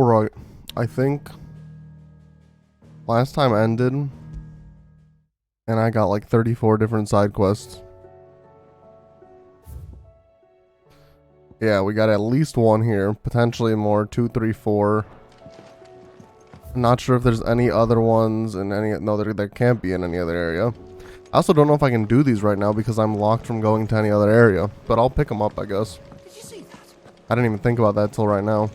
Alright, I think last time ended and I got like 34 different side quests. Yeah, we got at least one here, potentially more, 2, 3, 4. I'm not sure if there's any other ones in any, no, there can't be in any other area. I also don't know if I can do these right now because I'm locked from going to any other area, but I'll pick them up, I guess. Did you see that? I didn't even think about that till right now.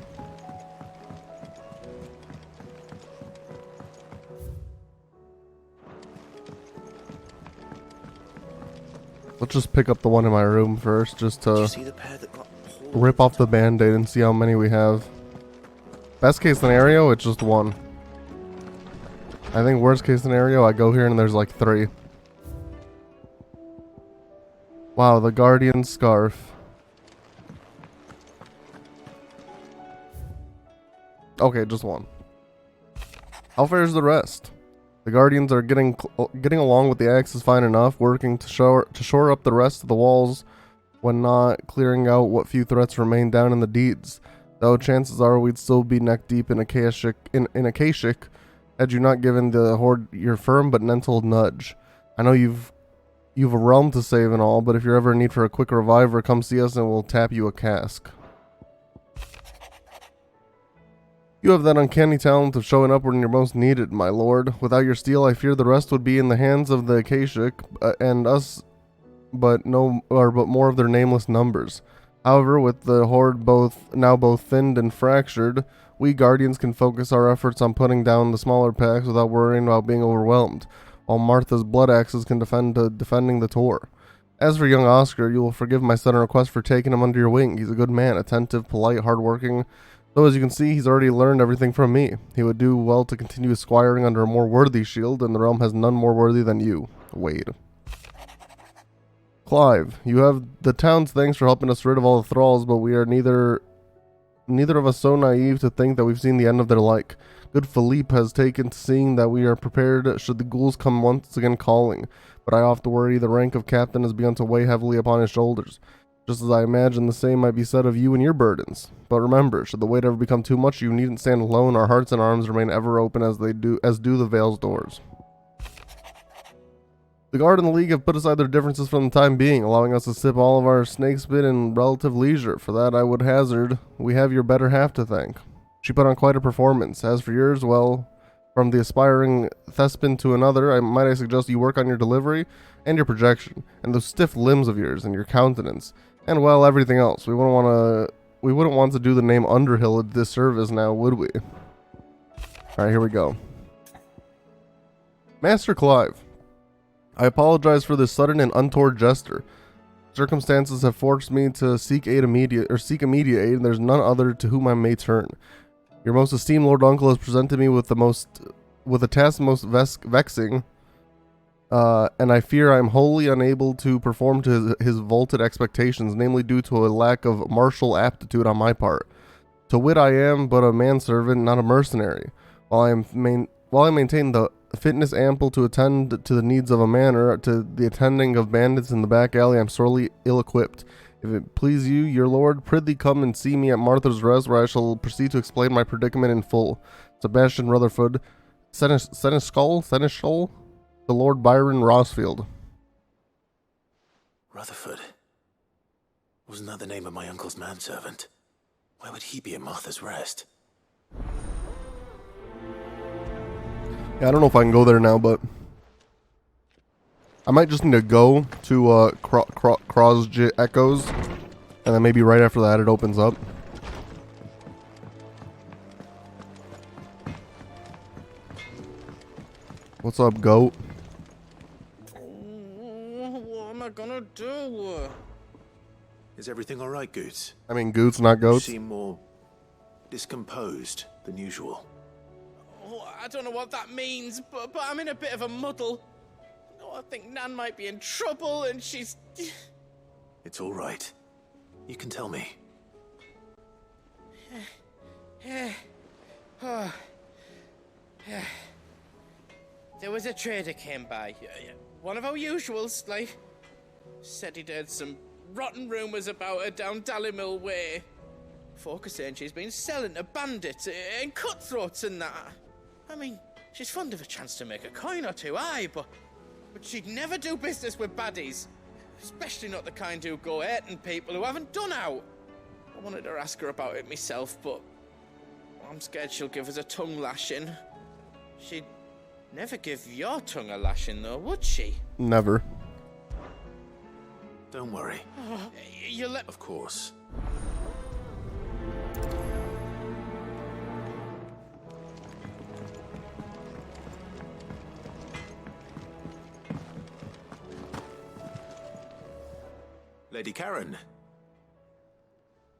Let's just pick up the one in my room first, just Did you to see the pair that got pulled rip off the band-aid and see how many we have. Best case scenario, it's just one. I think worst case scenario, I go here and there's like 3. Wow, the Guardian Scarf. Okay, just one. How fair is the rest? The Guardians are getting along with the Axis fine enough, working to shore up the rest of the walls when not clearing out what few threats remain down in the deeds. Though chances are we'd still be neck deep in Akashic had you not given the Horde your firm but gentle nudge. I know you've a realm to save and all, but if you're ever in need for a quick reviver, come see us and we'll tap you a cask. You have that uncanny talent of showing up when you're most needed, my lord. Without your steel, I fear the rest would be in the hands of the Akashic and us, but more of their nameless numbers. However, with the Horde now both thinned and fractured, we Guardians can focus our efforts on putting down the smaller packs without worrying about being overwhelmed, while Martha's blood axes can defending the Tor. As for young Oscar, you will forgive my sudden request for taking him under your wing. He's a good man, attentive, polite, hardworking. Though as you can see, he's already learned everything from me. He would do well to continue squiring under a more worthy shield, and the realm has none more worthy than you, Wade. Clive, you have the town's thanks for helping us rid of all the thralls, but we are neither of us so naive to think that we've seen the end of their like. Good Philippe has taken to seeing that we are prepared should the ghouls come once again calling, but I often worry the rank of captain has begun to weigh heavily upon his shoulders. Just as I imagine the same might be said of you and your burdens. But remember, should the weight ever become too much, you needn't stand alone. Our hearts and arms remain ever open as do the Vale's doors. The Guard and the League have put aside their differences for the time being, allowing us to sip all of our snake spit in relative leisure. For that, I would hazard we have your better half to thank. She put on quite a performance. As for yours, well, from the aspiring Thespin to another, I suggest you work on your delivery and your projection, and those stiff limbs of yours and your countenance. And well, everything else. We wouldn't want to do the name Underhill a disservice now, would we? Alright, here we go. Master Clive, I apologize for this sudden and untoward gesture. Circumstances have forced me to seek immediate aid, and there's none other to whom I may turn. Your most esteemed Lord Uncle has presented me with a task most vexing, and I fear I am wholly unable to perform to his vaulted expectations, namely due to a lack of martial aptitude on my part. To wit, I am but a manservant, not a mercenary. While I maintain the fitness ample to attend to the needs of a man or to the attending of bandits in the back alley, I'm sorely ill-equipped. If it please you, your lord, prithee come and see me at Martha's Rest, where I shall proceed to explain my predicament in full. Sebastian Rutherford, Seneschal, the Lord Byron Rosfield. Rutherford? Wasn't that the name of my uncle's manservant? Why would he be at Martha's Rest? Yeah, I don't know if I can go there now, but I might just need to go to Crosj Echoes, and then maybe right after that it opens up. What's up, goat? What am I gonna do? Is everything alright, Goots? I mean goots, not goats. You seem more discomposed than usual. Oh, I don't know what that means, but I'm in a bit of a muddle. Oh, I think Nan might be in trouble, and she's... It's alright. You can tell me. There was a trader came by. One of our usuals, like. Said he'd heard some rotten rumors about her down Dallymill Way. folk are saying she's been selling to bandits and cutthroats and that. I mean, she's fond of a chance to make a coin or two, aye, but she'd never do business with baddies. Especially not the kind who go hurting people who haven't done out. I wanted to ask her about it myself, but I'm scared she'll give us a tongue lashing. She'd never give your tongue a lashing, though, would she? Never. Don't worry. You let... Of course. Lady Karen.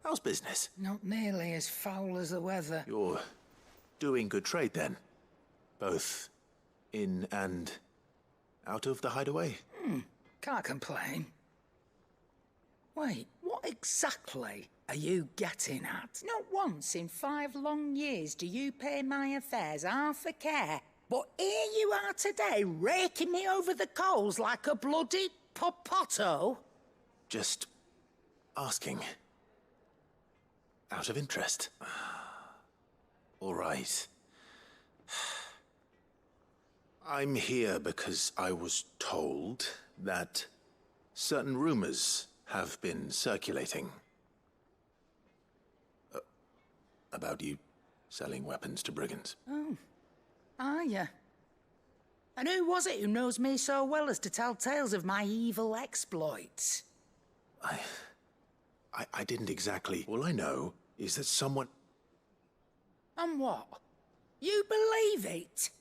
How's business? Not nearly as foul as the weather. You're doing good trade then? Both in and out of the hideaway? Can't complain. Wait, what exactly are you getting at? Not once in 5 long years do you pay my affairs half a care. But here you are today, raking me over the coals like a bloody popoto. Just asking. Out of interest. All right. I'm here because I was told that certain rumors have been circulating about you selling weapons to brigands. Oh, are you? And who was it who knows me so well as to tell tales of my evil exploits? I didn't exactly. All I know is that someone... And what? You believe it?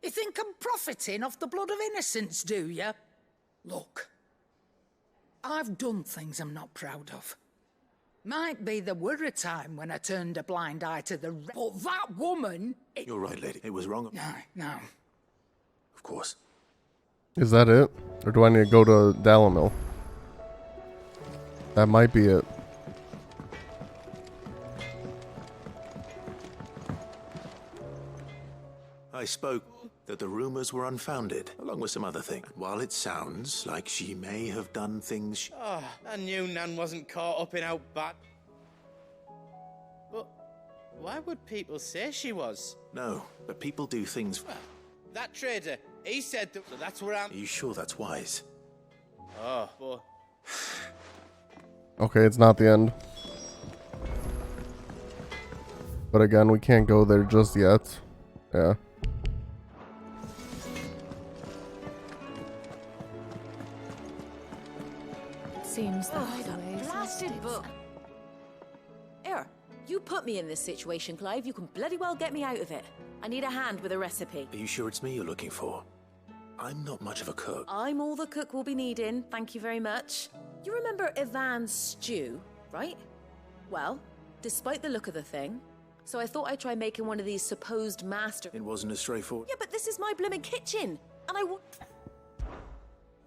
You think I'm profiting off the blood of innocents, do you? Look, I've done things I'm not proud of. Might be there were a time when I turned a blind eye to the... But that woman... You're right, lady. It was wrong. No. Of course. Is that it? Or do I need to go to Dalamil? That might be it. I spoke that the rumors were unfounded, along with some other things. While it sounds like she may have done things... Oh, I knew Nan wasn't caught up in out bad. But why would people say she was? No, but people do things... Well, that trader, he said that, so that's where I'm... Are you sure that's wise? Oh, but... Okay, it's not the end. But again, we can't go there just yet. Yeah. Seems the hideaway is blasted book. Here, you put me in this situation, Clive. You can bloody well get me out of it. I need a hand with a recipe. Are you sure it's me you're looking for? I'm not much of a cook. I'm all the cook will be needing, thank you very much. You remember Ivan's stew, right? Well, despite the look of the thing, so I thought I'd try making one of these supposed master... It wasn't as straightforward. Yeah, but this is my blimmin' kitchen, and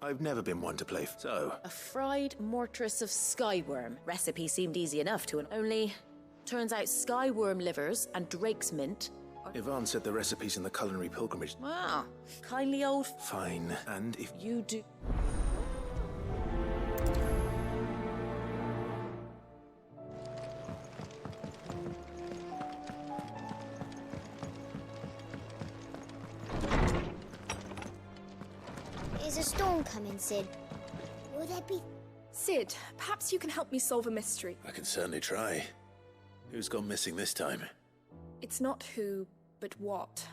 I've never been one to play, so... A fried mortress of skyworm. Recipe seemed easy enough to only... Turns out skyworm livers and drake's mint... Ivan said the recipe's in the culinary pilgrimage. Wow, kindly old... Fine, and if... You do... Is a storm coming, Sid? Will there be... Sid, perhaps you can help me solve a mystery. I can certainly try. Who's gone missing this time? It's not who, but what.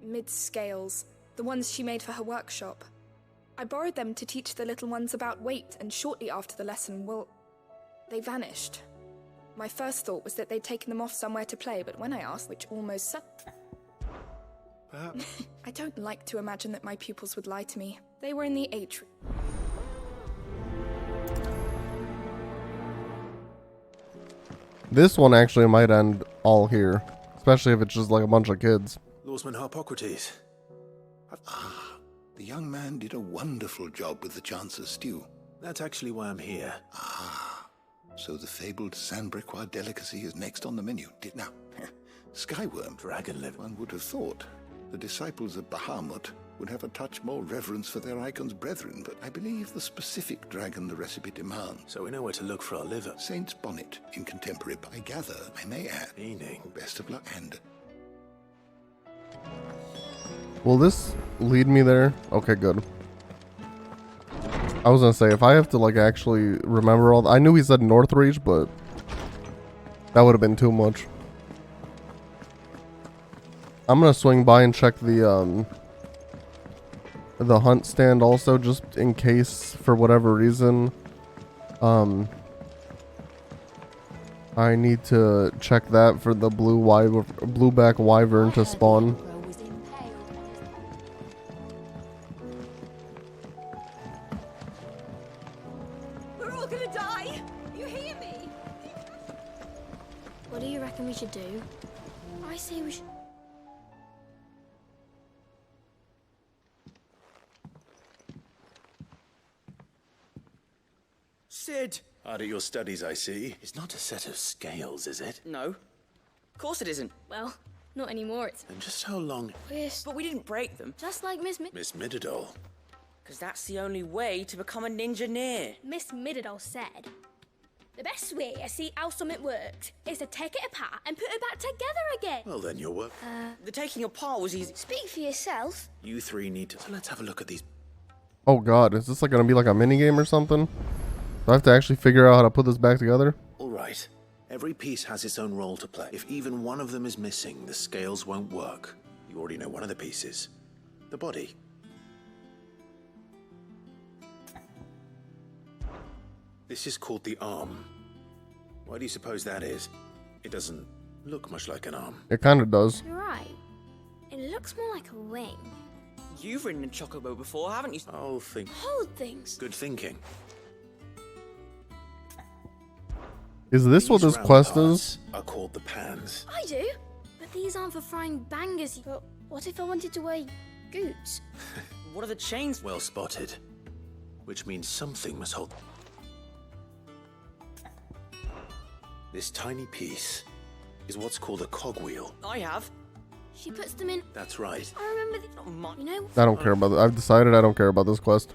Mid-scales, the ones she made for her workshop. I borrowed them to teach the little ones about weight, and shortly after the lesson, well, they vanished. My first thought was that they'd taken them off somewhere to play, but when I asked, which almost... Perhaps... I don't like to imagine that my pupils would lie to me. They were in the atrium. This one actually might end all here. Especially if it's just like a bunch of kids. Lawsman Harpocrates. The young man did a wonderful job with the Chance's stew. That's actually why I'm here. So the fabled Sandbricois delicacy is next on the menu. Now, skyworm. Dragon liver. One would have thought. The disciples of Bahamut would have a touch more reverence for their icon's brethren, but I believe the specific dragon the recipe demands. So we know where to look for our liver. Saint's bonnet in contemporary, I gather, I may add. Meaning? Best of luck, and Will this lead me there? Okay, good. I was gonna say, if I have to like actually remember all I knew he said Northreach, but that would have been too much. I'm gonna swing by and check the hunt stand also, just in case for whatever reason I need to check that for the blueback wyvern to spawn. We're all gonna die! You hear me? What do you reckon we should do? I say we should... Sid! Hard at your studies, I see. It's not a set of scales, is it? No. Of course it isn't. Well, not anymore. It's... And just how long? But we didn't break them. Just like Miss Mididol. Because that's the only way to become a ninja-neer. Miss Mididol said, the best way to see how something works is to take it apart and put it back together again. Well, then your work. The taking apart was easy. Speak for yourself. You three need to... So let's have a look at these. Oh god, is this like gonna be like a mini game or something? Do I have to actually figure out how to put this back together? All right. Every piece has its own role to play. If even one of them is missing, the scales won't work. You already know one of the pieces. The body. This is called the arm. Why do you suppose that is? It doesn't look much like an arm. It kind of does. You're right. It looks more like a wing. You've ridden a chocobo before, haven't you? I'll think. Hold things. Good thinking. Is this what These this round quest parts is? are called the pans. I do. But these aren't for frying bangers. But what if I wanted to wear goots? What are the chains? Well spotted. Which means something must hold. This tiny piece is what's called a cogwheel. I have. She puts them in. That's right. I remember Not mine. You know? I don't care about it. I've decided I don't care about this quest.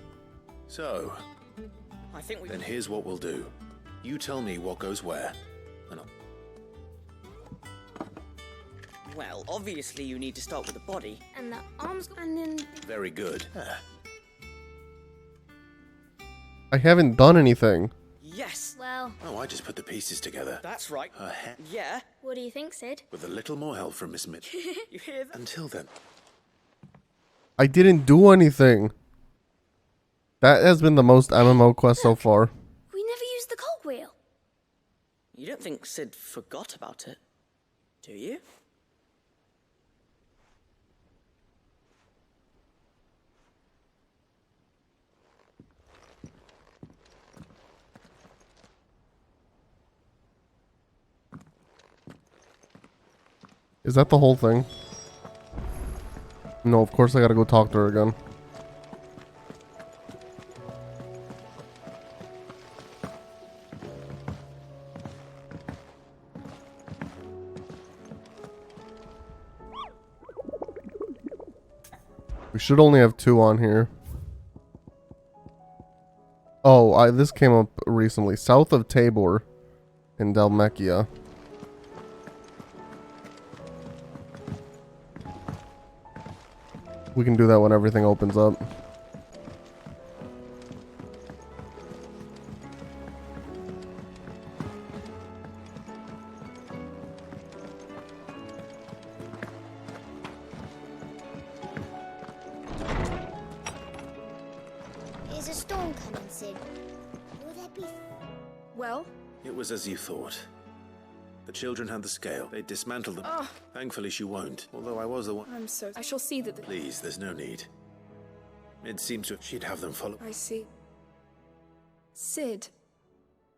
So, I think we... then here's what we'll do. You tell me what goes where, and I'll... Well, obviously you need to start with the body. And the arms and then... Very good. I haven't done anything. Yes. Well, Oh, I just put the pieces together. That's right. Her head, Yeah. what do you think, Sid? with a little more help from Miss Mitch. You hear that? Until then, I didn't do anything. That has been the most MMO quest so far. We never used the cogwheel. You don't think Sid forgot about it, do you? Is that the whole thing? No, of course I gotta go talk to her again. We should only have 2 on here. Oh, this came up recently. South of Tabor in Dalmechia. We can do that when everything opens up. Is a storm coming, Sid? Will there be... Well, it was as you thought. The children had the scale. They dismantled them. Thankfully, she won't. Although I was the one. I'm so... I shall see that the... Please, there's no need. It seems to... She'd have them follow. I see. Sid,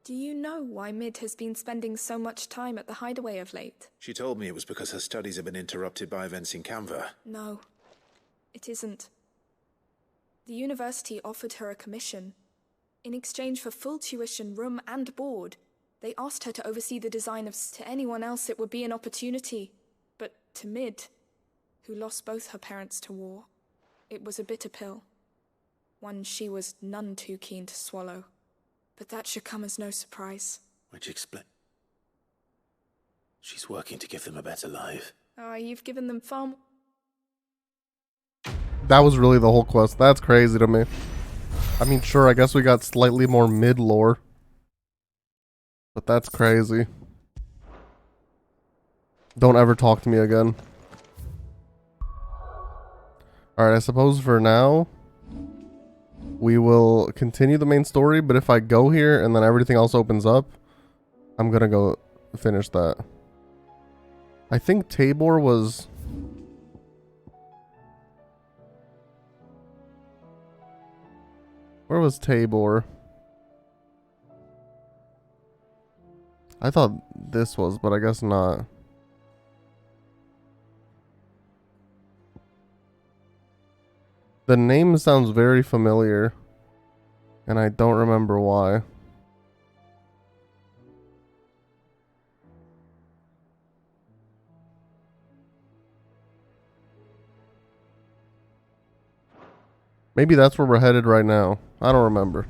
do you know why Mid has been spending so much time at the hideaway of late? She told me it was because her studies have been interrupted by events in Canva. No, it isn't. The university offered her a commission. In exchange for full tuition, room and board, they asked her to oversee the design of... To anyone else it would be an opportunity. But to Mid, who lost both her parents to war. It was a bitter pill, one she was none too keen to swallow. But that should come as no surprise. Which explain. She's working to give them a better life. Ah, you've given them far more. That was really the whole quest. That's crazy to me. I mean, sure, I guess we got slightly more mid-lore. But that's crazy. Don't ever talk to me again. Alright, I suppose for now, we will continue the main story, but if I go here and then everything else opens up, I'm gonna go finish that. I think Tabor was... Where was Tabor? I thought this was, but I guess not. The name sounds very familiar, and I don't remember why. Maybe that's where we're headed right now. I don't remember.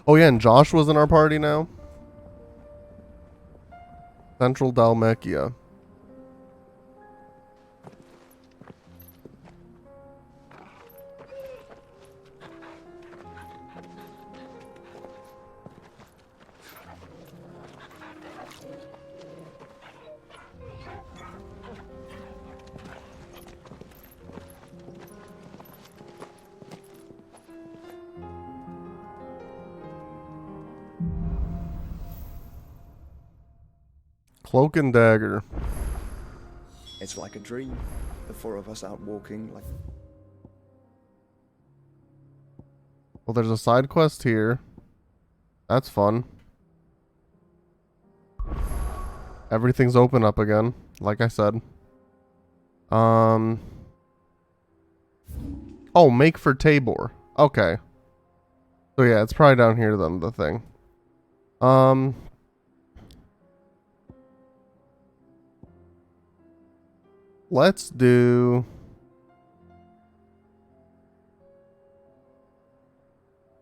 Oh yeah, and Josh was in our party now. Central Dalmekia. Cloak and Dagger. It's like a dream. The four of us out walking like... Well, there's a side quest here. That's fun. Everything's open up again, like I said. Oh, make for Tabor. Okay. So yeah, it's probably down here then, the thing. Let's do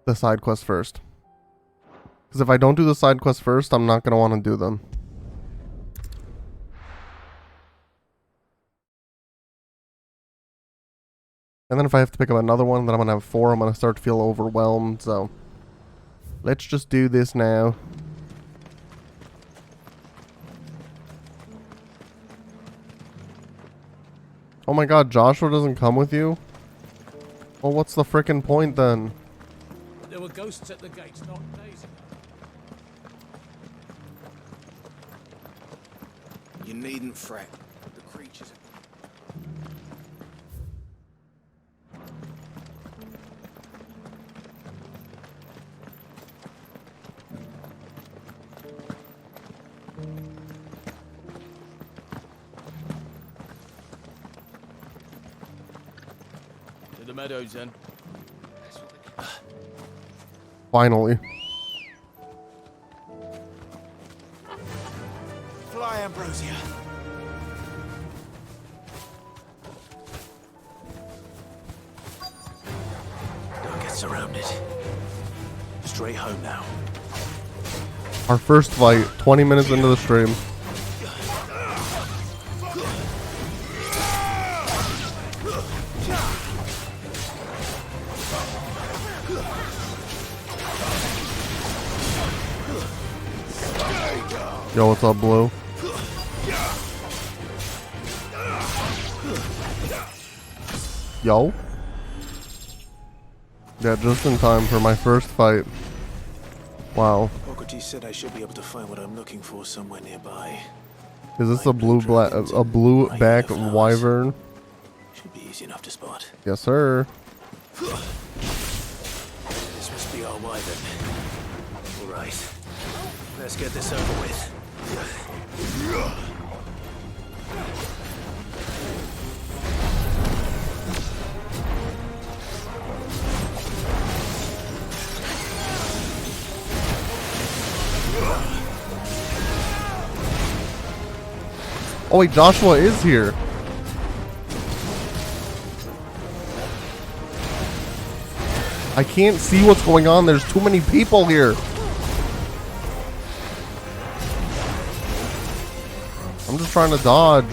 the side quest first. Because if I don't do the side quest first, I'm not going to want to do them. And then if I have to pick up another one, then I'm going to have 4. I'm going to start to feel overwhelmed. So let's just do this now. Oh my god, Joshua doesn't come with you? Well, what's the frickin' point then? There were ghosts at the gates not days ago. You needn't fret. The creatures To the meadows then. Finally. Fly, Ambrosia. Don't get surrounded. Straight home now. Our first fight, 20 minutes into the stream. Yo, what's up, Blue? Yo? Yeah, just in time for my first fight. Wow. Socrates said I should be able to find what I'm looking for somewhere nearby. Is this a blue back wyvern? Should be easy enough to spot. Yes, sir. This must be our wyvern. All right. Let's get this over with. Oh wait, Joshua is here. I can't see what's going on. There's too many people here. I'm just trying to dodge.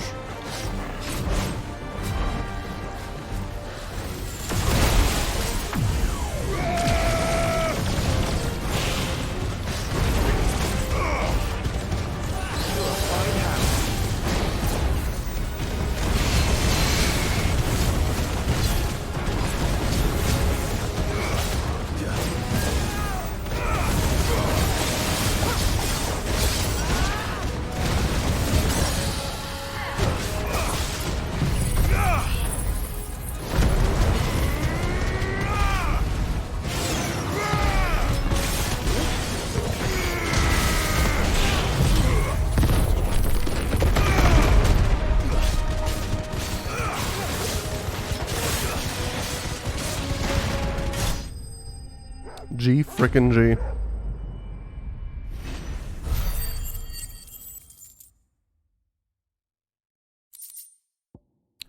G frickin' G.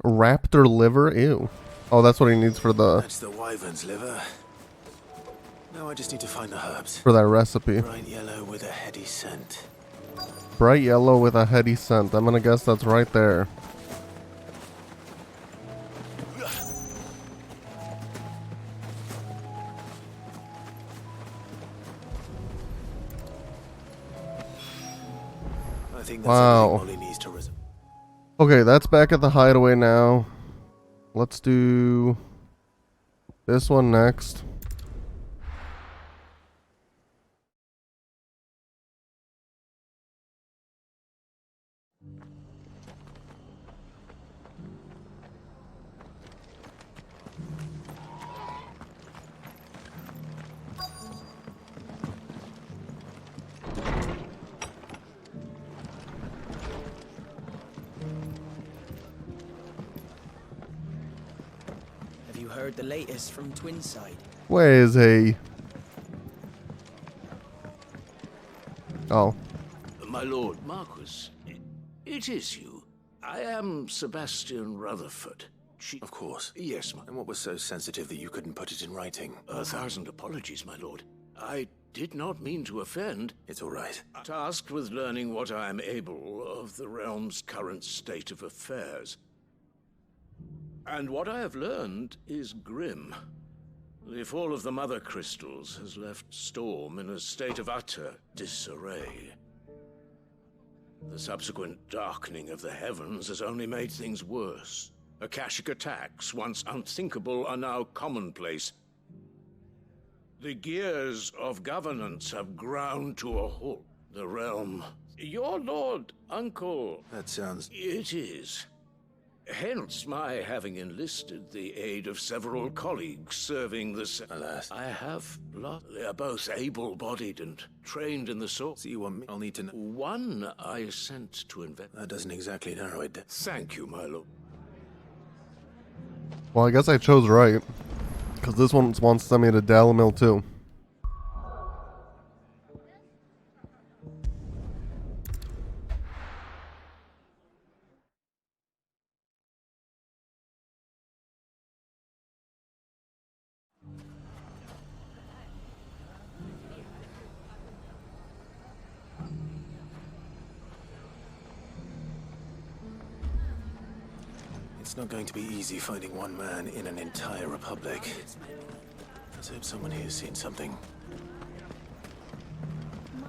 Raptor liver? Ew. Oh, that's what he needs for the... That's the wyvern's liver. Now I just need to find the herbs. For that recipe. Bright yellow with a heady scent. Bright yellow with a heady scent. I'm gonna guess that's right there. I think that's wow. Molly needs to Okay, that's back at the hideaway now. Let's do this one next. Heard the latest from Twinside. Where is he? Oh. My lord Marquis, it is you. I am Sebastian Rutherford. Of course. Yes, And what was so sensitive that you couldn't put it in writing? 1,000 apologies, my lord. I did not mean to offend. It's all right. Tasked with learning what I am able of the realm's current state of affairs. And what I have learned is grim. The fall of the Mother Crystals has left Storm in a state of utter disarray. The subsequent darkening of the heavens has only made things worse. Akashic attacks, once unthinkable, are now commonplace. The gears of governance have ground to a halt. The realm... Your lord, uncle... That sounds... It is. Hence my having enlisted the aid of several colleagues serving the... Alas. I have blood. They are both able-bodied and trained in the sword. So you want me? I'll need to know. One I sent to invent. That doesn't exactly narrow it down. Thank you, my lord. Well, I guess I chose right. Because this one wants to send me to Dalamil too. It's not going to be easy finding one man in an entire republic. Let's hope someone here's seen something.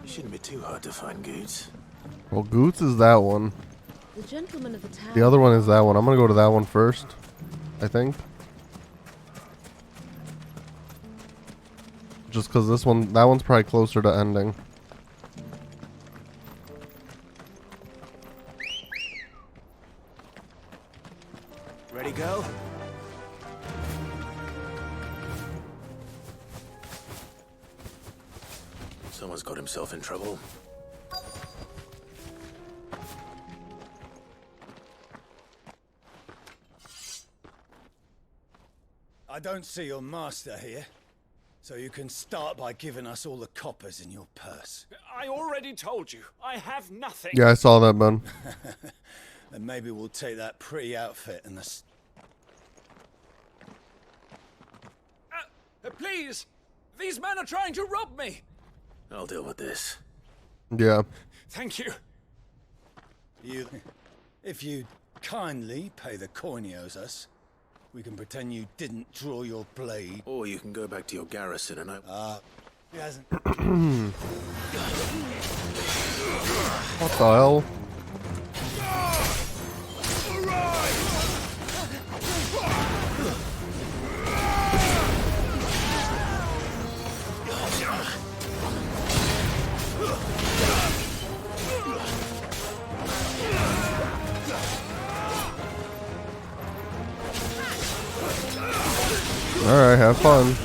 It shouldn't be too hard to find Goots. Well, Goots is that one. The gentleman of the town. The other one is that one. I'm gonna go to that one first, I think. Just because this one, that one's probably closer to ending. Ready, go? Someone's got himself in trouble. I don't see your master here, so you can start by giving us all the coppers in your purse. I already told you, I have nothing. Yeah, I saw that, man. Then maybe we'll take that pretty outfit and the... Please! These men are trying to rob me! I'll deal with this. Yeah. Thank you. If you kindly pay the coin he owes us, we can pretend you didn't draw your blade. Or you can go back to your garrison and I... he hasn't... What the hell? Alright, have fun.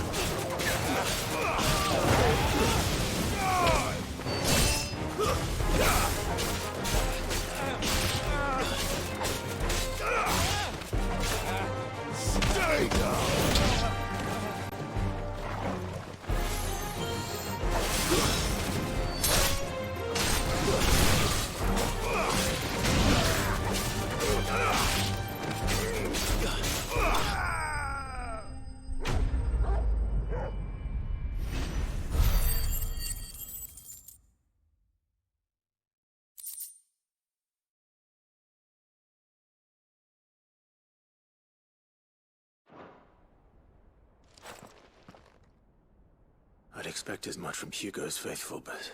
I'd expect as much from Hugo's faithful, but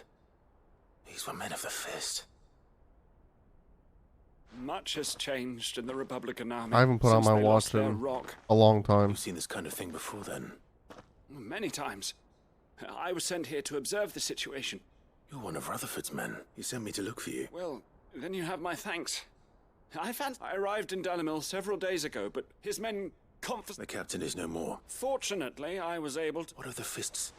these were men of the fist. Much has changed in the Republican Army. I haven't put on my watch in a long time. You've seen this kind of thing before then? Many times. I was sent here to observe the situation. You're one of Rutherford's men. He sent me to look for you. Well, then you have my thanks. I arrived in Dalimil several days ago, but his men The captain is no more. Fortunately, I was able to... What of the fists?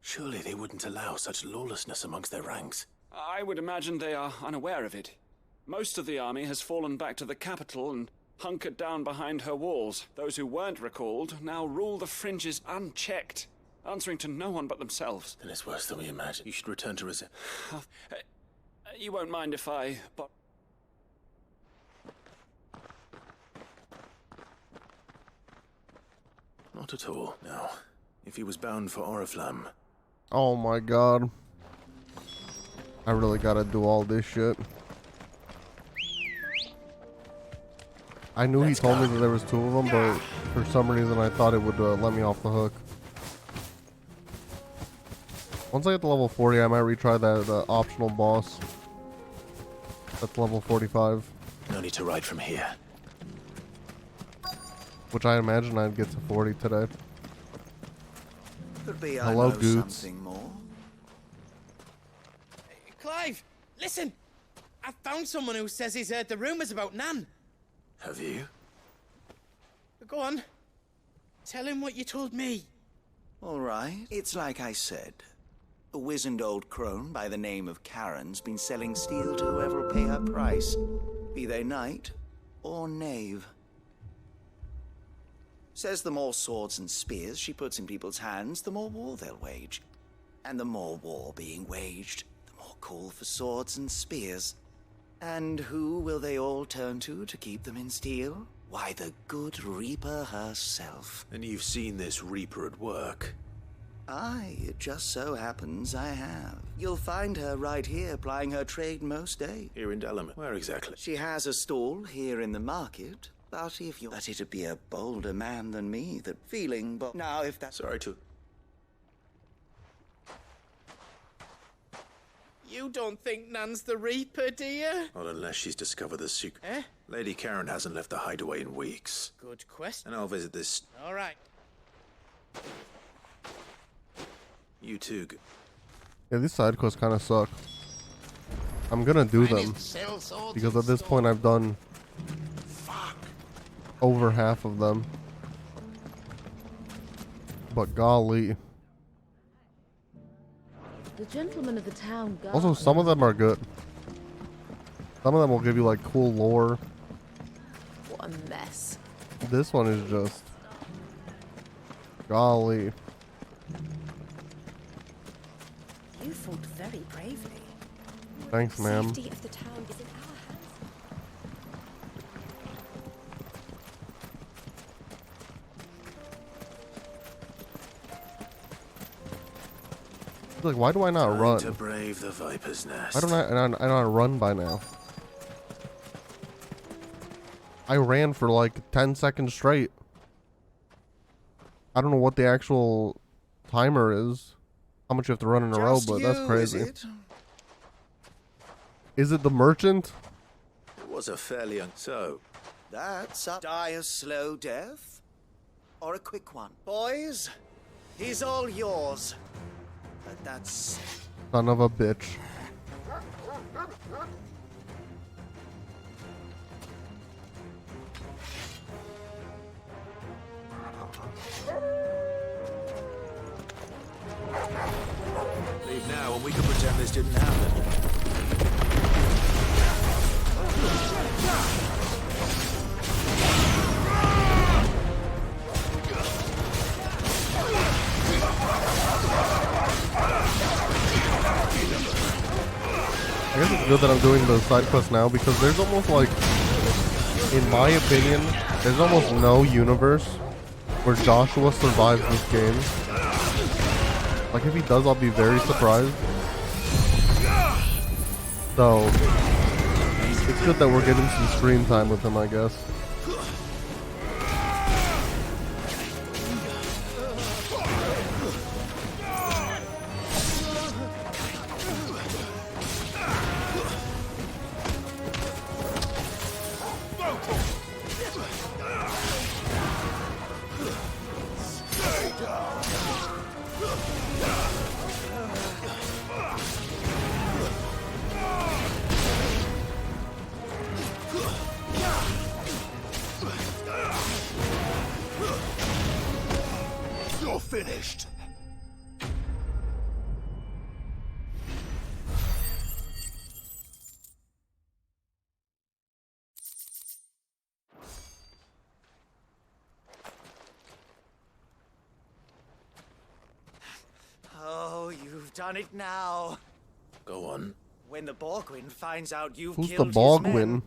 Surely they wouldn't allow such lawlessness amongst their ranks. I would imagine they are unaware of it. Most of the army has fallen back to the capital and hunkered down behind her walls. Those who weren't recalled now rule the fringes unchecked, answering to no one but themselves. Then it's worse than we imagined. You should return to resist. You won't mind if I... But Not at all. Now, if he was bound for Oriflamme... Oh my god. I really gotta do all this shit. I knew he told me that there was two of them, but for some reason I thought it would let me off the hook. Once I get to level 40, I might retry that optional boss. That's level 45. No need to ride from here. Which I imagine I'd get to 40 today. Could be Hello, I know Goots. something more. Clive, listen! I found someone who says he's heard the rumours about Nan. Have you? Go on. Tell him what you told me. All right. It's like I said. A wizened old crone by the name of Karen's been selling steel to whoever will pay her price, be they knight or knave. Says the more swords and spears she puts in people's hands, the more war they'll wage. And the more war being waged, the more call for swords and spears. And who will they all turn to keep them in steel? Why, the good Reaper herself. And you've seen this Reaper at work. Aye, it just so happens I have. You'll find her right here plying her trade most days. Here in Dalimil. Where exactly? She has a stall here in the market. But if you... But it'd be a bolder man than me that feeling, but now if that... Sorry to... You don't think Nan's the Reaper, do you? Not unless she's discovered the secret. Eh? Lady Karen hasn't left the hideaway in weeks. Good question. And I'll visit this... All right. You too. Yeah, these side quests kind of suck. I'm gonna do them. Because at this point I've done... over half of them. But golly. The gentleman of the town guard. Also, some of them are good. Some of them will give you like cool lore. What a mess. This one is just... golly. You fought very bravely. Thanks, ma'am. Safety of the town is in our hands. Like, why do I not Time run? to brave the viper's nest. I don't run by now. I ran for like 10 seconds straight. I don't know what the actual timer is. How much you have to run in a row, but that's crazy. Is it the merchant? It was a fairly so. That's a die a slow death or a quick one. Boys, he's all yours. But that's... Son of a bitch. Leave now and we can pretend this didn't happen. I guess it's good that I'm doing the side quest now because there's almost like, in my opinion, there's almost no universe where Joshua survives this game. Like if he does, I'll be very surprised. So, it's good that we're getting some screen time with him, I guess. You're finished. Oh, you've done it now. Go on. When the Borgwin finds out you've Who's the killed his Borgwin? men,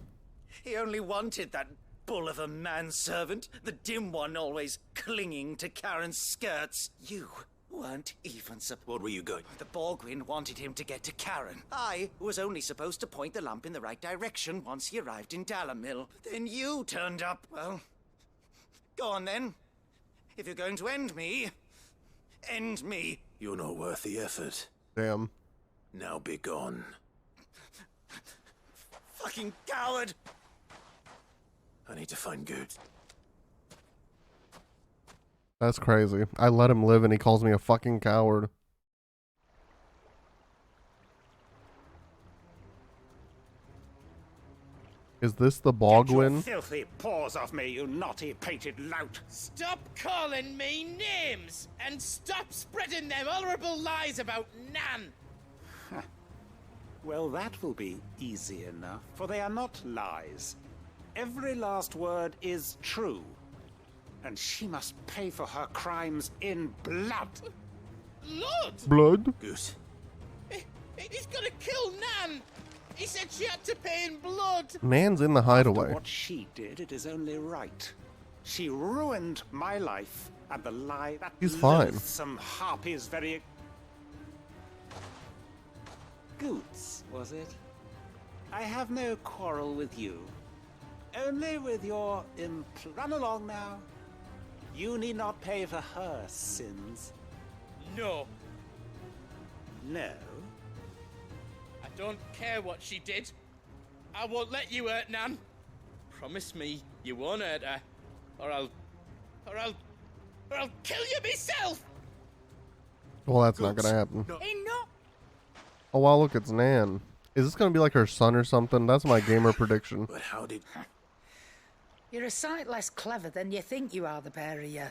he only wanted that bull of a manservant, the dim one always clinging to Karen's skirts. You weren't even What were you going? The Borgwin wanted him to get to Karen. I was only supposed to point the lamp in the right direction once he arrived in Dalamil. Then you turned up. Well, go on then. If you're going to end me, end me. You're not worth the effort. Damn. Now be gone. Fucking coward! I need to find Good. That's crazy. I let him live and he calls me a fucking coward. Is this the Borgwin? Filthy paws off me, you naughty painted lout! Stop calling me names and stop spreading them horrible lies about Nan. Well, that will be easy enough, for they are not lies. Every last word is true, and she must pay for her crimes in blood. Blood? Blood? Goose. He's gonna kill Nan. He said she had to pay in blood. Nan's in the hideaway. What she did, it is only right. She ruined my life, and the lie that He's fine. loathsome harpy is very... Goots, was it? I have no quarrel with you. Only with your run along now. You need not pay for her sins. No. No? I don't care what she did. I won't let you hurt Nan. Promise me you won't hurt her, or I'll kill you myself. Well, that's not gonna happen. Enough! Oh wow, look, it's Nan. Is this gonna be like her son or something? That's my gamer prediction. But how did... You're a sight less clever than you think you are, the pair of you.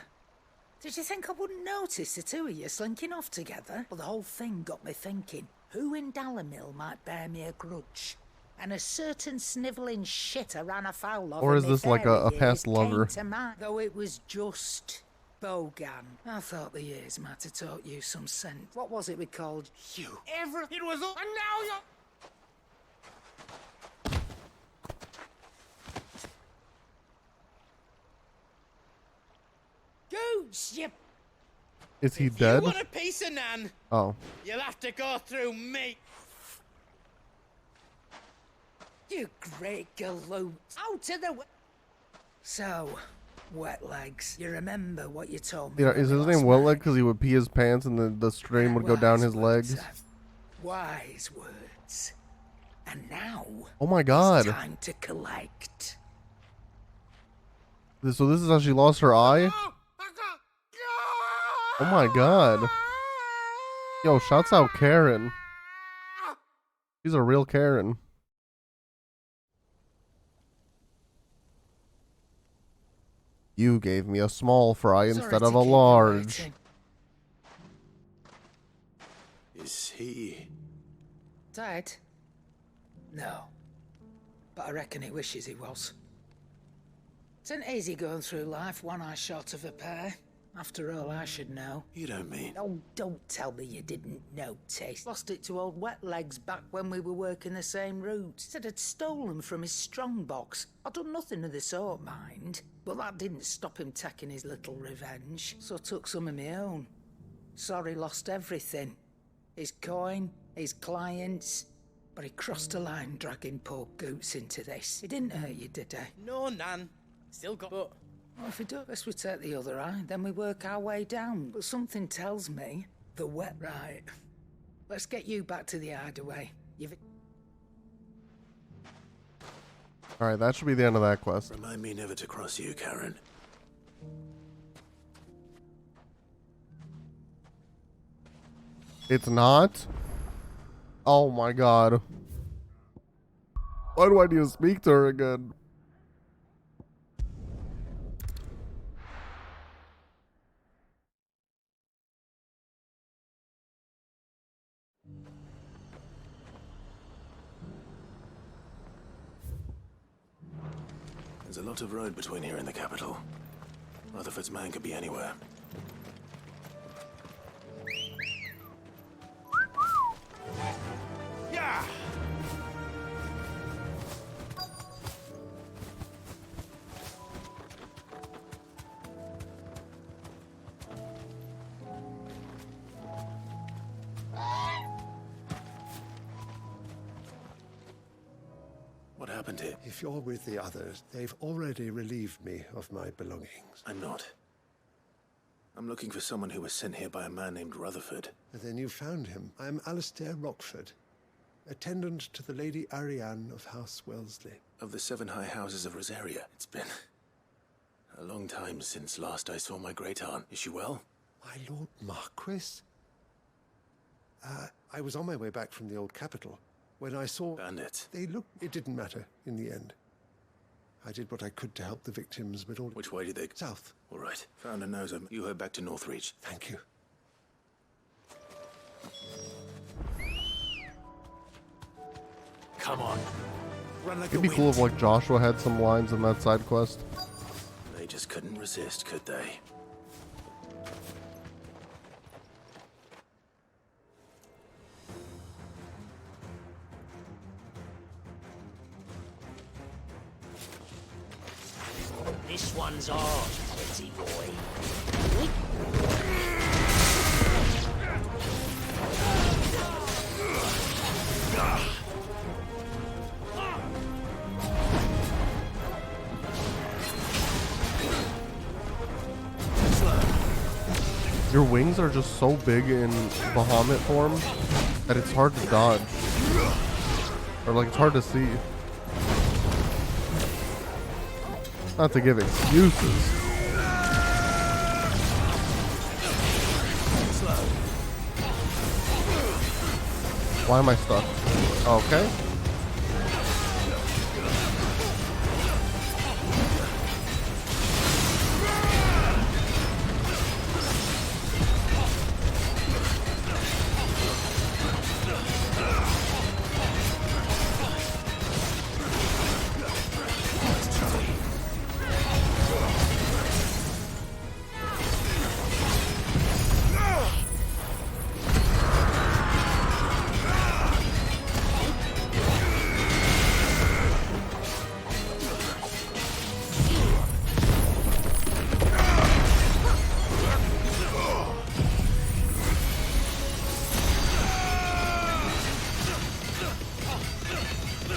Did you think I wouldn't notice the two of you slinking off together? Well, the whole thing got me thinking. Who in Dalamil might bear me a grudge? And a certain snivelling shitter ran afoul of Or is in me this like fairy a past years lover? came to mind, though it was just Bogan. I thought the years might have taught you some sense. What was it we called you? It was all... And now you're... Goose, you... Is he If dead? you want a piece of Nan, Oh. you'll have to go through me. You great galoot. Out of the way. So, wet legs. You remember what you told me? Yeah, is his name Wetleg because he would pee his pants and the stream would go down his legs? Wise words. And now, Oh my god. it's time to collect. So this is how she lost her eye? Oh my god. Yo, shouts out Karen. She's a real Karen. You gave me a small fry instead of a large. Is he... Dead? No. But I reckon he wishes he was. It's an easy going through life, one eye short of a pair. After all, I should know. You don't mean... Oh, don't tell me you didn't notice. Lost it to old Wet Legs back when we were working the same route. Said I'd stolen from his strongbox. I'd done nothing of the sort, mind. But that didn't stop him taking his little revenge. So I took some of my own. Sorry, lost everything. His coin, his clients. But he crossed a line dragging poor Goots into this. He didn't hurt you, did he? No, Nan. Still got... But... Well, if we do, best we take the other eye, then we work our way down. But something tells me the wet right. Let's get you back to the hideaway. Alright, that should be the end of that quest. Remind me never to cross you, Karen. It's not? Oh my god. Why do I need to speak to her again? There's a lot of road between here and the capital. Rutherford's man could be anywhere. Yeah! What happened here? If you're with the others, they've already relieved me of my belongings. I'm not. I'm looking for someone who was sent here by a man named Rutherford. And then you found him. I am Alistair Rockford, attendant to the Lady Ariane of House Wellesley. Of the 7 high houses of Rosaria. It's been a long time since last I saw my great-aunt. Is she well? My Lord Marquis? I was on my way back from the old capital when I saw... Bandits. They looked... It didn't matter in the end. I did what I could to help the victims, but all... Which way did they... South. All right. Found a nose. You head back to Northreach. Thank you. Come on. Run like It'd be cool if like Joshua had some lines in that side quest. They just couldn't resist, could they? This one's ours, pretty boy. Your wings are just so big in Bahamut form that it's hard to dodge. Or like it's hard to see. Not to give excuses. Why am I stuck? Okay.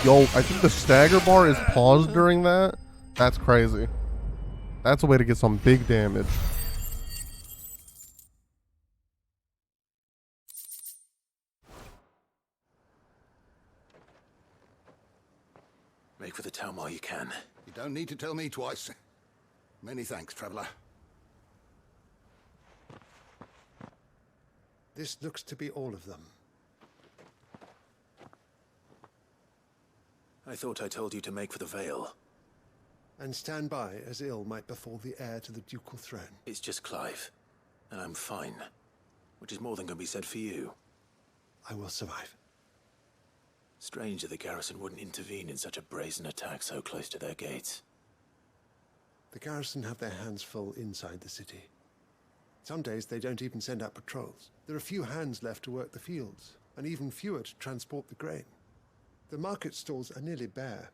Yo, I think the stagger bar is paused during that. That's crazy. That's a way to get some big damage. Make for the town while you can. You don't need to tell me twice. Many thanks, traveler. This looks to be all of them. I thought I told you to make for the Vale. And stand by as ill might befall the heir to the ducal throne. It's just Clive, and I'm fine. Which is more than can be said for you. I will survive. Strange that the garrison wouldn't intervene in such a brazen attack so close to their gates. The garrison have their hands full inside the city. Some days they don't even send out patrols. There are few hands left to work the fields, and even fewer to transport the grain. The market stalls are nearly bare,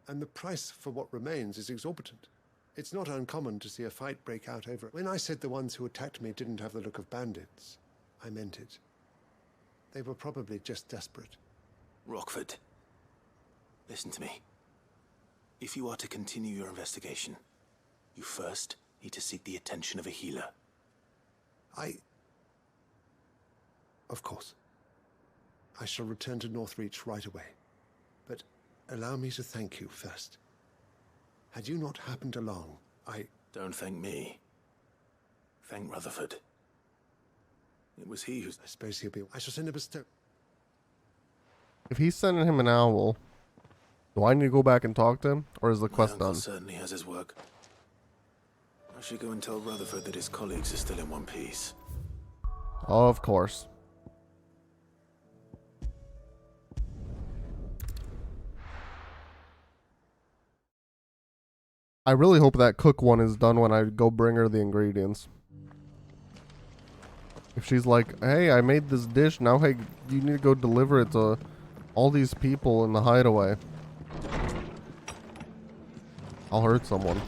and the price for what remains is exorbitant. It's not uncommon to see a fight break out over it. When I said the ones who attacked me didn't have the look of bandits, I meant it. They were probably just desperate. Rockford, listen to me. If you are to continue your investigation, you first need to seek the attention of a healer. Of course. I shall return to Northreach right away. But allow me to thank you first. Had you not happened along, Don't thank me. Thank Rutherford. It was he who's... I suppose he'll be... I shall send him a stone. If he's sending him an owl, do I need to go back and talk to him, or is the quest done? Certainly has his work. I should go and tell Rutherford that his colleagues are still in one piece. Oh, of course. I really hope that cook one is done when I go bring her the ingredients. If she's like, hey, I made this dish, now hey, you need to go deliver it to all these people in the hideaway. I'll hurt someone.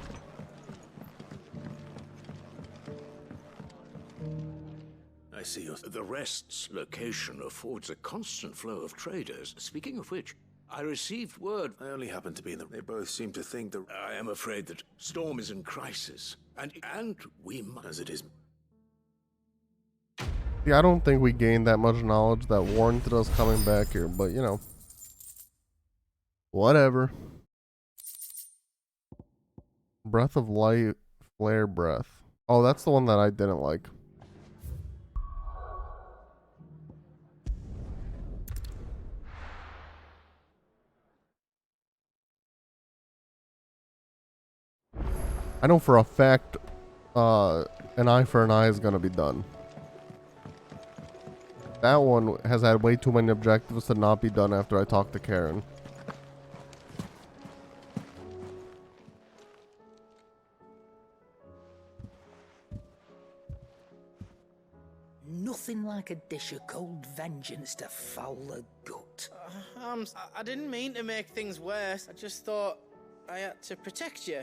I see. The Rest's location affords a constant flow of traders. Speaking of which, I received word... I only happen to be in the... They both seem to think that... I am afraid that Storm is in crisis. And we must... As it is... Yeah, I don't think we gained that much knowledge that warranted us coming back here, but you know. Whatever. Breath of Light, Flare Breath. Oh, that's the one that I didn't like. I know for a fact an eye for an eye is going to be done. That one has had way too many objectives to not be done after I talked to Karen. Nothing like a dish of cold vengeance to foul the gut. I didn't mean to make things worse. I just thought I had to protect you.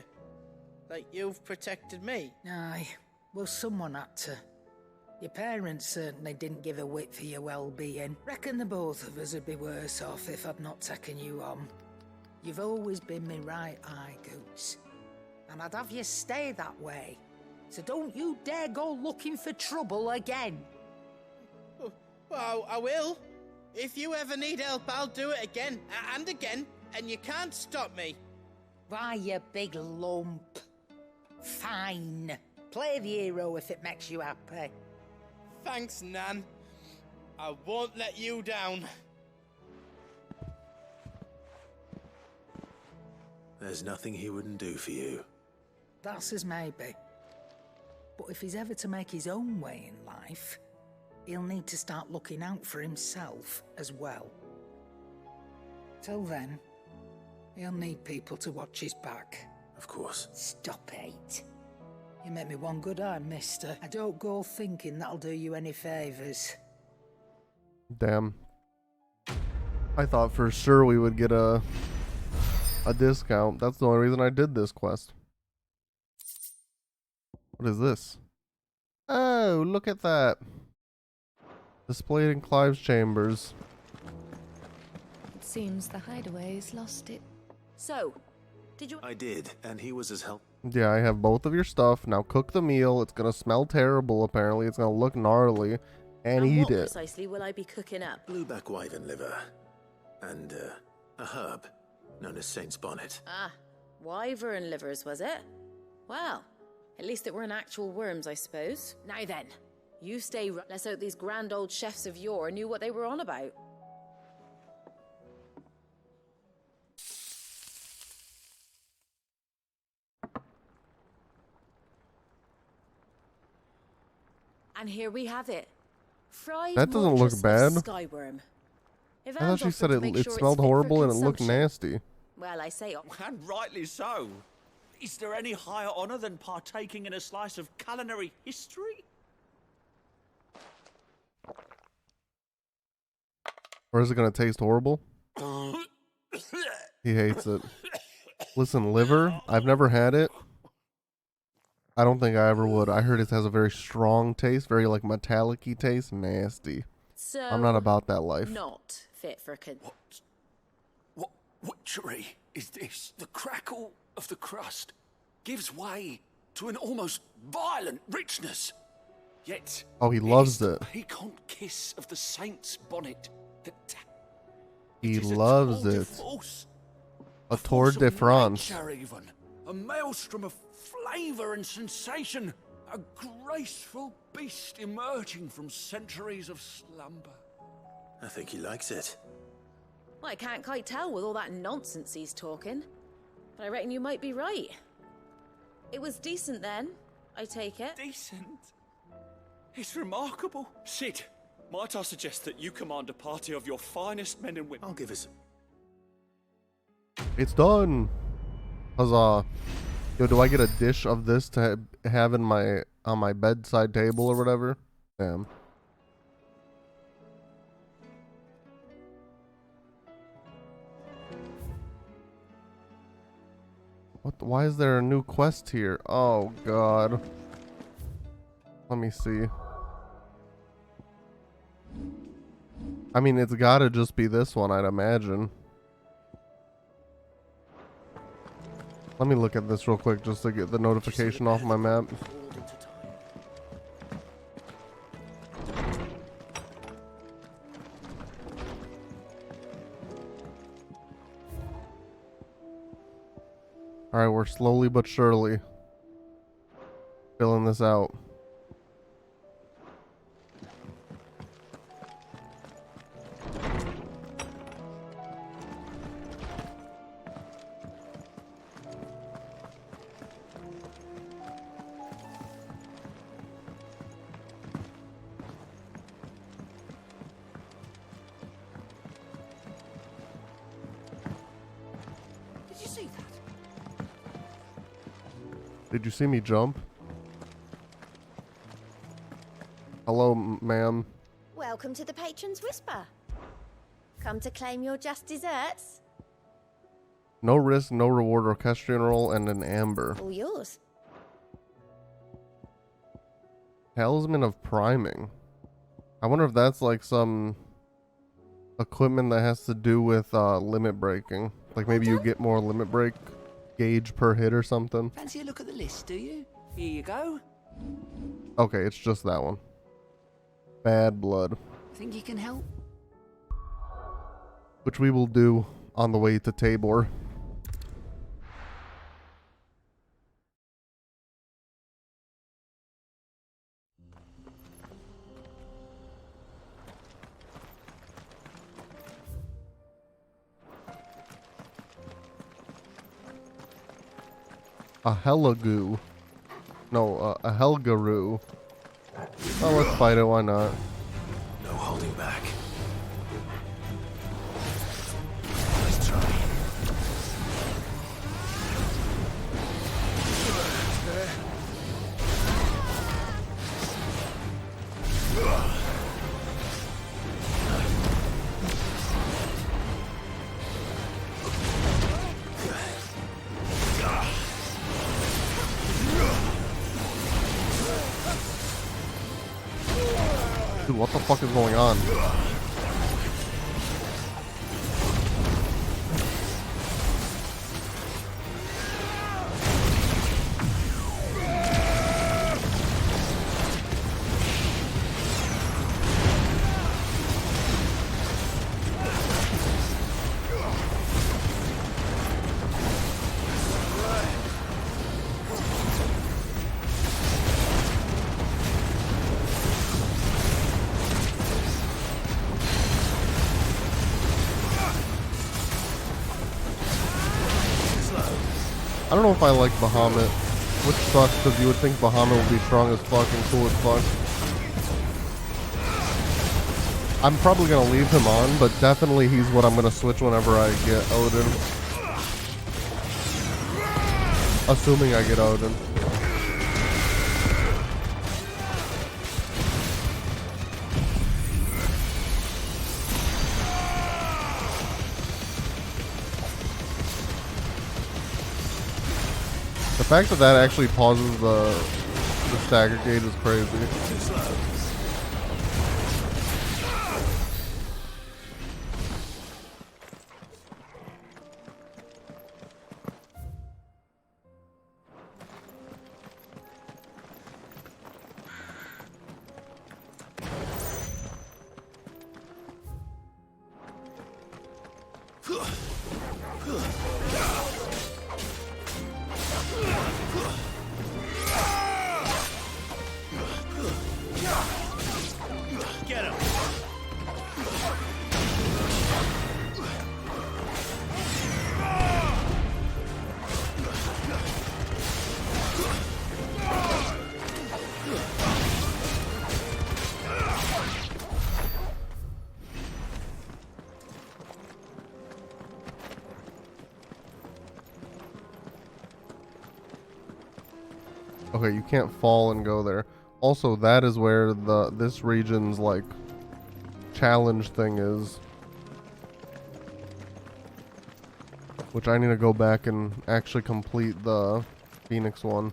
Like you've protected me. Aye, well, someone had to. Your parents certainly didn't give a whit for your well-being. Reckon the both of us would be worse off if I'd not taken you on. You've always been me right eye, Goots. And I'd have you stay that way. So don't you dare go looking for trouble again. Well, I will. If you ever need help, I'll do it again and again, and you can't stop me. Why, you big lump. Fine. Play the hero if it makes you happy. Thanks, Nan. I won't let you down. There's nothing he wouldn't do for you. That's as maybe. But if he's ever to make his own way in life, he'll need to start looking out for himself as well. Till then, he'll need people to watch his back. Of course. Stop it. You make me one good eye, mister. I don't go thinking that'll do you any favours. Damn. I thought for sure we would get a discount. That's the only reason I did this quest. What is this? Oh, look at that. Displayed in Clive's chambers. It's Seems the hideaways lost it. So, did you... I did, and he was as helpful. Yeah, I have both of your stuff. Now cook the meal. It's gonna smell terrible, apparently. It's gonna look gnarly. And eat what it. precisely will I be cooking up? Blueback wyvern liver. And, a herb known as Saint's Bonnet. Ah, wyvern livers, was it? Well, at least it weren't actual worms, I suppose. Now then, you stay... Let's hope these grand old chefs of yore knew what they were on about. And here we have it. Fried That doesn't look bad. Skyworm. I thought she said it smelled horrible and it looked nasty. Well, I say... And rightly so. Is there any higher honor than partaking in a slice of culinary history? Or is it gonna taste horrible? He hates it. Listen, liver, I've never had it. I don't think I ever would. I heard it has a very strong taste, very like metallic-y taste. Nasty. So I'm not about that life. Not fit for What witchery is this? The crackle of the crust gives way to an almost violent richness. Yet, Oh, he loves it. the piquant kiss of the saint's bonnet that He loves it. A tour de France. nature even, a maelstrom of flavor and sensation, a graceful beast emerging from centuries of slumber. I think he likes it. Well, I can't quite tell with all that nonsense he's talking. But I reckon you might be right. It was decent then, I take it. Decent? It's remarkable. Sid, might I suggest that you command a party of your finest men and women? I'll give us... It's done. Huzzah. Yo, do I get a dish of this to have in on my bedside table or whatever? Damn. Why is there a new quest here? Oh god. Let me see. I mean, it's gotta just be this one, I'd imagine. Let me look at this real quick just to get the notification off my map. Alright, we're slowly but surely filling this out. Did you see that? Did you see me jump? Hello, ma'am. Welcome to the Patron's Whisper. Come to claim your just desserts? No risk, no reward, orchestrion roll, and an amber. All yours. Talisman of priming. I wonder if that's like some equipment that has to do with limit breaking. Like maybe you get more limit break gauge per hit or something. Fancy a look at the list, do you? Here you go. Okay, it's just that one. Bad blood. Think you can help? Which we will do on the way to Tabor. A Helagoo. No, a Helgaroo. Oh, let's fight it, why not? No holding back. Let's try. Dude, what the fuck is going on? I don't know if I like Bahamut, which sucks because you would think Bahamut would be strong as fuck and cool as fuck. I'm probably gonna leave him on, but definitely he's what I'm gonna switch whenever I get Odin. Assuming I get Odin. The fact that that actually pauses the stagger gate is crazy. Get him! Okay, you can't fall and go there. Also, that is where this region's like challenge thing is, which I need to go back and actually complete the Phoenix one.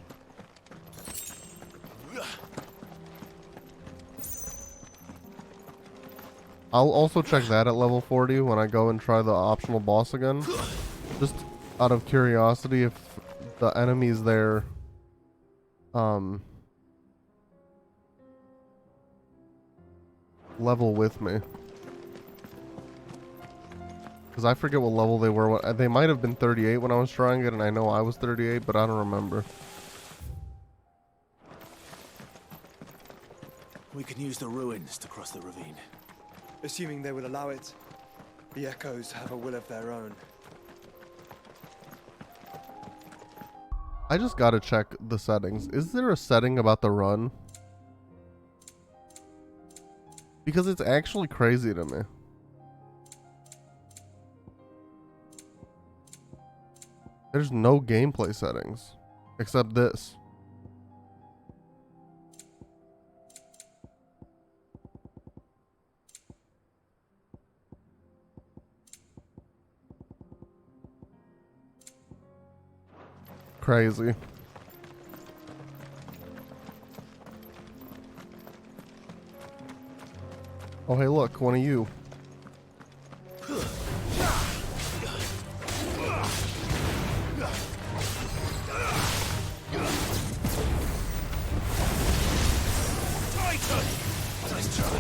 I'll also check that at level 40 when I go and try the optional boss again, just out of curiosity if the enemies there level with me, because I forget what level they were. They might have been 38 when I was trying it, and I know I was 38, but I don't remember. We can use the ruins to cross the ravine. Assuming they will allow it. The echoes have a will of their own. I just gotta check the settings. Is there a setting about the run? Because it's actually crazy to me. There's no gameplay settings except this. Crazy. Oh, hey, look, one of you. Nice try.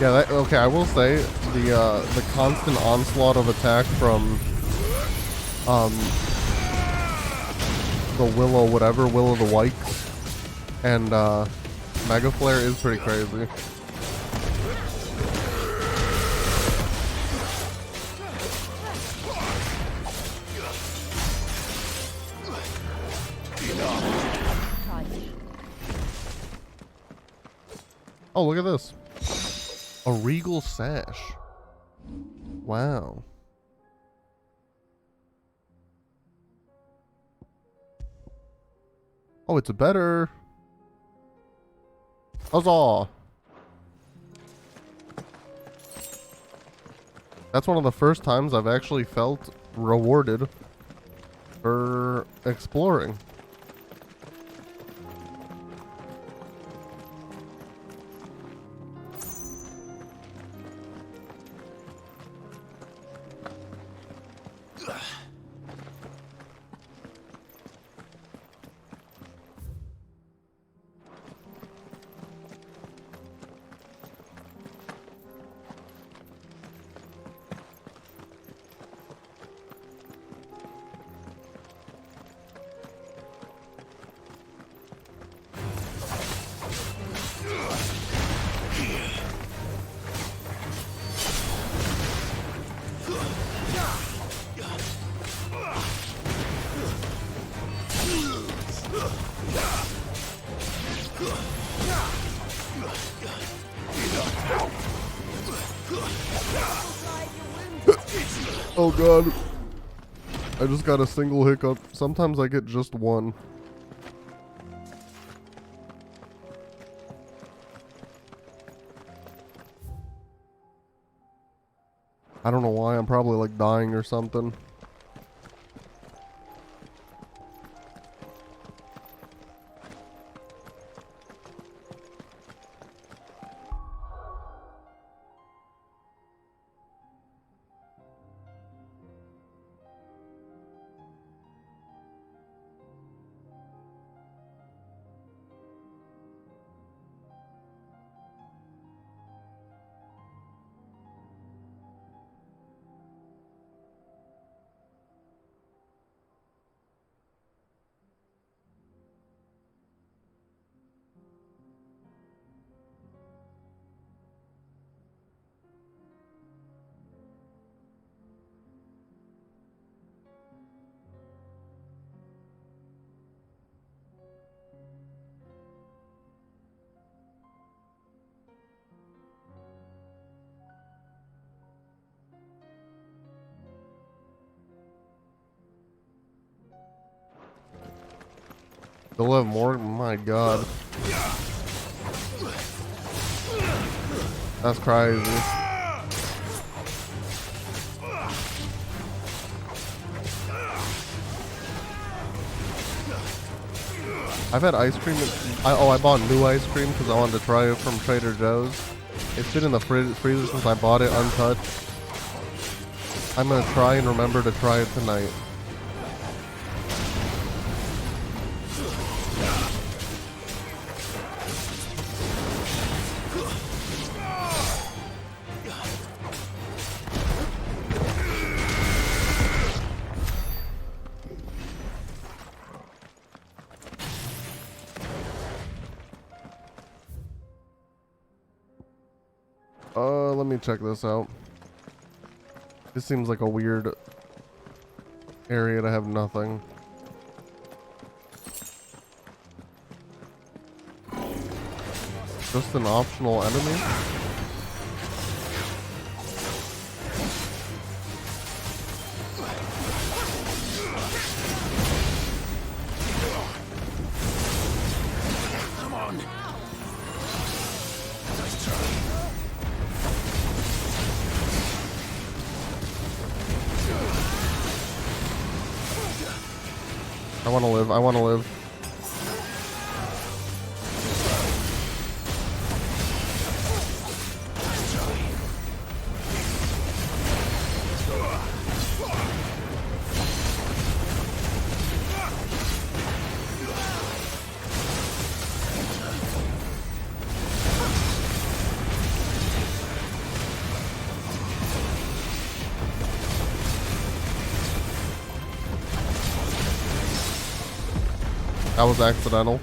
Yeah, okay, I will say the constant onslaught of attack from the Willow the Wikes and Mega Flare is pretty crazy. Oh, look at this. A regal sash. Wow. Oh, it's better. Huzzah. That's one of the first times I've actually felt rewarded for exploring. Oh god. I just got a single hiccup. Sometimes I get just one. I don't know why. I'm probably like dying or something. They'll have more? My god. That's crazy. I've had ice cream. I bought new ice cream because I wanted to try it from Trader Joe's. It's been in the freezer since I bought it untouched. I'm gonna try and remember to try it tonight. Let me check this out. This seems like a weird area to have nothing. Just an optional enemy? Come on. I want to live. I want to live. That was accidental.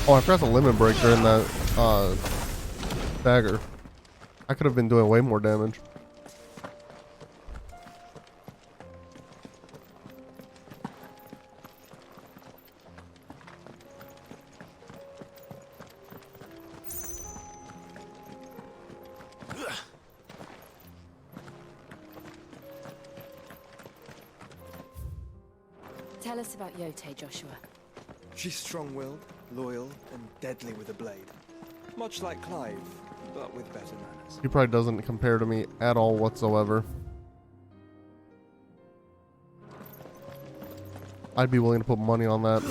Oh, I forgot the limit break during that dagger. I could have been doing way more damage. Tell us about Yote, Joshua. She's strong-willed, loyal, and deadly with a blade. Much like Clive, but with better manners. He probably doesn't compare to me at all whatsoever. I'd be willing to put money on that.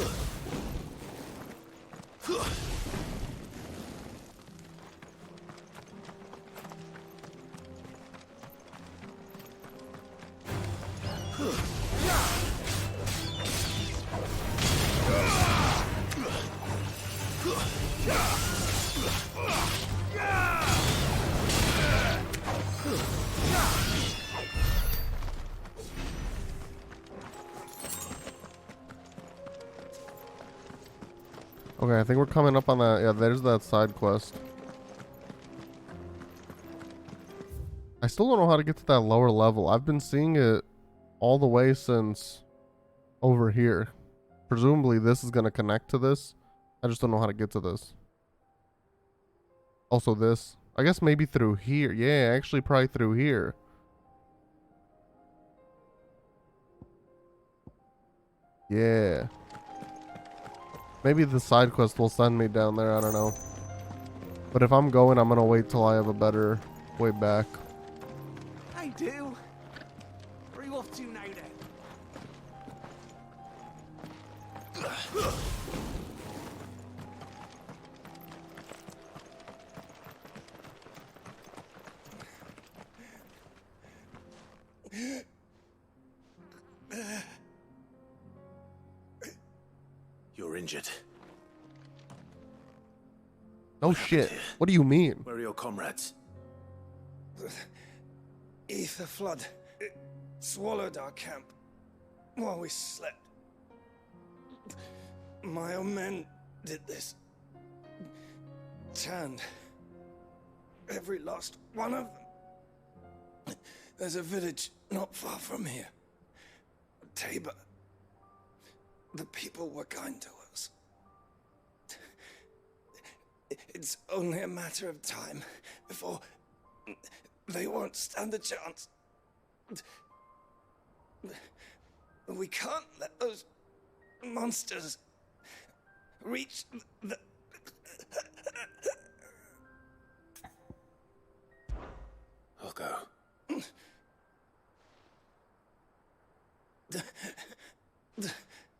Okay, I think we're coming up on that. Yeah, there's that side quest. I still don't know how to get to that lower level. I've been seeing it all the way since over here. Presumably this is going to connect to this. I just don't know how to get to this. Also this. I guess maybe through here. Yeah, actually probably through here. Yeah. Maybe the side quest will send me down there, I don't know. But if I'm going, I'm gonna wait till I have a better way back. I do. Where are you off to now then? You're injured. No shit. What do you mean? Where are your comrades? Ether flood. It swallowed our camp while we slept. My own men did this. Turned every last one of them. There's a village not far from here. Tabor. The people were kind to us. It's only a matter of time before they won't stand a chance. We can't let those monsters reach the... I'll go.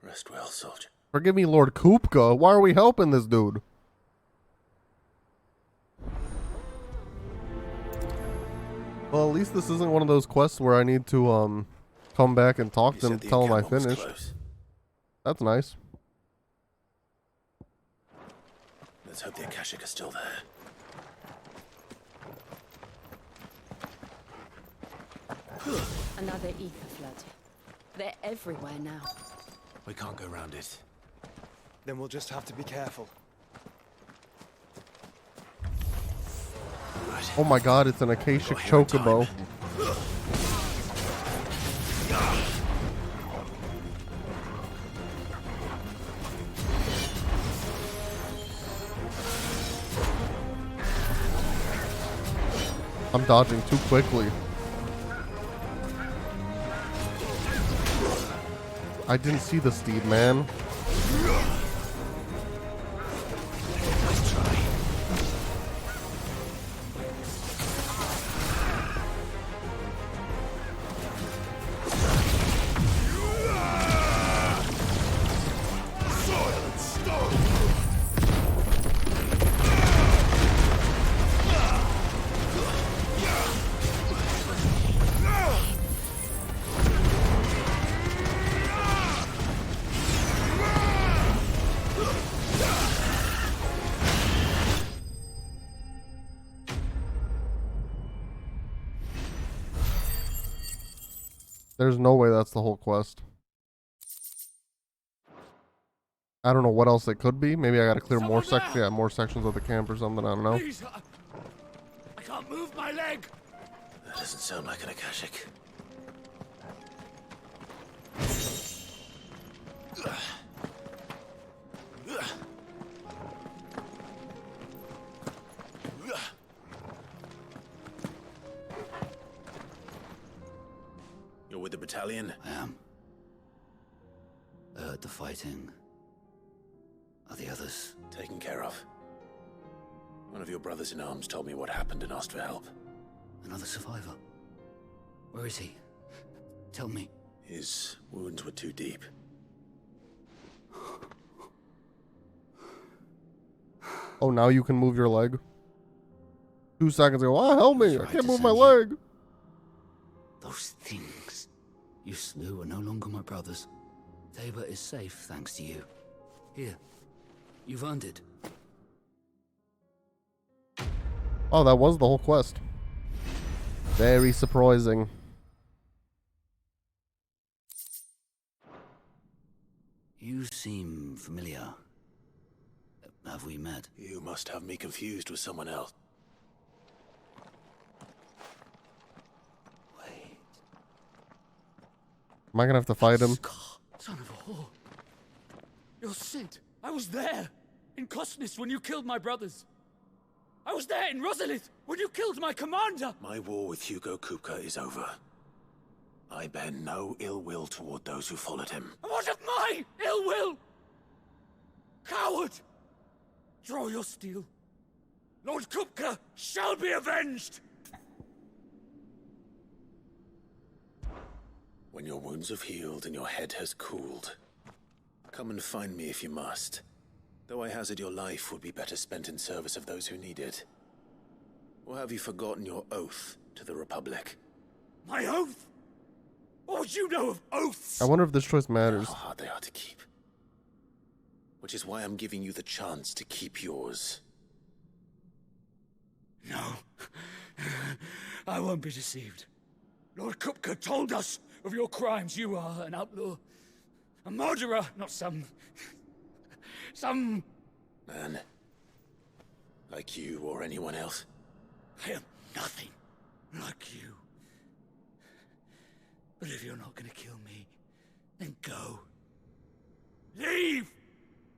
Rest well, soldier. Forgive me, Lord Kupka. Why are we helping this dude? Well, at least this isn't one of those quests where I need to come back and talk to him, tell him I finished. That's nice. Let's hope the Akashic are still there. Another ether flood. They're everywhere now. We can't go round it. Then we'll just have to be careful. Oh my god, it's an Akashic Chocobo. I'm dodging too quickly. I didn't see the steed, man. There's no way that's the whole quest. I don't know what else it could be. Maybe I gotta clear more sections. Yeah, more sections of the camp or something. I don't know. Please, I can't move my leg. That doesn't sound like an Akashic. You're with the battalion? I am. I heard the fighting. Are the others taken care of? One of your brothers in arms told me what happened and asked for help. Another survivor? Where is he? Tell me. His wounds were too deep. Oh, now you can move your leg? 2 seconds ago, ah, help me! I can't move my leg! Those things you slew are no longer my brothers. Tabor is safe thanks to you. Here, you've earned it. Oh, that was the whole quest. Very surprising. You seem familiar. Have we met? You must have me confused with someone else. Am I gonna have to fight him? Son of a whore. You're Sid. I was there. In Kosnis when you killed my brothers. I was there in Rosalith when you killed my commander. My war with Hugo Kupka is over. I bear no ill will toward those who followed him. And what of my ill will? Coward! Draw your steel. Lord Kupka shall be avenged! When your wounds have healed and your head has cooled, come and find me if you must. Though I hazard your life would be better spent in service of those who need it. Or have you forgotten your oath to the Republic? My oath? What would you know of oaths? I wonder if this choice matters. How hard they are to keep. Which is why I'm giving you the chance to keep yours. No. I won't be deceived. Lord Kupka told us of your crimes. You are an outlaw. A murderer, not some man. Like you or anyone else. I am nothing like you. But if you're not gonna kill me, then go. Leave!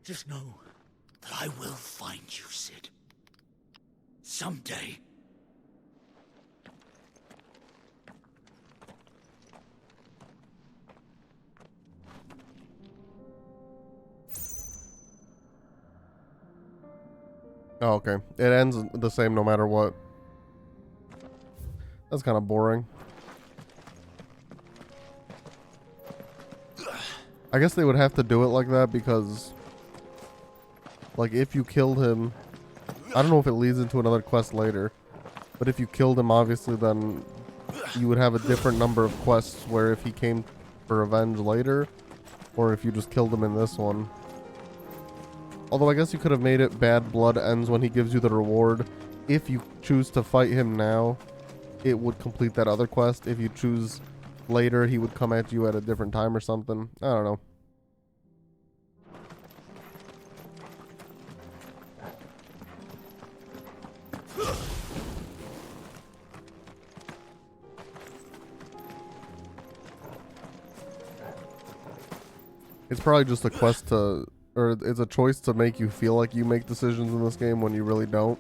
Just know that I will find you, Sid. Someday. Oh, okay. It ends the same no matter what. That's kind of boring. I guess they would have to do it like that because, like, if you killed him, I don't know if it leads into another quest later, but if you killed him, obviously, then you would have a different number of quests where if he came for revenge later, or if you just killed him in this one. Although I guess you could have made it bad blood ends when he gives you the reward. If you choose to fight him now, it would complete that other quest. If you choose later, he would come at you at a different time or something. I don't know. It's probably just a quest to, or it's a choice to make you feel like you make decisions in this game when you really don't.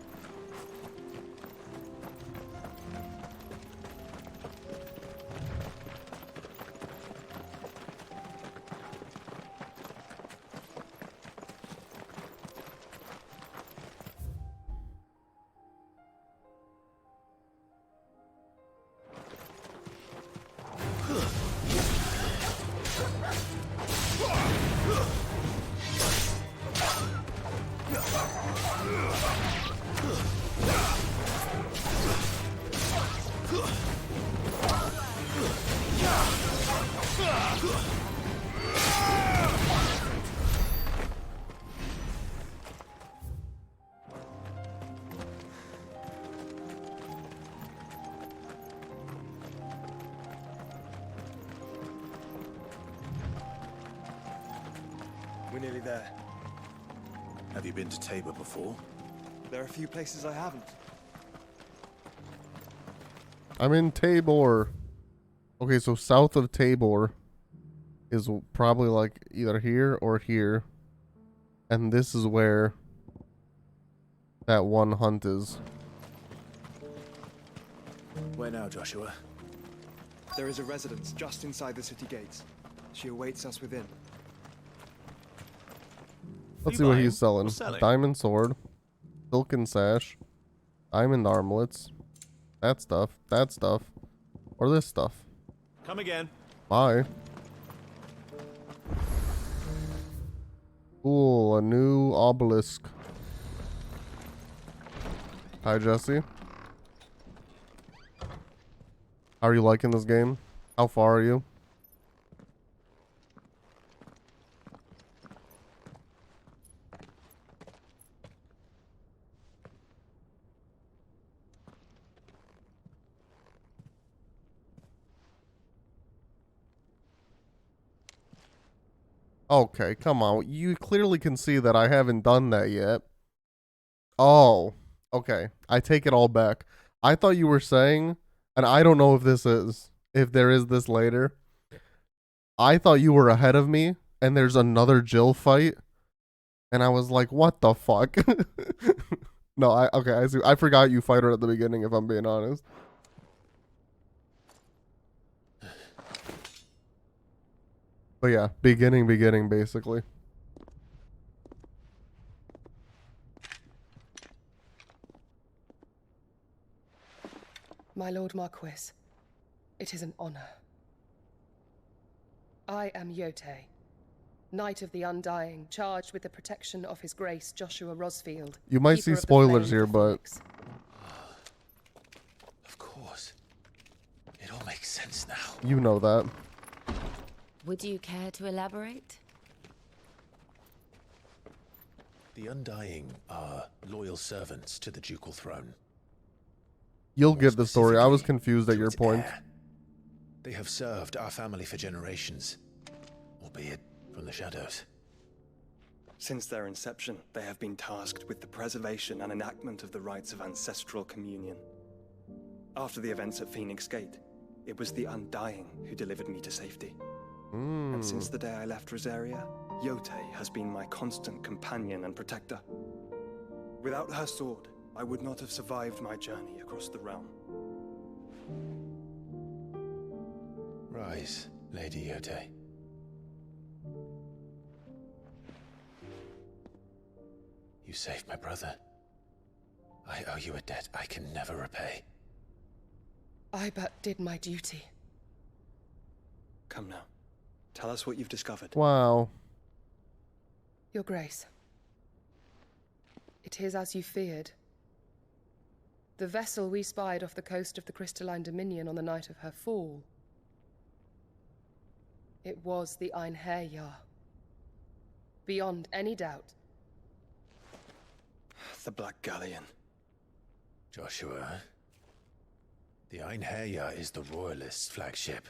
We're nearly there. Have you been to Tabor before? There are a few places I haven't. I'm in Tabor. Okay, so south of Tabor is probably like either here or here. And this is where that one hunt is. Where now, Joshua? There is a residence just inside the city gates. She awaits us within. Let's see what he's selling. Diamond sword, silken sash, diamond armlets, that stuff, or this stuff. Come again. Bye. Cool, a new obelisk. Hi, Jesse. How are you liking this game? How far are you? Okay, come on. You clearly can see that I haven't done that yet. Oh, okay. I take it all back. I thought you were saying, and I don't know if there is this later. I thought you were ahead of me, and there's another Jill fight, and I was like, what the fuck? No, I see. I forgot you fight her at the beginning, if I'm being honest. But yeah, beginning, basically. My Lord Marquis, it is an honor. I am Yotei, Knight of the Undying, charged with the protection of His Grace Joshua Rosfield. You might see spoilers here, but... Of course. It all makes sense now. You know that. Would you care to elaborate? The Undying are loyal servants to the ducal throne. You'll get the story. I was confused at your point. They have served our family for generations, albeit from the shadows. Since their inception, they have been tasked with the preservation and enactment of the rites of ancestral communion. After the events at Phoenix Gate, it was the Undying who delivered me to safety. And since the day I left Rosaria, Yotei has been my constant companion and protector. Without her sword, I would not have survived my journey across the realm. Rise, Lady Yotei. You saved my brother. I owe you a debt I can never repay. I but did my duty. Come now. Tell us what you've discovered. Wow. Your Grace. It is as you feared. The vessel we spied off the coast of the Crystalline Dominion on the night of her fall. It was the Einherjar. Beyond any doubt. The Black Galleon. Joshua, the Einherjar is the Royalists' flagship.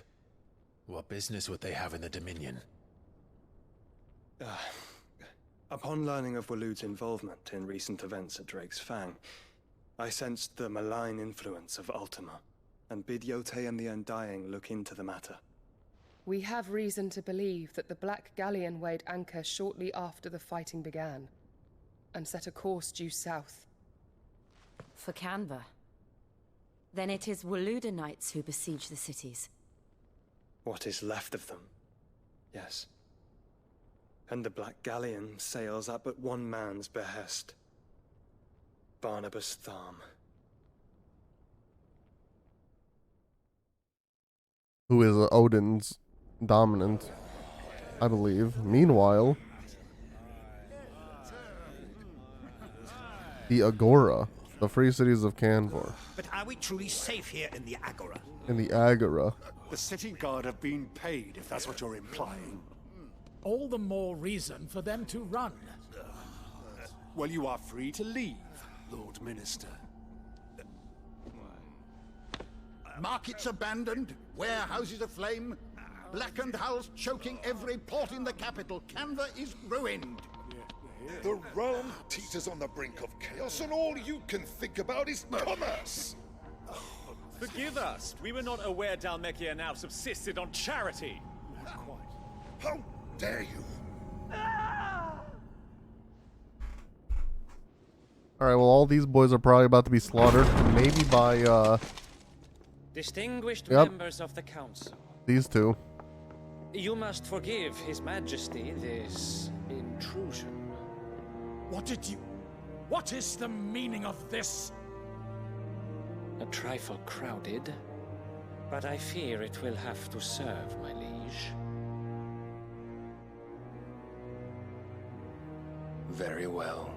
What business would they have in the Dominion? Upon learning of Waloed's involvement in recent events at Drake's Fang, I sensed the malign influence of Ultima, and bid Yotei and the Undying look into the matter. We have reason to believe that the Black Galleon weighed anchor shortly after the fighting began, and set a course due south. For Canva. Then it is Waloed knights who besiege the cities. What is left of them, yes. And the Black Galleon sails at but one man's behest. Barnabas Tharm. Who is Odin's dominant, I believe. Meanwhile, the Agora, the free cities of Canvor. But are we truly safe here in the Agora? In the Agora. The city guard have been paid, if that's what you're implying. All the more reason for them to run. Well, you are free to leave, Lord Minister. Markets abandoned, warehouses aflame, blackened hulls choking every port in the capital. Canva is ruined. The realm teeters on the brink of chaos, and all you can think about is commerce. Forgive us. We were not aware Dhalmekia now subsisted on charity. How dare you? Alright, well, all these boys are probably about to be slaughtered. Maybe by, Distinguished Yep. members of the council. these two. You must forgive His Majesty this intrusion. What is the meaning of this? A trifle crowded, but I fear it will have to serve, my liege. Very well.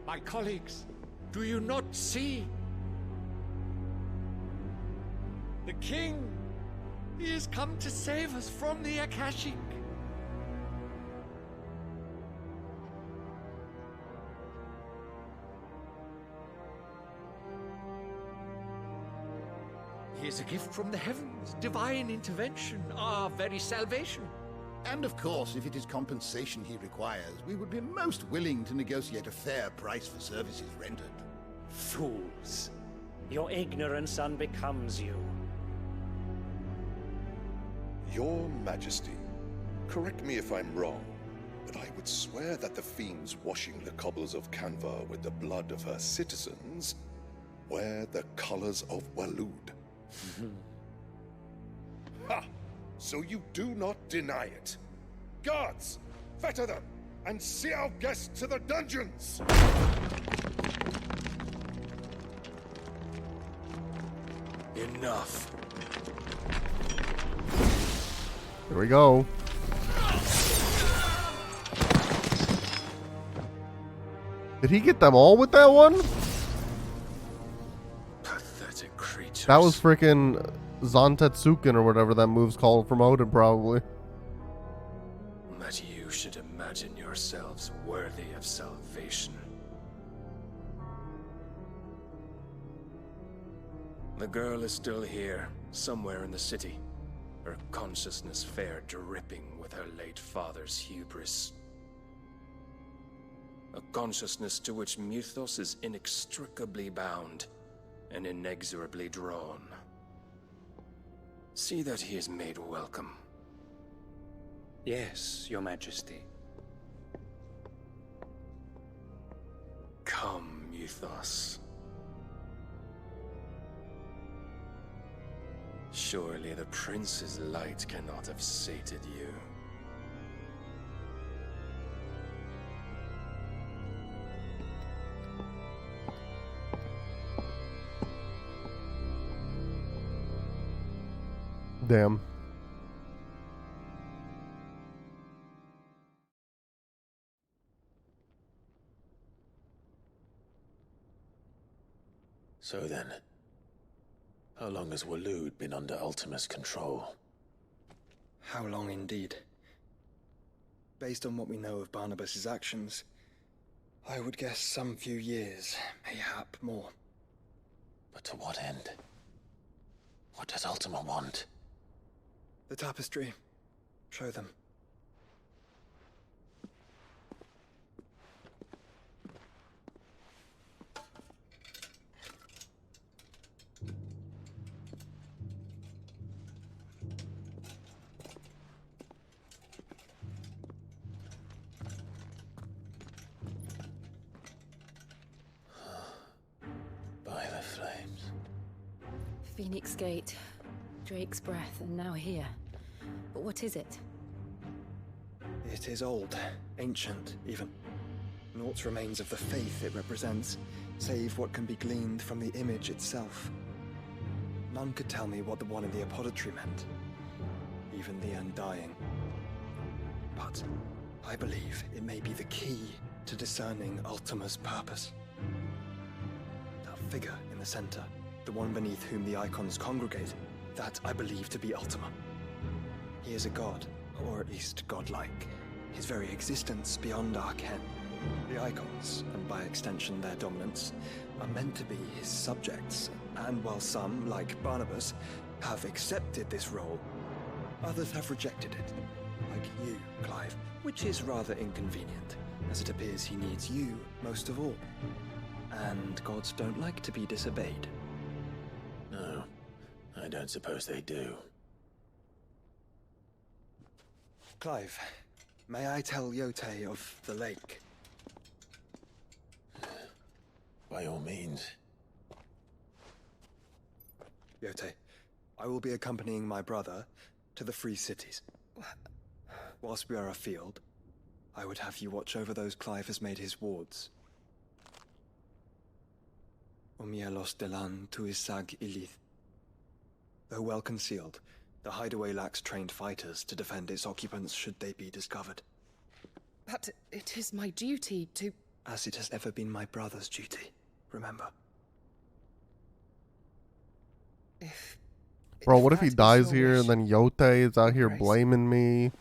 My colleagues, do you not see? The king! He has come to save us from the Akashic! He is a gift from the heavens, divine intervention, our very salvation. And of course, if it is compensation he requires, we would be most willing to negotiate a fair price for services rendered. Fools! Your ignorance unbecomes you. Your Majesty, correct me if I'm wrong, but I would swear that the fiends washing the cobbles of Canva with the blood of her citizens wear the colors of Waloed. Ha! So you do not deny it. Guards, fetter them, and see our guests to the dungeons! Enough. Here we go. Did he get them all with that one? Pathetic creatures. That was freaking Zantetsuken or whatever that move's called from Odin, probably. That you should imagine yourselves worthy of salvation. The girl is still here, somewhere in the city. Her consciousness fair dripping with her late father's hubris. A consciousness to which Mythos is inextricably bound and inexorably drawn. See that he is made welcome. Yes, Your Majesty. Come, Mythos. Surely the prince's light cannot have sated you. Damn. So then, how long has Waloed been under Ultima's control? How long indeed? Based on what we know of Barnabas's actions, I would guess some few years, mayhap more. But to what end? What does Ultima want? The tapestry. Show them. By the flames. Phoenix Gate, Drake's Breath, and now here. But what is it? It is old, ancient, even. Naught remains of the faith it represents, save what can be gleaned from the image itself. None could tell me what the one in the apothecary meant, even the Undying. But I believe it may be the key to discerning Ultima's purpose. That figure in the center, the one beneath whom the icons congregate, that I believe to be Ultima. He is a god, or at least godlike, his very existence beyond our ken. The icons, and by extension their dominance, are meant to be his subjects, and while some, like Barnabas, have accepted this role, others have rejected it, like you, Clive, which is rather inconvenient, as it appears he needs you most of all. And gods don't like to be disobeyed. No, I don't suppose they do. Clive, may I tell Yote of the lake? By all means. Yote, I will be accompanying my brother to the Free Cities. Whilst we are afield, I would have you watch over those Clive has made his wards. Omielos delan tuisag ilith. Though well concealed, the hideaway lacks trained fighters to defend its occupants should they be discovered. But it is my duty to... As it has ever been my brother's duty, remember. Bro, what if he dies here and then Yote is out here blaming me?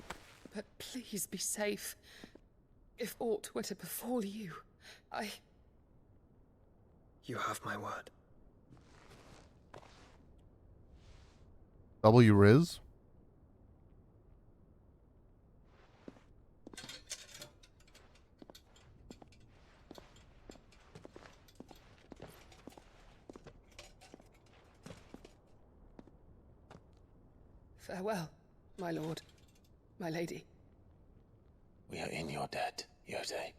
But please be safe. If aught were to befall you, You have my word. W Riz? Farewell, my lord, my lady. We are in your debt, Yote.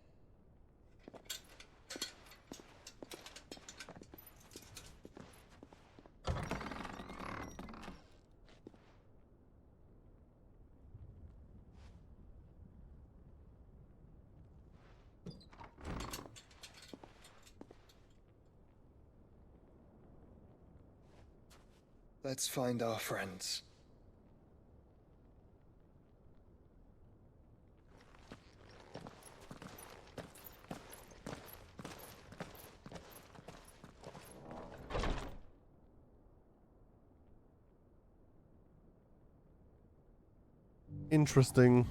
Let's find our friends. Interesting.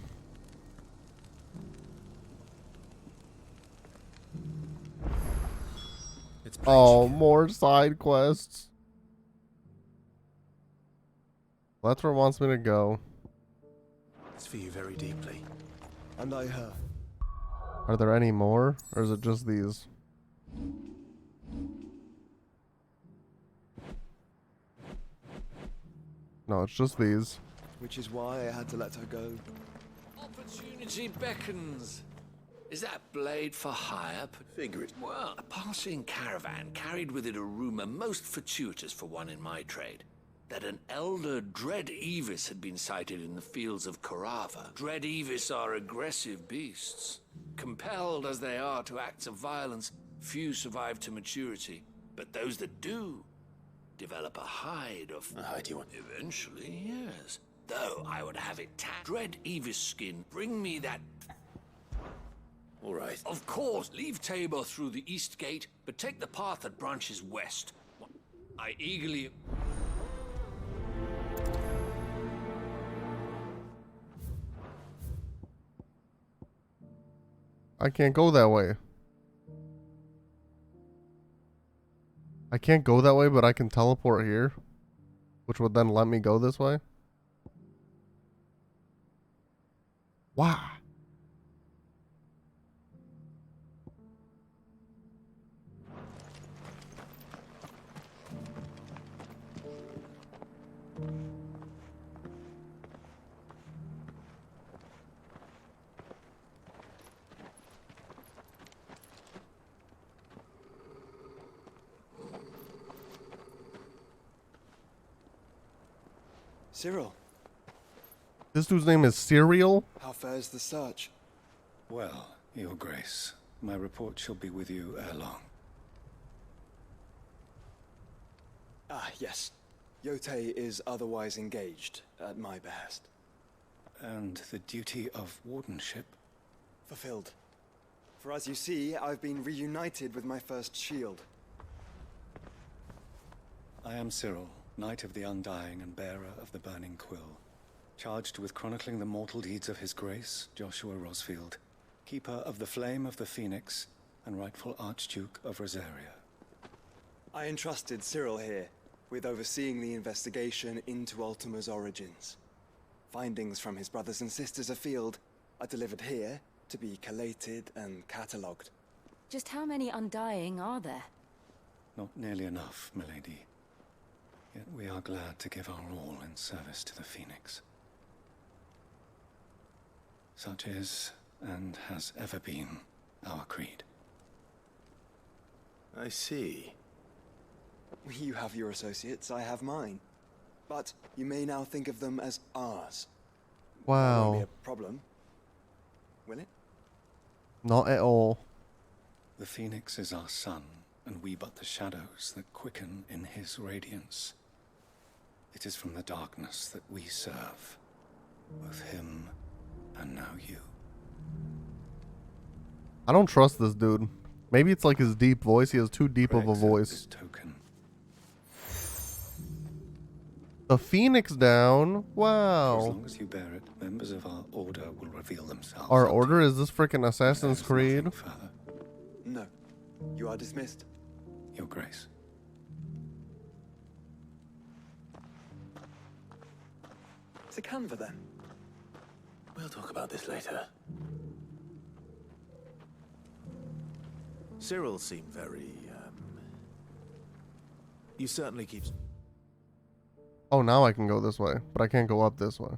Oh, more side quests. Well, that's where it wants me to go. It's for you very deeply. And I her. Are there any more? Or is it just these? No, it's just these. Which is why I had to let her go. Opportunity beckons. Is that blade for hire? Figure it. Well, a passing caravan carried with it a rumor most fortuitous for one in my trade. That an elder Dread Evis had been sighted in the fields of Korava. Dread Evis are aggressive beasts. Compelled as they are to acts of violence, few survive to maturity. But those that do develop a hide of... A hide you want? Eventually, yes. Though I would have it tanned. Dread Evis skin, bring me that... All right. Of course, leave Tabor through the east gate, but take the path that branches west. I eagerly... I can't go that way. I can't go that way, but I can teleport here, which would then let me go this way. Wow. Cyril. This dude's name is Serial? How fares the search? Well, Your Grace, my report shall be with you ere long. Ah, yes. Yote is otherwise engaged, at my behest. And the duty of wardenship? Fulfilled. For as you see, I've been reunited with my first shield. I am Cyril, Knight of the Undying and bearer of the Burning Quill, charged with chronicling the mortal deeds of His Grace, Joshua Rosfield, Keeper of the Flame of the Phoenix, and rightful Archduke of Rosaria. I entrusted Cyril here with overseeing the investigation into Ultima's origins. Findings from his brothers and sisters afield are delivered here to be collated and catalogued. Just how many Undying are there? Not nearly enough, milady. Yet we are glad to give our all in service to the Phoenix. Such is, and has ever been, our creed. I see. You have your associates, I have mine. But you may now think of them as ours. That won't be Wow. a problem, will it? Not at all. The Phoenix is our sun, and we but the shadows that quicken in his radiance. It is from the darkness that we serve, both him and now you. I don't trust this dude. Maybe it's like his deep voice. He has too deep of a voice. Token. The Phoenix down. For as Wow. long as you bear it, members of our order will reveal themselves. Our order? Is this freaking Assassin's Creed? No. You are dismissed. Your Grace. To Canva, then. We'll talk about this later. Cyril seemed very, You certainly keep... Oh, now I can go this way, but I can't go up this way.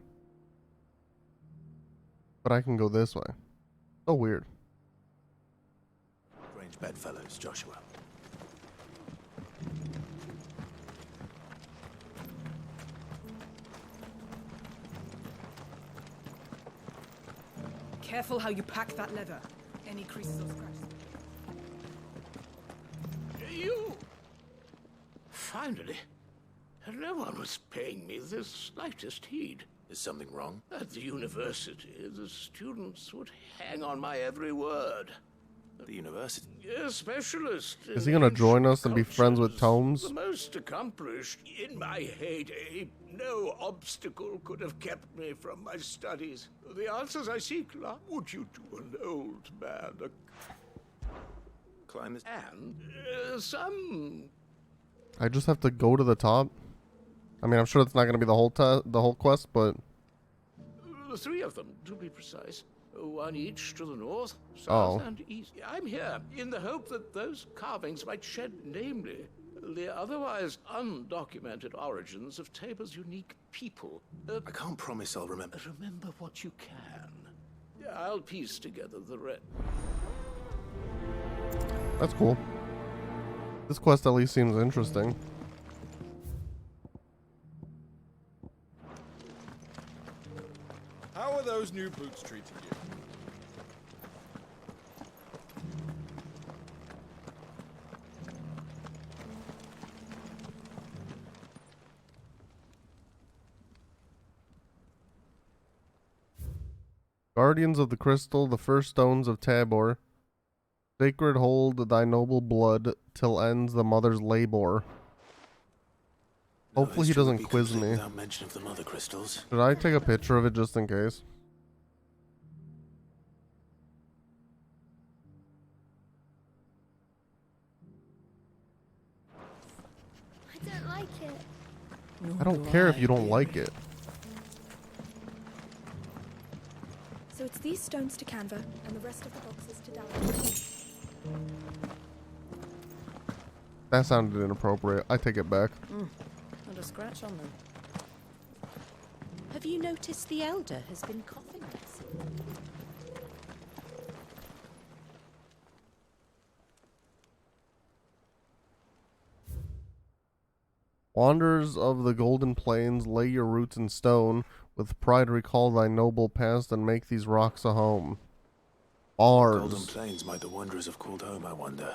But I can go this way. So weird. Range bedfellows, Joshua. Careful how you pack that leather. Any creases or scratches. You! Finally. No one was paying me the slightest heed. Is something wrong? At the university, the students would hang on my every word. The university? A specialist. Is he gonna join us and be friends with Tomes? The most accomplished. In my heyday, no obstacle could have kept me from my studies. The answers I seek lie. Would you to an old man? Climb this. And some... I just have to go to the top. I mean, I'm sure that's not gonna be the whole quest, but three of them, to be precise. One each to the north, south, and east. I'm here in the hope that those carvings might shed, namely, the otherwise undocumented origins of Tabor's unique people. I can't promise I'll remember. Remember what you can. I'll piece together the rest. that's cool. This quest at least seems interesting. How are those new boots treating you? Guardians of the Crystal, the first stones of Tabor. Sacred hold thy noble blood till ends the mother's labor. Hopefully he doesn't quiz me. Without mention of the mother crystals. Should I take a picture of it just in case? I don't like it. I don't care if you don't like it. So it's these stones to Canva, and the rest of the boxes to Dallas. That sounded inappropriate. I take it back. Not a scratch on them. Have you noticed the Elder has been coffin-less? Wanderers of the Golden Plains, lay your roots in stone. With pride recall thy noble past and make these rocks a home. Bars. Golden Plains might the wanderers have called home, I wonder.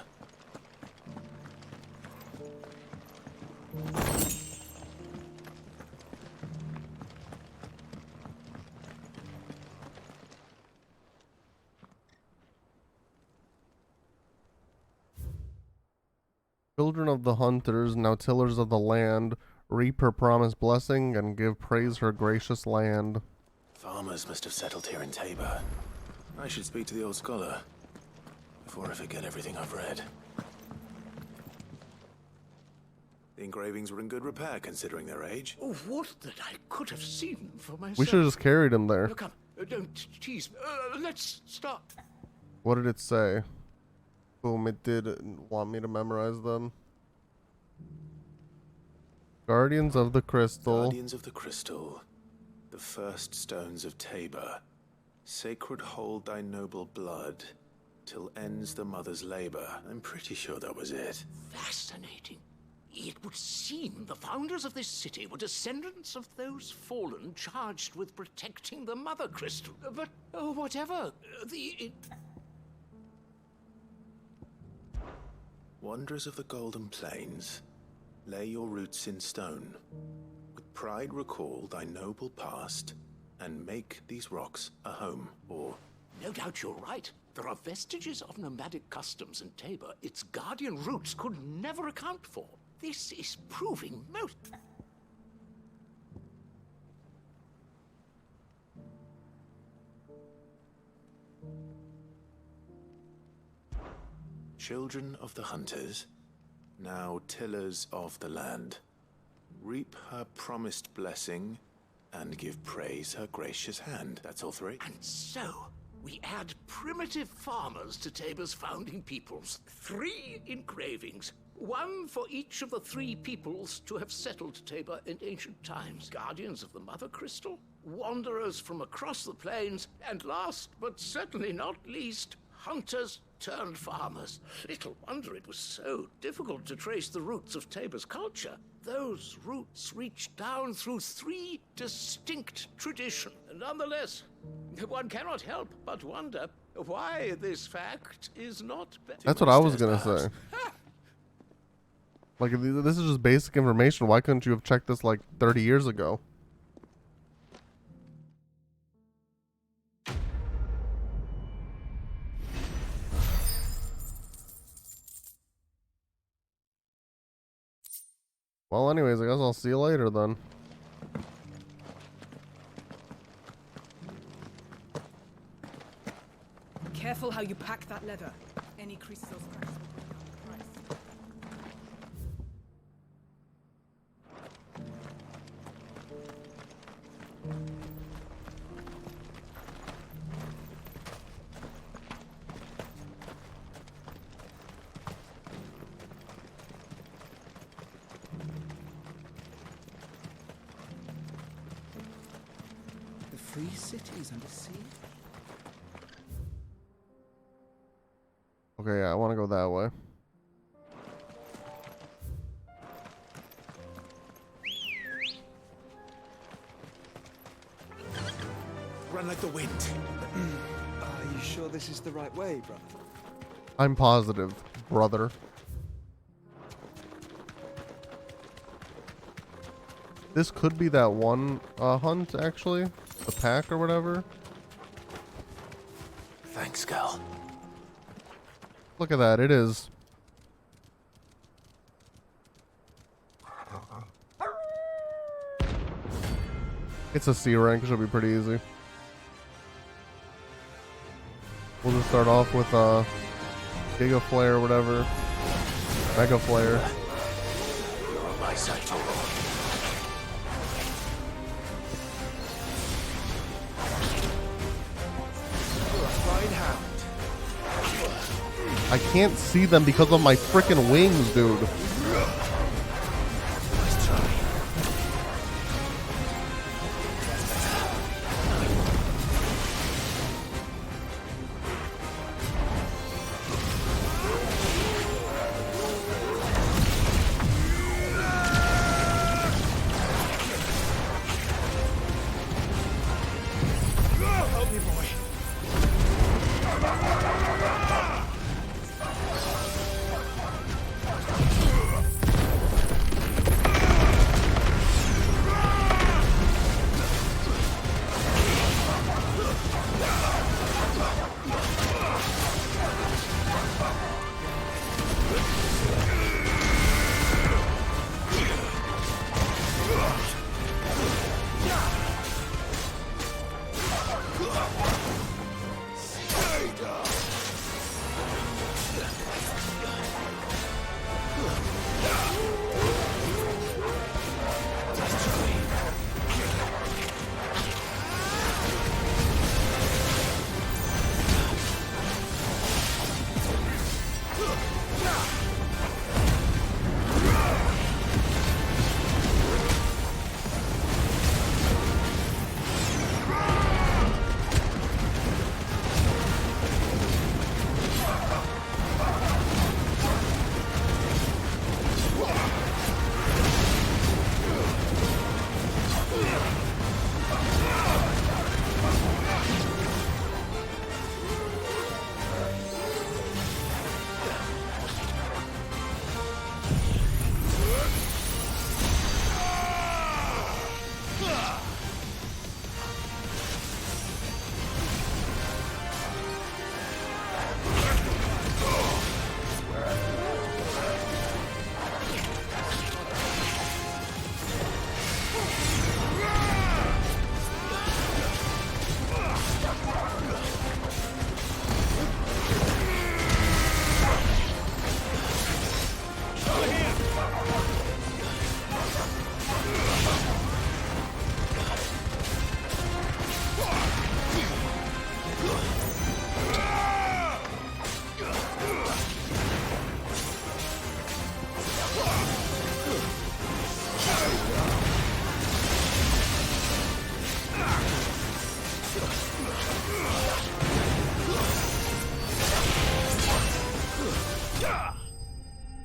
Children of the hunters, now tillers of the land, reap her promised blessing and give praise her gracious land. Farmers must have settled here in Tabor. I should speak to the old scholar before I forget everything I've read. The engravings were in good repair considering their age. Oh, what that I could have seen for myself. We should have just carried him there. Come, don't tease me. Let's start. What did it say? Boom, it did want me to memorize them. Guardians of the Crystal. Guardians of the Crystal. The first stones of Tabor. Sacred hold thy noble blood till ends the mother's labor. I'm pretty sure that was it. Fascinating. It would seem the founders of this city were descendants of those fallen charged with protecting the Mother Crystal. But, whatever. Wanderers of the Golden Plains, lay your roots in stone. With pride recall thy noble past, and make these rocks a home, or... No doubt you're right. There are vestiges of nomadic customs in Tabor its guardian roots could never account for. This is proving most... Children of the hunters, now tillers of the land, reap her promised blessing and give praise her gracious hand. That's all three. And so, we add primitive farmers to Tabor's founding peoples. 3 engravings. 1 for each of the 3 peoples to have settled Tabor in ancient times. Guardians of the Mother Crystal, wanderers from across the plains, and last, but certainly not least, hunters turned farmers. Little wonder it was so difficult to trace the roots of Tabor's culture. Those roots reach down through 3 distinct traditions. Nonetheless, one cannot help but wonder why this fact is not better. That's what I was gonna say. Like, if this is just basic information. Why couldn't you have checked this like 30 years ago? Well, anyways, I guess I'll see you later then. Careful how you pack that leather. Any creases or scratches will bring up the price. The free cities under sea? Okay, yeah, I want to go that way. Run like the wind. Are you sure this is the right way, brother? I'm positive, brother. This could be that one hunt, actually. The pack or whatever. Thanks, Gal. Look at that, it is. It's a C rank, should be pretty easy. We'll just start off with Giga Flare or whatever. Mega Flare. You're on my side, Toro. You're a fine hound. I can't see them because of my freaking wings, dude. Nice try. Help me, boy.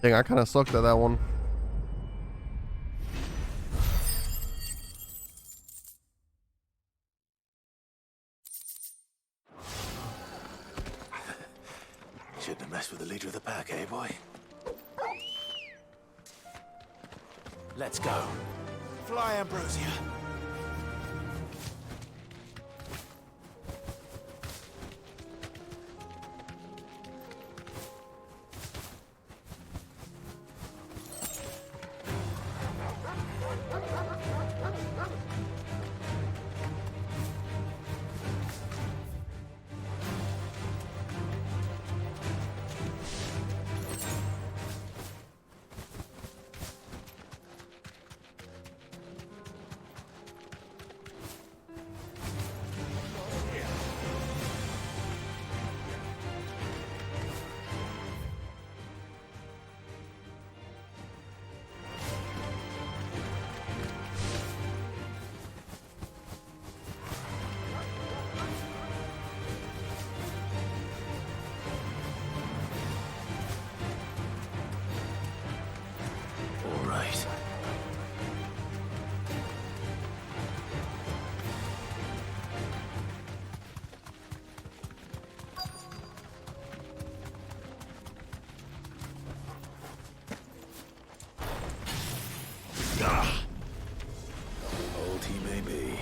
Dang, I kind of sucked at that one. Shouldn't have messed with the leader of the pack, eh, boy? Let's go. Fly, Ambrosia. Old he may be,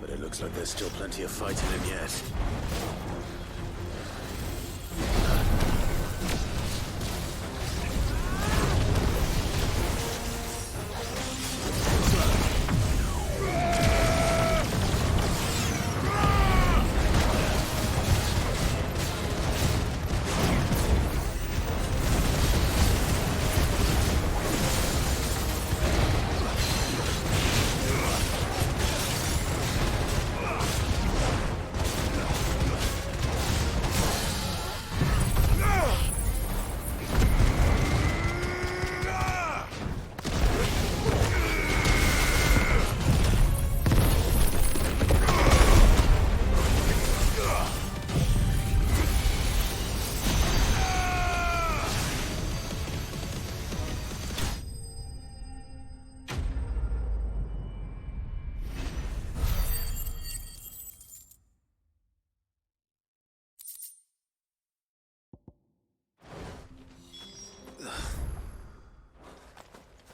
but it looks like there's still plenty of fight in him yet.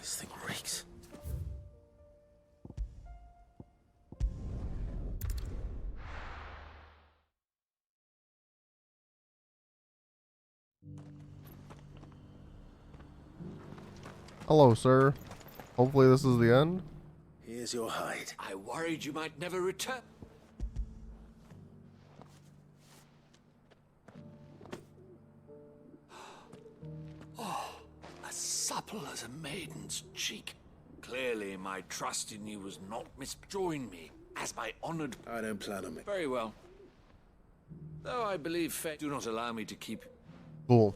This thing reeks. Hello, sir. Hopefully this is the end. Here's your hide. I worried you might never return. Oh, as supple as a maiden's cheek. Clearly, my trust in you was not misjoin me, as my honored... I don't plan on it. Very well. Though I believe fate do not allow me to keep... Cool.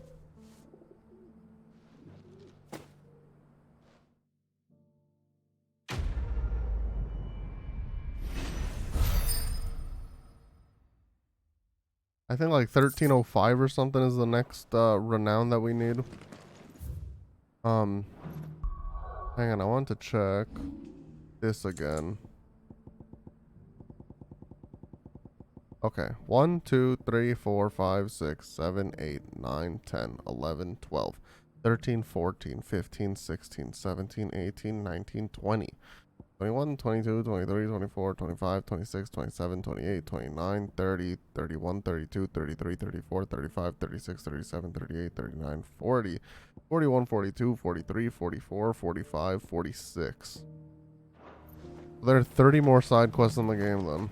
I think like 1305 or something is the next renown that we need. Hang on, I want to check this again. Okay, 1, 2, 3, 4, 5, 6, 7, 8, 9, 10, 11, 12, 13, 14, 15, 16, 17, 18, 19, 20. 21, 22, 23, 24, 25, 26, 27, 28, 29, 30, 31, 32, 33, 34, 35, 36, 37, 38, 39, 40, 41, 42, 43, 44, 45, 46. There are 30 more side quests in the game then.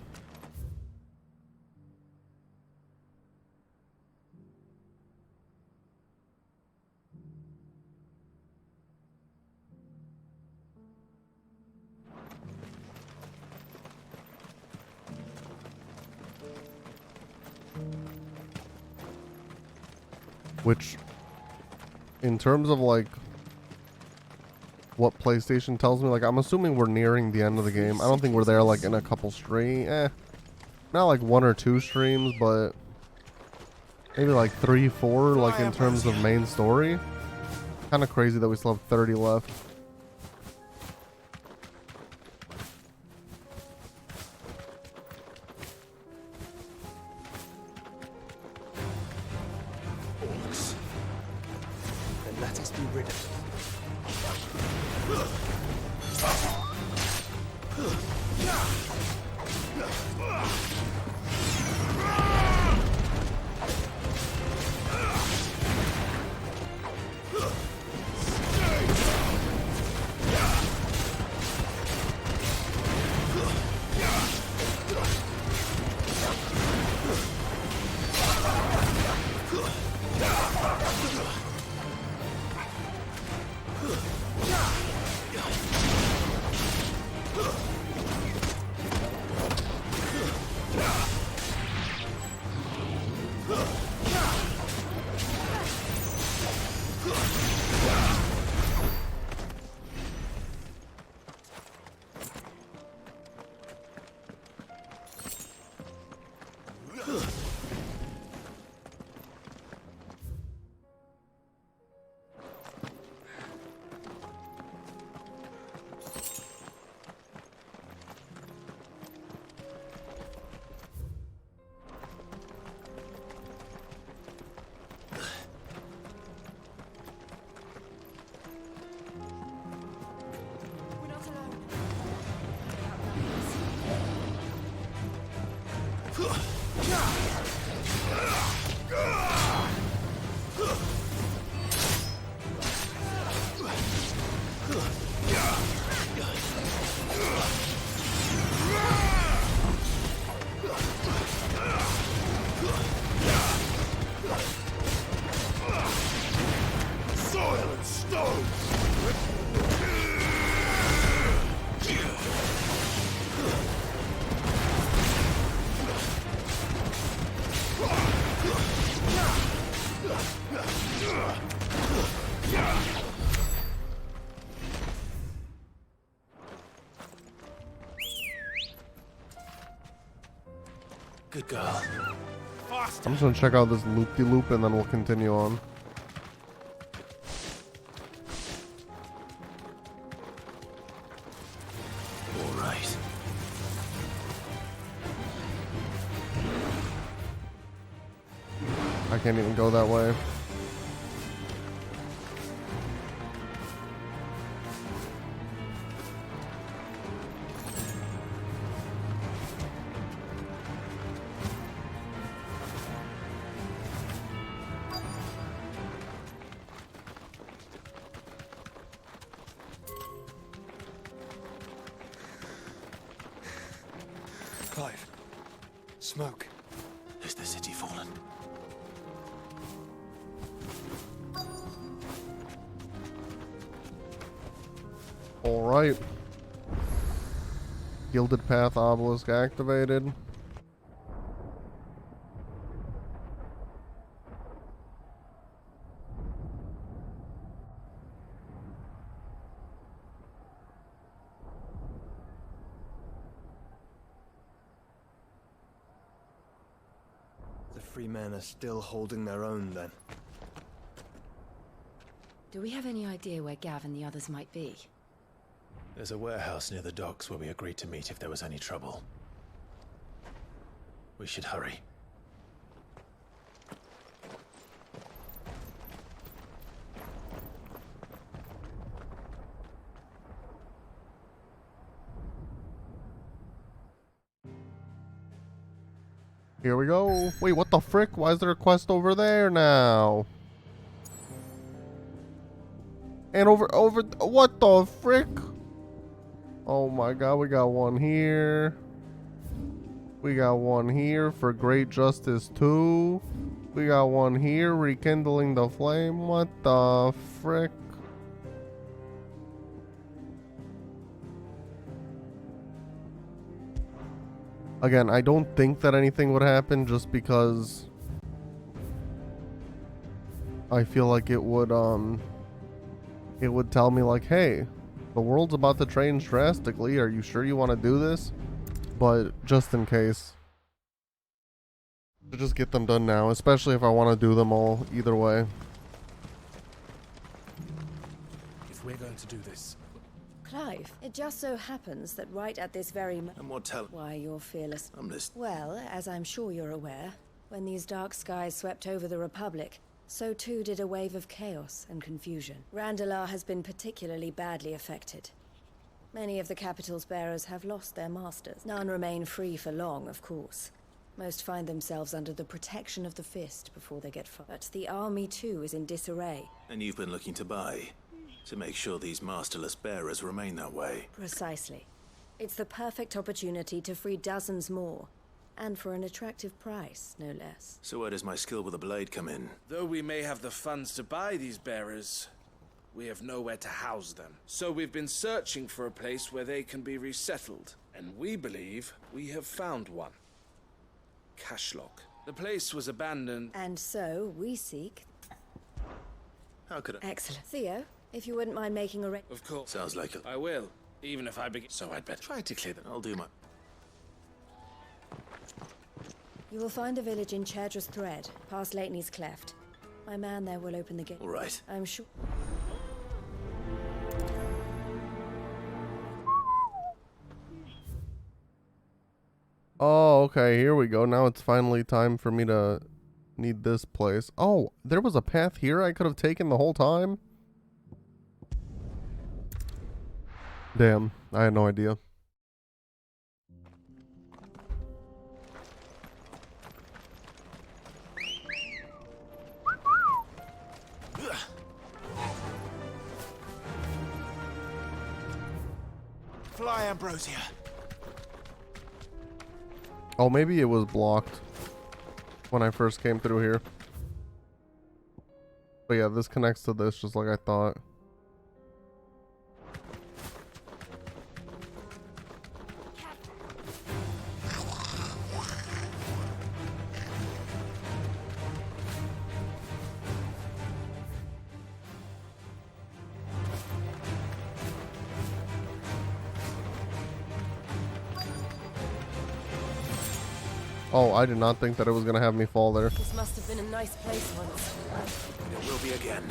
Which, in terms of like what PlayStation tells me, like I'm assuming we're nearing the end of the game. I don't think we're there like in a couple streams. Not like 1 or 2 streams, but maybe like 3, 4, like in terms of main story. Kind of crazy that we still have 30 left. Then let us be rid of them. Good girl. I'm just gonna check out this loop-de-loop and then we'll continue on. All right. I can't even go that way. Clive. Smoke. Is the city fallen? Alright. Gilded Path obelisk activated. The free men are still holding their own then. Do we have any idea where Gav and the others might be? There's a warehouse near the docks where we agreed to meet if there was any trouble. We should hurry. Here we go. Wait, what the frick? Why is there a quest over there now? And over, what the frick? Oh my god, we got one here. We got one here for Great Justice 2. We got one here, rekindling the flame. What the frick? Again, I don't think that anything would happen just because I feel like it would tell me like, hey, the world's about to change drastically. Are you sure you want to do this? But just in case, to just get them done now, especially if I want to do them all either way. If we're going to do this, Clive, it just so happens that right at this very moment... Immortality. Why, you're fearless. I'm listening. Well, as I'm sure you're aware, when these dark skies swept over the Republic, so too did a wave of chaos and confusion. Randalar has been particularly badly affected. Many of the capital's bearers have lost their masters. None remain free for long, of course. Most find themselves under the protection of the Fist before they get far. But the army, too, is in disarray. And you've been looking to buy, to make sure these masterless bearers remain that way. Precisely. It's the perfect opportunity to free dozens more. And for an attractive price, no less. So where does my skill with a blade come in? Though we may have the funds to buy these bearers, we have nowhere to house them. So we've been searching for a place where they can be resettled. And we believe we have found one. Cashlock. The place was abandoned. And so, we seek... How could I... Excellent. Theo, if you wouldn't mind making a... Of course. Sounds like it. I will. Even if I begin... So I'd better try to clear them. I'll do my... You will find a village in Chadra's Thread, past Lateney's Cleft. My man there will open the gate. All right. I'm sure... Oh, okay, here we go. Now it's finally time for me to need this place. Oh, there was a path here I could have taken the whole time? Damn, I had no idea. fly, Ambrosia. Oh, maybe it was blocked when I first came through here. But yeah, this connects to this just like I thought. Oh, I did not think that it was going to have me fall there. This must have been a nice place once. It will be again.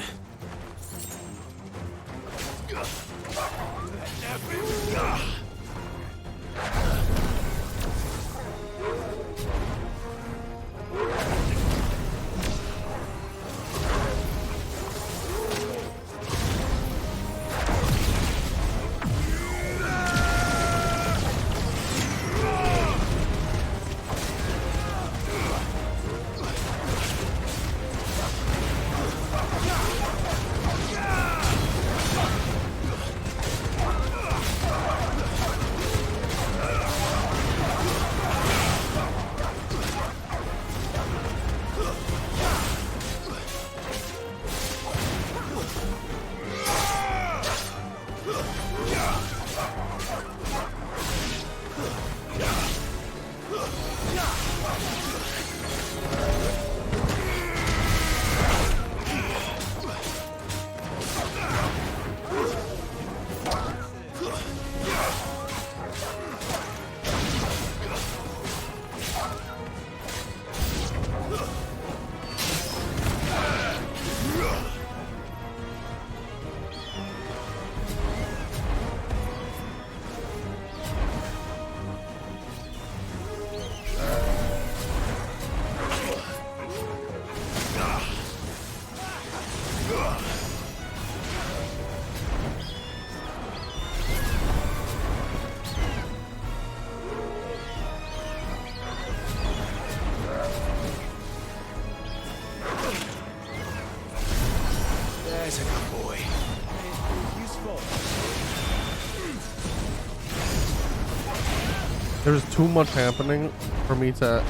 There's too much happening for me to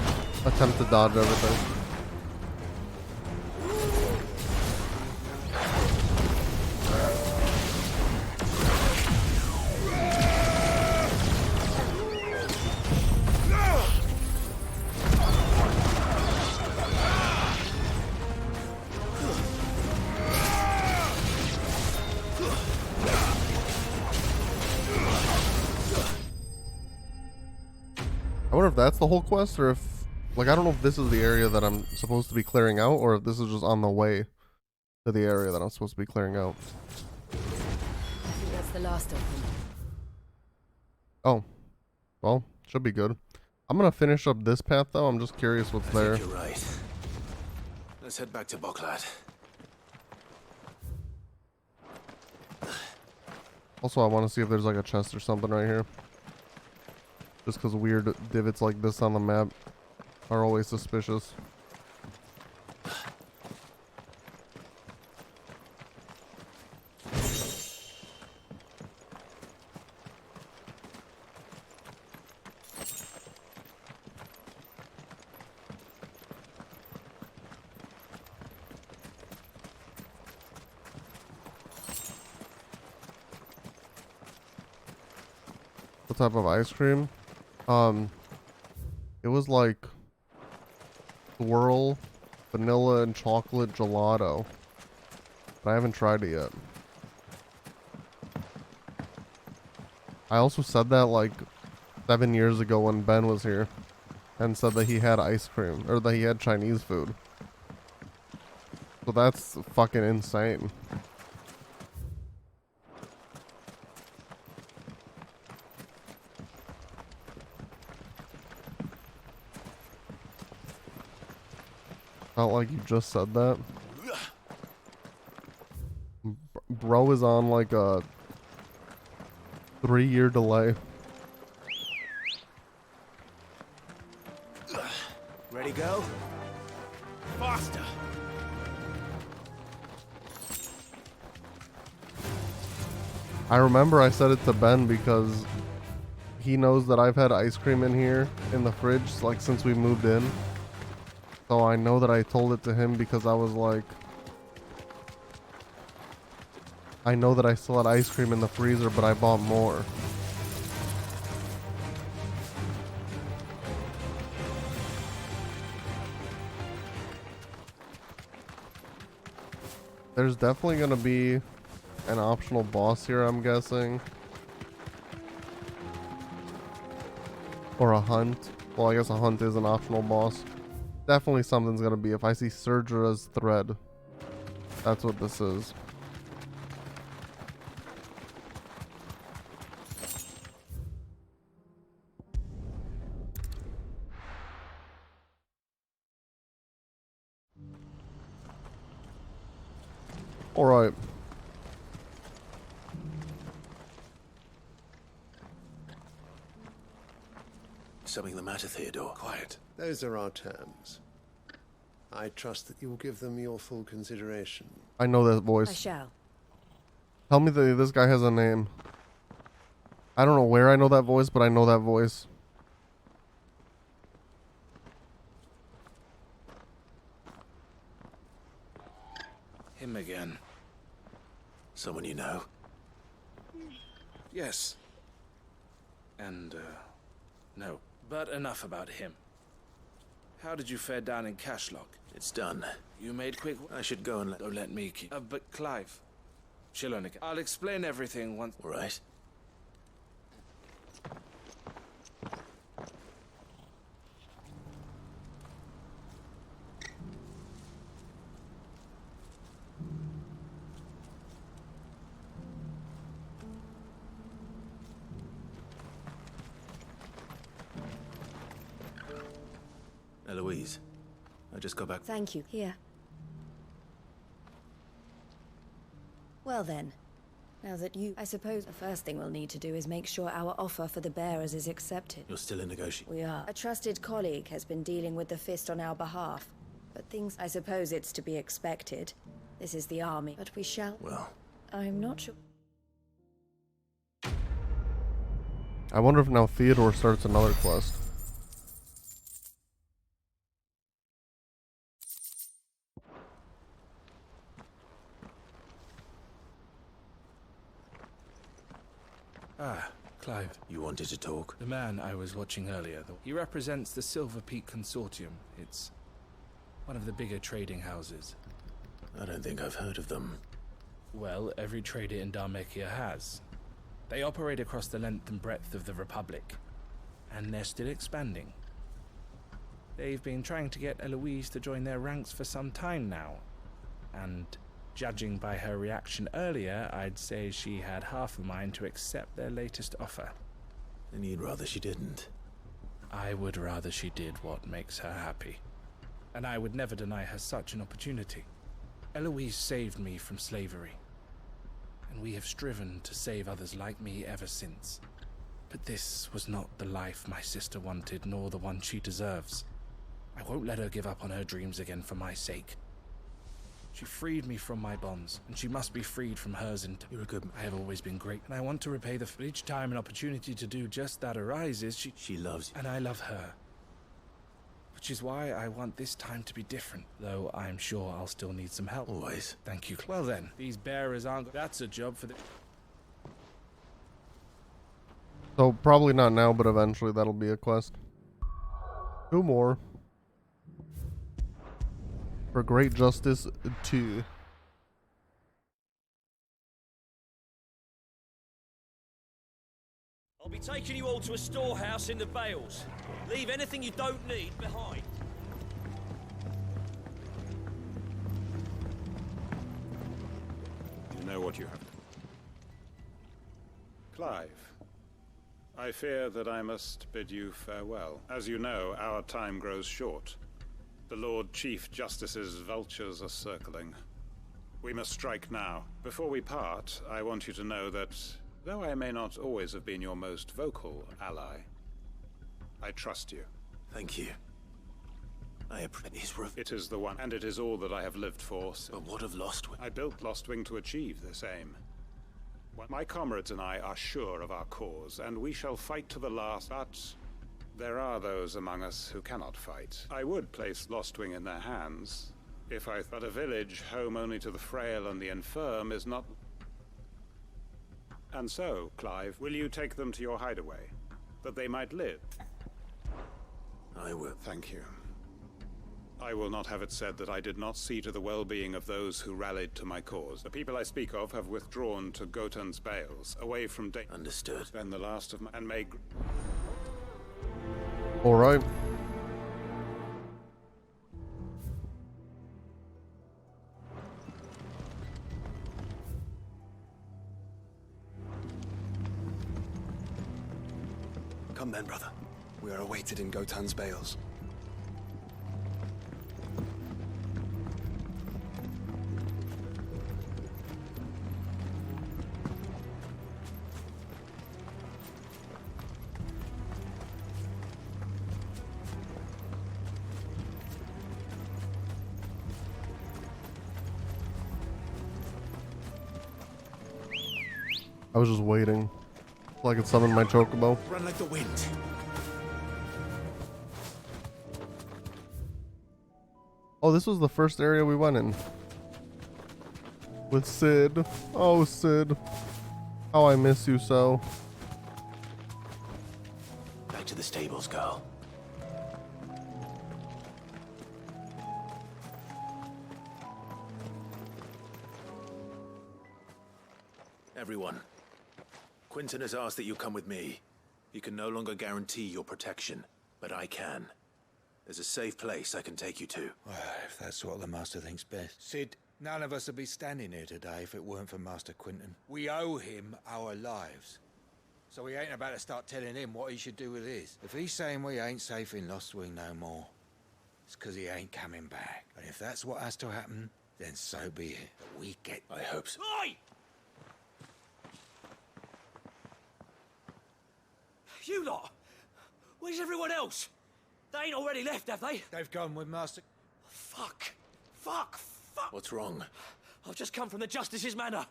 attempt to dodge everything. I wonder if that's the whole quest, or if, like, I don't know if this is the area that I'm supposed to be clearing out, or if this is just on the way to the area that I'm supposed to be clearing out. I think that's the last of them. Oh, well, should be good. I'm gonna finish up this path though. I'm just curious what's there. You're right. Let's head back to Boklat. Also, I want to see if there's like a chest or something right here. Just because weird divots like this on the map are always suspicious. What type of ice cream? It was like swirl, vanilla, and chocolate gelato. But I haven't tried it yet. I also said that like 7 years ago when Ben was here and said that he had ice cream, or that he had Chinese food. So that's fucking insane. Felt like you just said that. Bro is on like a 3-year delay. Ready, go? Faster! I remember I said it to Ben because he knows that I've had ice cream in here in the fridge like since we moved in. So I know that I told it to him because I was like, I know that I still had ice cream in the freezer, but I bought more. There's definitely gonna be an optional boss here, I'm guessing. Or a hunt. Well, I guess a hunt is an optional boss. Definitely something's gonna be. If I see Surdra's thread, that's what this is. Alright. Something the matter, Theodore? Quiet. Those are our terms. I trust that you will give them your full consideration. I know that voice. I shall. Tell me that this guy has a name. I don't know where I know that voice, but I know that voice. Him again. Someone you know? Yes. And, no. But enough about him. How did you fare down in Cashlock? It's done. You made quick... I should go and Don't let me keep... but Clive. Chilonik, I'll explain everything once... All right. Eloise, I just got back. Thank you. Here. Well then, now that I suppose the first thing we'll need to do is make sure our offer for the bearers is accepted. You're still in negotiation? We are. A trusted colleague has been dealing with the Fist on our behalf. But things... I suppose it's to be expected. This is the army. But we shall... Well... I'm not sure... I wonder if now Theodore starts another quest. Ah, Clive. You wanted to talk? The man I was watching earlier, he represents the Silver Peak Consortium. It's one of the bigger trading houses. I don't think I've heard of them. Well, every trader in Dhalmekia has. They operate across the length and breadth of the Republic, and they're still expanding. They've been trying to get Eloise to join their ranks for some time now, and judging by her reaction earlier, I'd say she had half a mind to accept their latest offer. And you'd rather she didn't? I would rather she did what makes her happy. And I would never deny her such an opportunity. Eloise saved me from slavery, and we have striven to save others like me ever since. But this was not the life my sister wanted, nor the one she deserves. I won't let her give up on her dreams again for my sake. She freed me from my bonds, and she must be freed from hers. And you're a good man. I have always been great, and I want to repay the. But each time an opportunity to do just that arises, she loves you, and I love her. Which is why I want this time to be different, though I'm sure I'll still need some help. Always. Thank you. Well then, these bearers aren't. That's a job for the. So probably not now, but eventually that'll be a quest. 2 more. For Great Justice 2. I'll be taking you all to a storehouse in the Bales. Leave anything you don't need behind. You know what you have. Clive, I fear that I must bid you farewell. As you know, our time grows short. The Lord Chief Justice's vultures are circling. We must strike now. Before we part, I want you to know that, though I may not always have been your most vocal ally, I trust you. Thank you. I appreciate it is the one, and it is all that I have lived for. But what of Lostwing? I built Lostwing to achieve this aim. My comrades and I are sure of our cause, and we shall fight to the last, but there are those among us who cannot fight. I would place Lostwing in their hands, if I thought a village home only to the frail and the infirm is not... And so, Clive, will you take them to your hideaway, that they might live? I will. Thank you. I will not have it said that I did not see to the well-being of those who rallied to my cause. The people I speak of have withdrawn to Gotan's Bales, away from Understood. Then the last of my... and may... All right. Come then, brother. We are awaited in Gotan's Bales. I was just waiting till I could summon my chocobo. Run like the wind. Oh, this was the first area we went in. With Sid. Oh, Sid. How I miss you so. Back to the stables, girl. Everyone. Quinton has asked that you come with me. He can no longer guarantee your protection, but I can. There's a safe place I can take you to. Well, if that's what the Master thinks best. Sid, none of us would be standing here today if it weren't for Master Quinton. We owe him our lives. So we ain't about to start telling him what he should do with his. If he's saying we ain't safe in Lostwing no more, it's because he ain't coming back. And if that's what has to happen, then so be it. But we get... I hope so. Oi! You lot! Where's everyone else? They ain't already left, have they? They've gone with Master... Fuck! Fuck! Fuck! What's wrong? I've just come from the Justice's manor.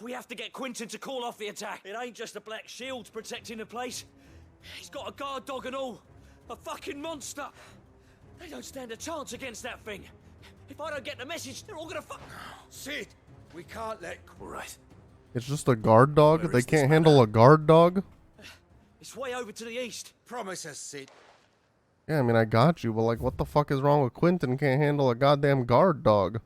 We have to get Quentin to call off the attack. It ain't just the Black Shields protecting the place. He's got a guard dog and all. A fucking monster. They don't stand a chance against that thing. If I don't get the message, they're all gonna fuck. Sid, we can't let... All right. It's just a guard dog? They can't handle a guard dog? It's way over to the east. Promise us, Sid. Yeah, I mean, I got you, but like, what the fuck is wrong with Quentin can't handle a goddamn guard dog?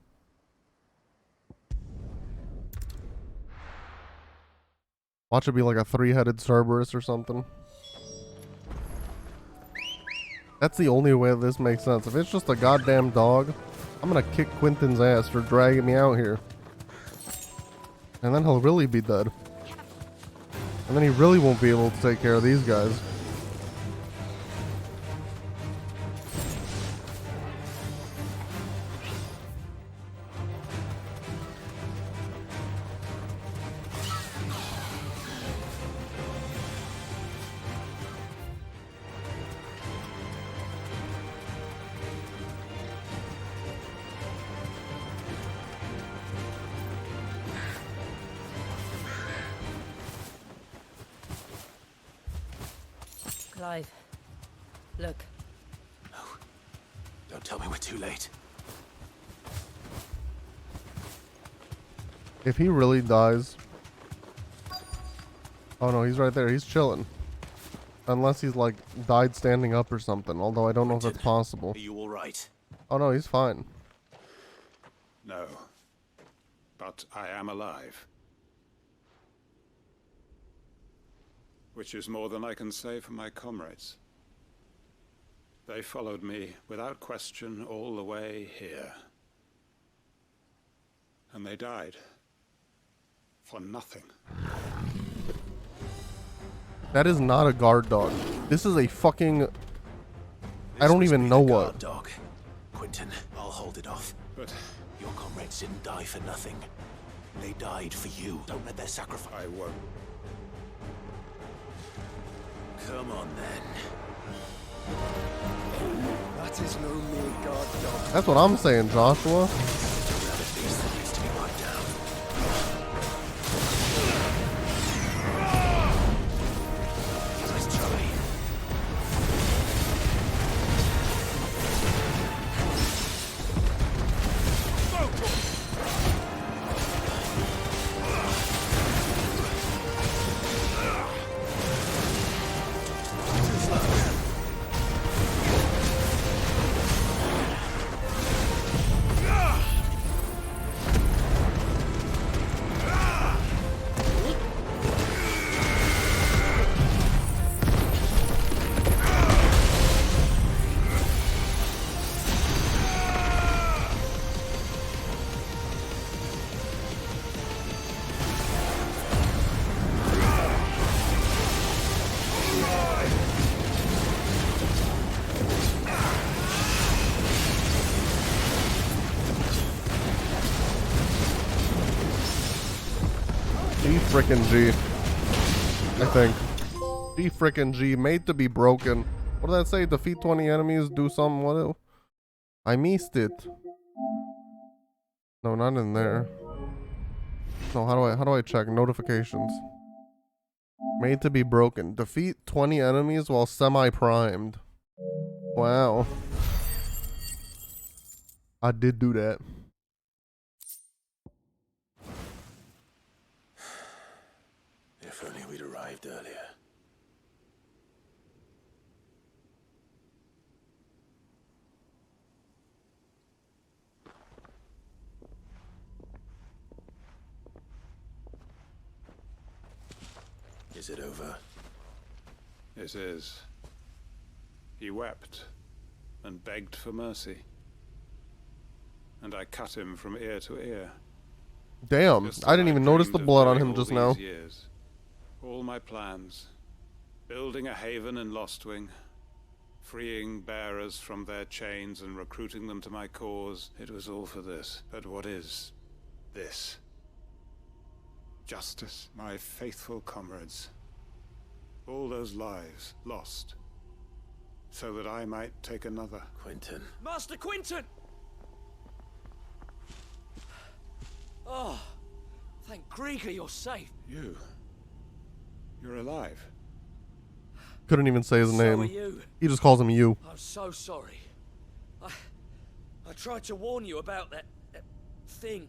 Watch it be like a 3-headed Cerberus or something. That's the only way this makes sense. If it's just a goddamn dog, I'm gonna kick Quentin's ass for dragging me out here. And then he'll really be dead. And then he really won't be able to take care of these guys. Clive, look. No. Don't tell me we're too late. If he really dies... Oh no, he's right there. He's chilling. Unless he's like died standing up or something. Although I don't know if that's possible. Are you all right? Oh no, he's fine. No. But I am alive. Which is more than I can say for my comrades. They followed me without question all the way here. And they died. For nothing. That is not a guard dog. This is a fucking... I don't even know what. Dog. Quentin, I'll hold it off. But your comrades didn't die for nothing. They died for you. Don't let their sacrifice... I won't. Come on, then. That is no mere guard dog. That's what I'm saying, Joshua. Frickin' G. I think. G frickin' G. Made to be broken. What did that say? Defeat 20 enemies, do something. What? I missed it. No, not in there. No, how do I check notifications? Made to be broken. Defeat 20 enemies while semi-primed. Wow. I did do that. If only we'd arrived earlier. Is it over? It is. He wept and begged for mercy. And I cut him from ear to ear. Damn, Just I didn't as even notice the dreamed of blood on doing him all just these now. Years. All my plans. Building a haven in Lostwing. Freeing bearers from their chains and recruiting them to my cause. It was all for this. But what is this? Justice, my faithful comrades. All those lives lost. So that I might take another. Quentin. Thank Grieger you're safe. You're alive. Couldn't even say his So name. are you. He just calls him you. I'm so sorry. I tried to warn you about that thing.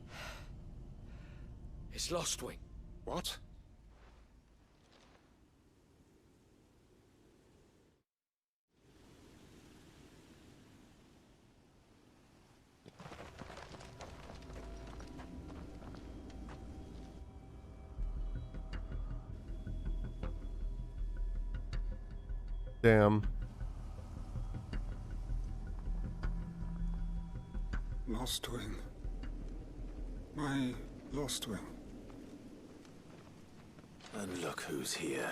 It's Lostwing. What? Damn. Lostwing. My Lostwing. And look who's here.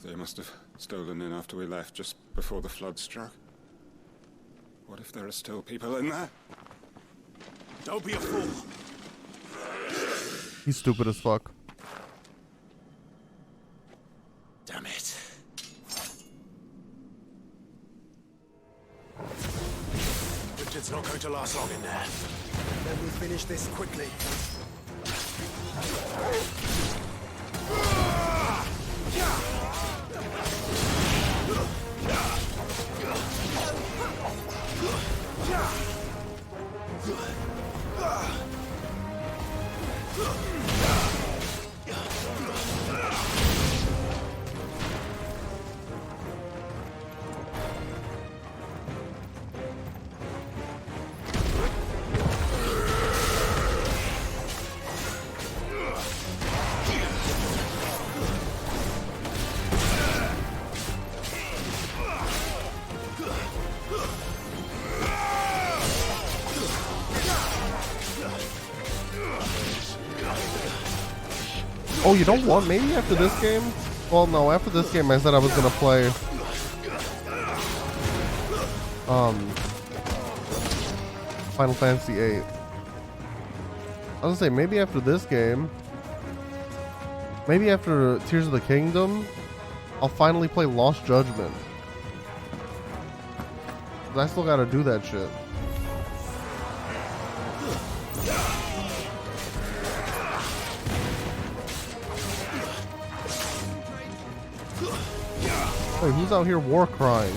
They must have stolen in after we left, just before the flood struck. What if there are still people in there? Don't be a fool. He's stupid as fuck. Damn it. Richard's not going to last long in there. Let me finish this quickly. Oh, you don't want maybe after this game? Well, no, after this game I said I was gonna play Final Fantasy VIII. I was gonna say maybe after this game, maybe after Tears of the Kingdom, I'll finally play Lost Judgment. But I still gotta do that shit. Wait, who's out here war crying?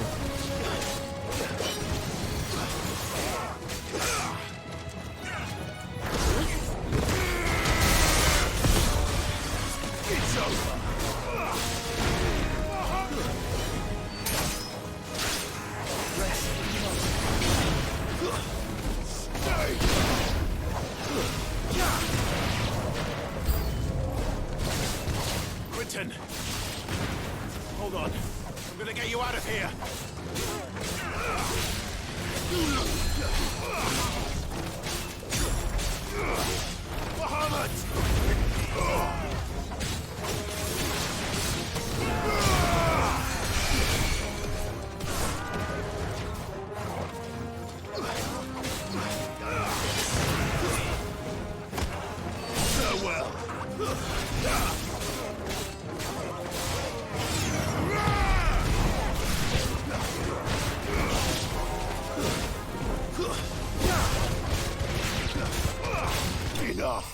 Quentin! Hold on. I'm gonna get you out of here. Muhammad! Farewell. Enough.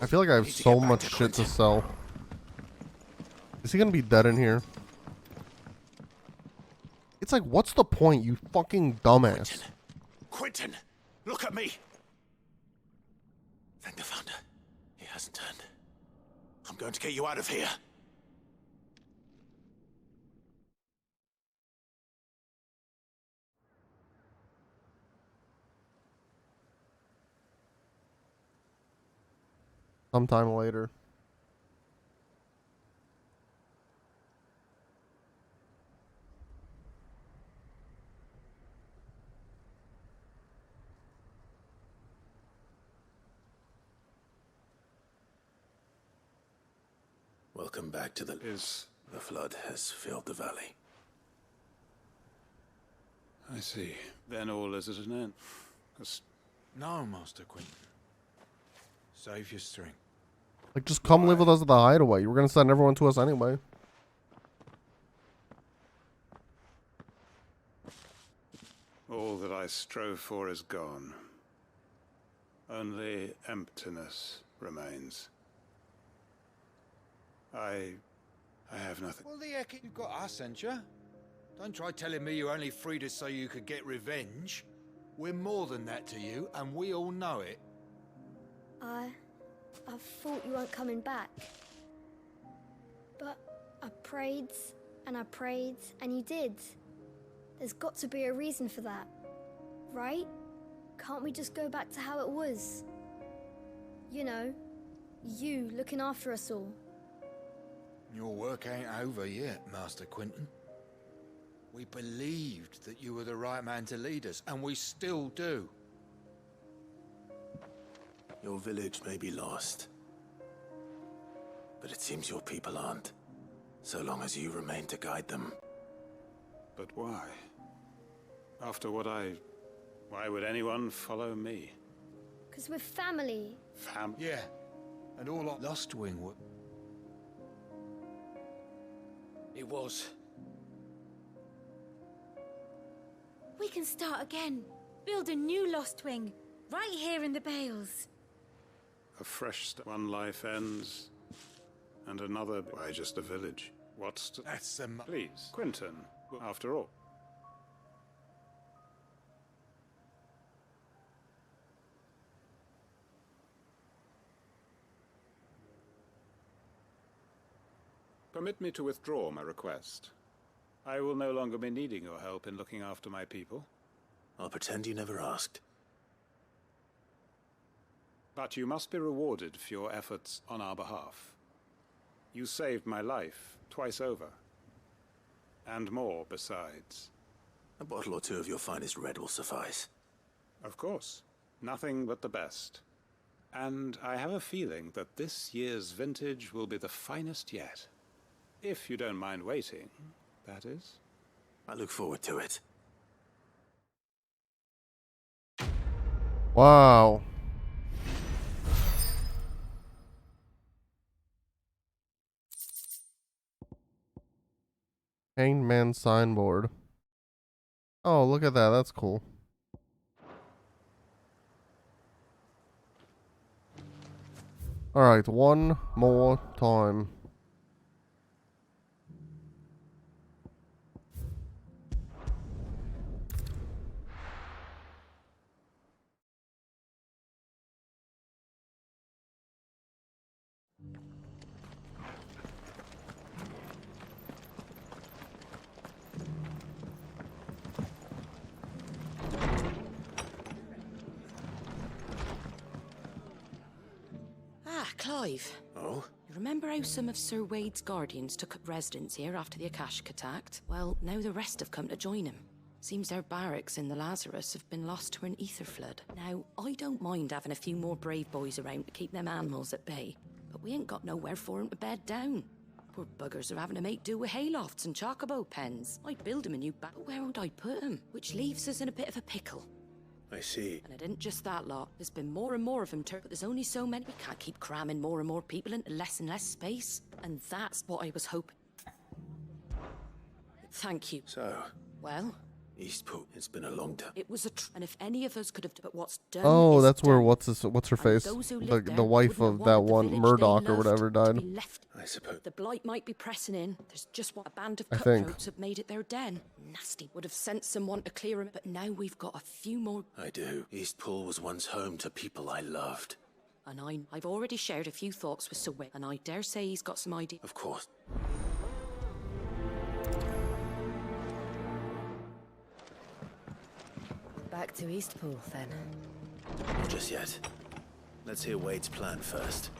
I feel like I have so much shit to sell. Is he gonna be dead in here? It's like, what's the point, you fucking dumbass? Quentin, look at me. Thank the Founder. He hasn't turned. I'm going to get you out of here. Sometime later. Welcome back to the flood has filled the valley. I see. Then all is at an end. No, Master Quentin. Save your strength. Like, just come live with us at the hideaway. You were gonna send everyone to us anyway. All that I strove for is gone. Only emptiness remains. I have nothing. Well, the heck, you got us, ain't you? Don't try telling me you only freed us so you could get revenge. We're more than that to you, and we all know it. I thought you weren't coming back. But I prayed, and you did. There's got to be a reason for that, right? Can't we just go back to how it was? You know, you looking after us all. Your work ain't over yet, Master Quentin. We believed that you were the right man to lead us, and we still do. Your village may be lost, but it seems your people aren't, so long as you remain to guide them. But why? After what why would anyone follow me? 'Cause we're family. Yeah, and all our Lost Wing were... It was. We can start again. Build a new Lost Wing, right here in the Bales. A fresh one life ends, and another. Why, just a village. What's to... That's the... Please, Quentin, after all. Permit me to withdraw my request. I will no longer be needing your help in looking after my people. I'll pretend you never asked. But you must be rewarded for your efforts on our behalf. You saved my life twice over. And more besides. A bottle or two of your finest red will suffice. Of course. Nothing but the best. And I have a feeling that this year's vintage will be the finest yet. If you don't mind waiting, that is. I look forward to it. Wow. Hanged Man signboard. Oh, look at that. That's cool. Alright, one more time. Clive. Oh? You remember how some of Sir Wade's guardians took up residence here after the Akashic attacked? Well, now the rest have come to join him. Seems their barracks in the Lazarus have been lost to an ether flood. Now, I don't mind having a few more brave boys around to keep them animals at bay, but we ain't got nowhere for 'em to bed down. Poor buggers are having to make do with haylofts and chocobo pens. I'd build 'em a new but where would I put 'em? Which leaves us in a bit of a pickle. I see. And it isn't just that lot. There's been more and more of them, but there's only so many. We can't keep cramming more and more people into less and less space. And that's what I was hoping. Thank you. So? Well? Eastpool. It's been a long time. It was and if any of us could have done, but what's done. Oh, that's where done. what's her face? The wife of that one Murdoch or whatever died. I suppose. The blight might be pressing in. There's just what a band of I think. cutthroats have made it their den. Nasty. Would have sent someone to clear him, but now we've got a few more. I do. Eastpool was once home to people I loved. And I've already shared a few thoughts with Sir Wade, and I dare say he's got some ideas. Of course. Back to Eastpool, then. Not just yet. Let's hear Wade's plan first.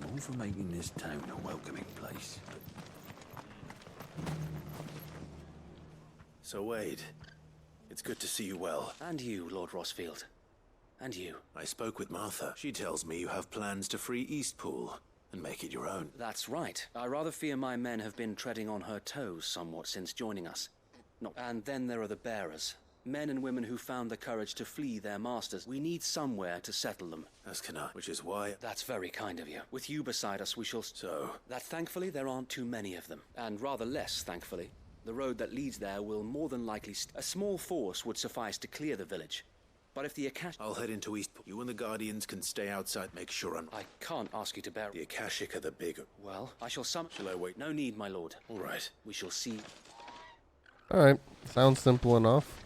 All for making this town a welcoming place. So, Wade, it's good to see you well. And you, Lord Rosfield. And you. I spoke with Martha. She tells me you have plans to free Eastpool and make it your own. That's right. I rather fear my men have been treading on her toes somewhat since joining us. No. And then there are the bearers. Men and women who found the courage to flee their masters. We need somewhere to settle them. As can I, which is why... That's very kind of you. With you beside us, we shall... So? That thankfully there aren't too many of them. And rather less, thankfully, The road that leads there will more than likely... A small force would suffice to clear the village. But if the Akashic... I'll head into Eastport. You and the Guardians can stay outside. Make sure I can't ask you to bear... The Akashic are the bigger... Well, I shall summon... Shall I wait? No need, my lord. All right. We shall see. Alright. Sounds simple enough.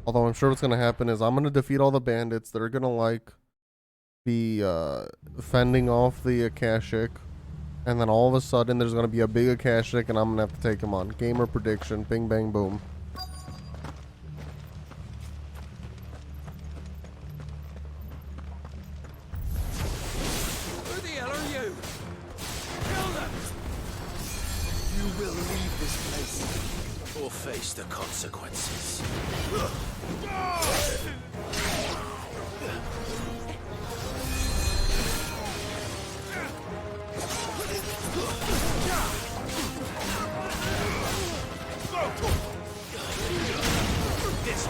Although I'm sure what's gonna happen is I'm gonna defeat all the bandits that are gonna like be fending off the Akashic, and then all of a sudden there's gonna be a big Akashic and I'm gonna have to take him on. Gamer prediction, bing bang boom. Who the hell are you? Kill them! You will leave this place. Or face the consequences. This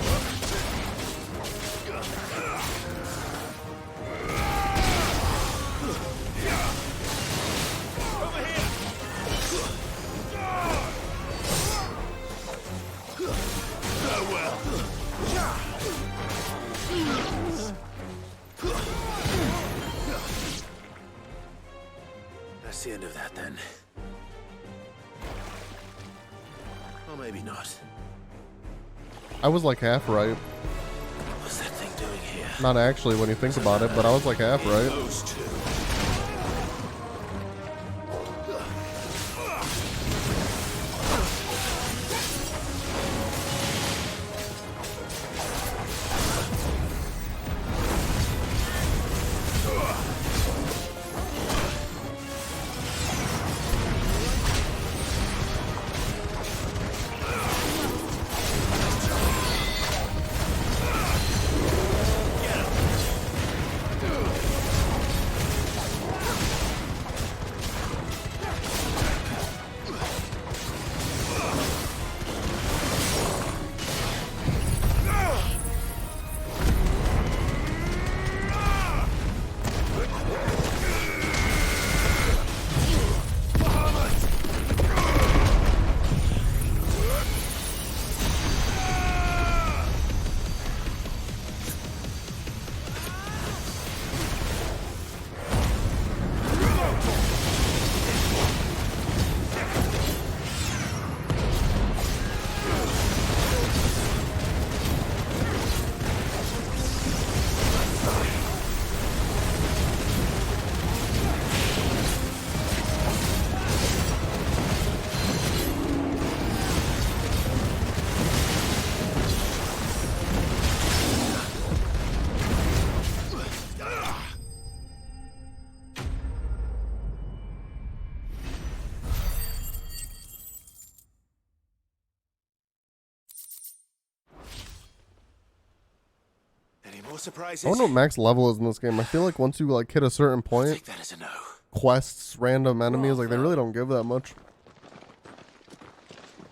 That's the end of that, then. Or maybe not. I was like half right. What's that thing doing here? Not actually when you think about it, but I was like half right. Those two. Surprises. I wonder what max level is in this game. I feel like once you like hit a certain point, Take that as a no. quests, random enemies, like they really don't give that much.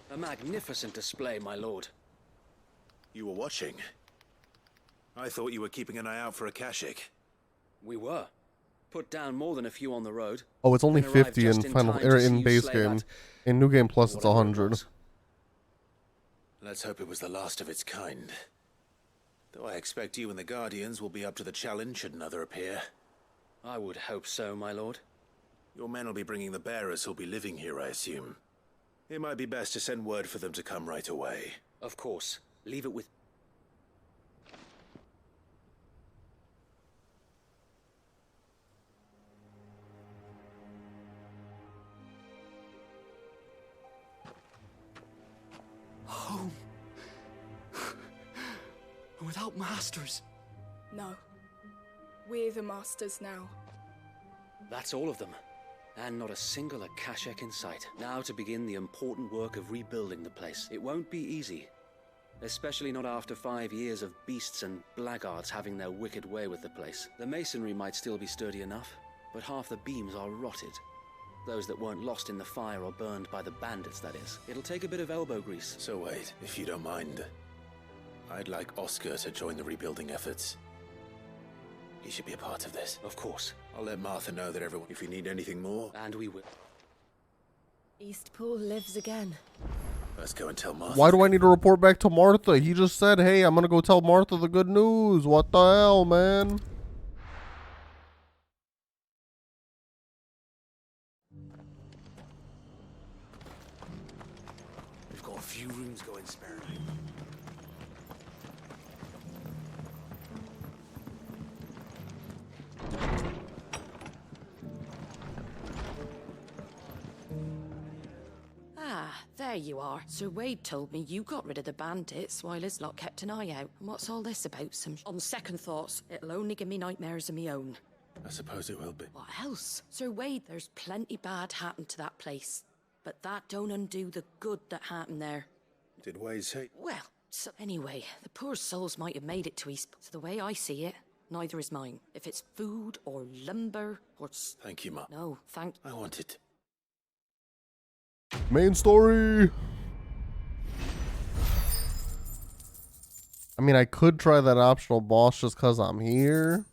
A magnificent display, my lord. You were watching. I thought you were keeping an eye out for Akashic. We were. Put down more than a few on the road. Oh, it's only and arrived 50 in just final time to see in you base slay game. that- In new game plus, it's whatever it 100. was. Let's hope it was the last of its kind. Though I expect you and the Guardians will be up to the challenge should another appear. I would hope so, my lord. Your men will be bringing the bearers who'll be living here, I assume. It might be best to send word for them to come right away. Of course. Leave it with... Home. Without masters. No. We're the masters now. That's all of them. And not a single Akashic in sight. Now to begin the important work of rebuilding the place. It won't be easy. Especially not after 5 years of beasts and blackguards having their wicked way with the place. The masonry might still be sturdy enough, but half the beams are rotted. Those that weren't lost in the fire or burned by the bandits, that is. It'll take a bit of elbow grease. So wait, if you don't mind, I'd like Oscar to join the rebuilding efforts. He should be a part of this. Of course. I'll let Martha know that everyone... If you need anything more... And we will. Eastpool lives again. Let's go and tell Martha. Why do I need to report back to Martha? He just said, hey, I'm gonna go tell Martha the good news. What the hell, man? We've got a few rooms going spare. Ah, there you are. Sir Wade told me you got rid of the bandits while his lot kept an eye out. And what's all this about? On second thoughts, it'll only give me nightmares of me own. I suppose it will be. What else? Sir Wade, there's plenty bad happened to that place. But that don't undo the good that happened there. Did Wade say... Well, so anyway, the poor souls might have made it to East. So the way I see it, neither is mine. If it's food or lumber or... Thank you, Ma. No, thank... I wanted... Main story. I mean, I could try that optional boss just because I'm here.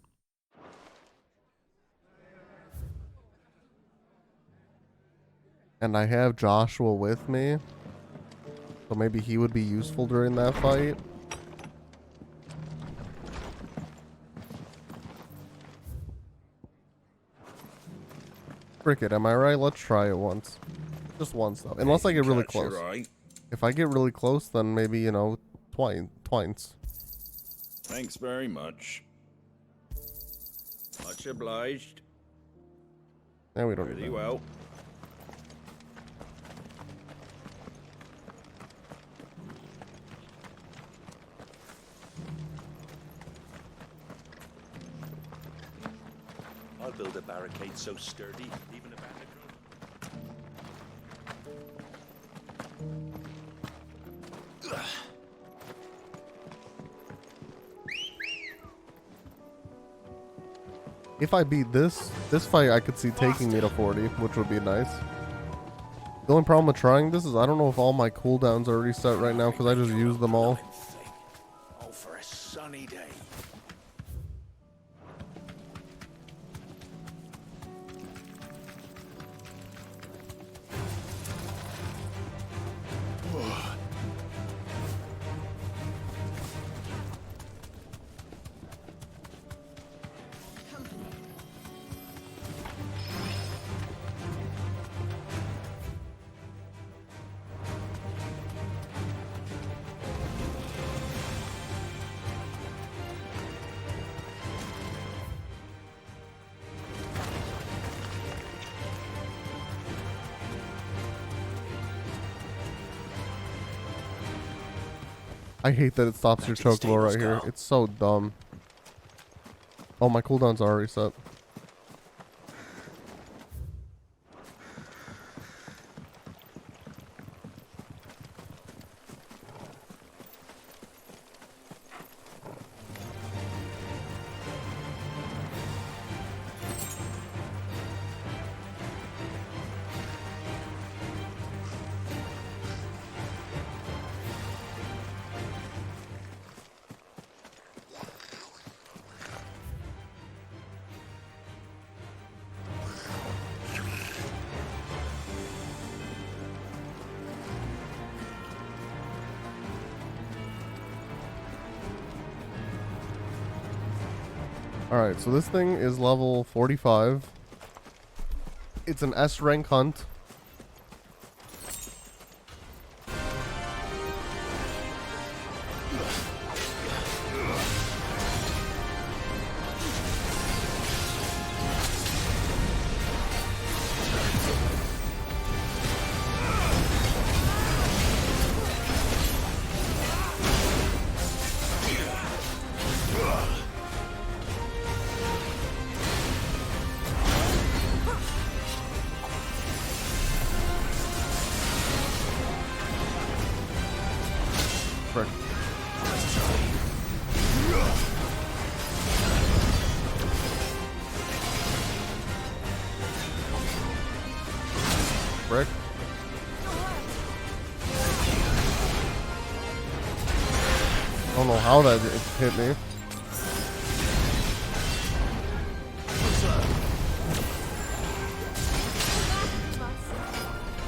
And I have Joshua with me. So maybe he would be useful during that fight. Frick it, am I right? Let's try it once. Just once though. Unless I get really close. Right. If I get really close, then maybe, you know, twines. Thanks very much. Much obliged. Yeah, we don't Pretty need that. well. I'll build a barricade so sturdy, even a bandit. If I beat this fight, I could see taking me to 40, which would be nice. The only problem with trying this is I don't know if all my cooldowns are already set right now because I just used them all. Oh, for a sunny day. I hate that it stops your chocobo right here. It's so dumb. Oh, my cooldowns are already set. Alright, so this thing is level 45. It's an S rank hunt. Frick. I don't know how that hit me.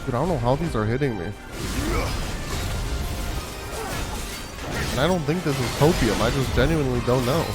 Dude, I don't know how these are hitting me. And I don't think this is copium. I just genuinely don't know.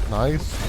Nice.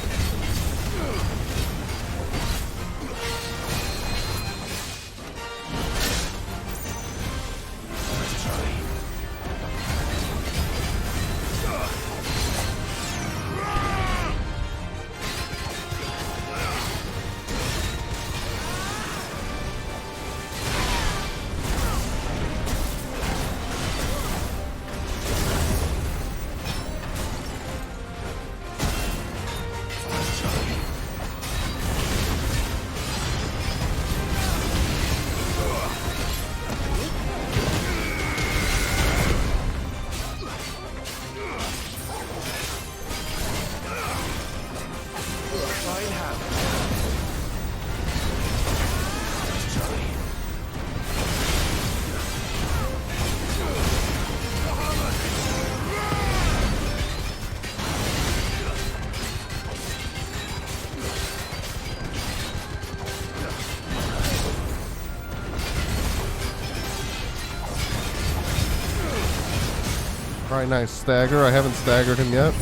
Alright, nice stagger. I haven't staggered him yet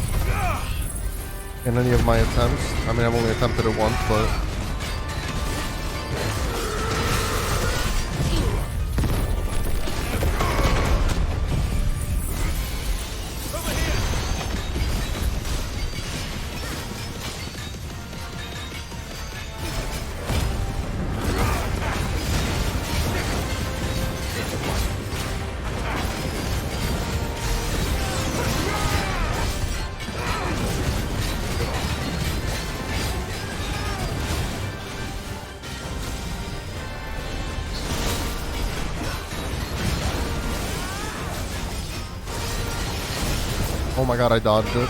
in any of my attempts. I mean, I've only attempted it once, but... Oh my god, I dodged it.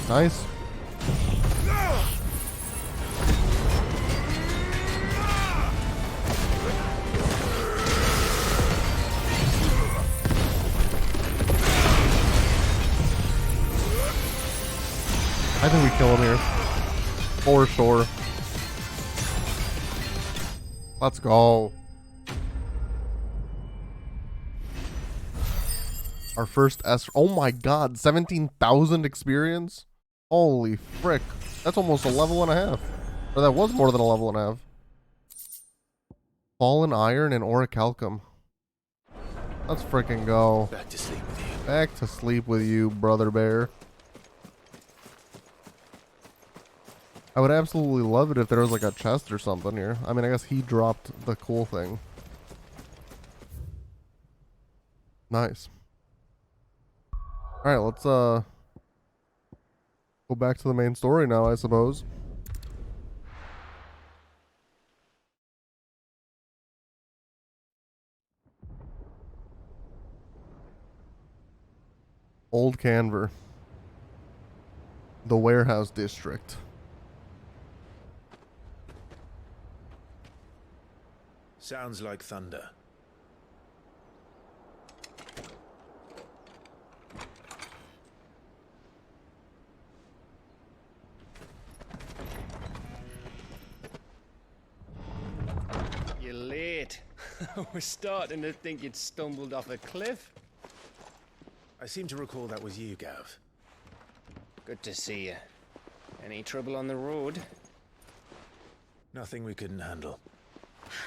Nice. think we kill him here. For sure. Let's go. Our first S. Oh my god, 17,000 experience? Holy frick. That's almost a level and a half. Or that was more than a level and a half. Fallen Iron and Orichalcum. Let's freaking go. Back to sleep with you. Back to sleep with you, brother bear. I would absolutely love it if there was like a chest or something here. I mean, I guess he dropped the cool thing. Nice. Alright, let's go back to the main story now, I suppose. Old Canver. The warehouse district. Sounds like thunder. You're late. We're starting to think you'd stumbled off a cliff. I seem to recall that was you, Gav. Good to see you. Any trouble on the road? Nothing we couldn't handle.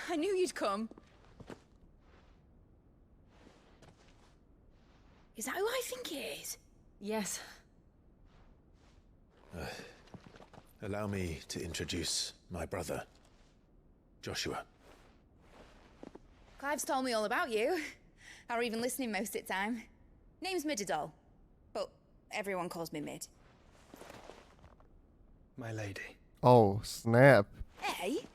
I knew you'd come. Is that who I think it is? Yes. Allow me to introduce my brother, Joshua. Clive's told me all about you. Or even listening most of the time. Name's Midadol, but everyone calls me Mid. My lady. Oh, snap. Hey?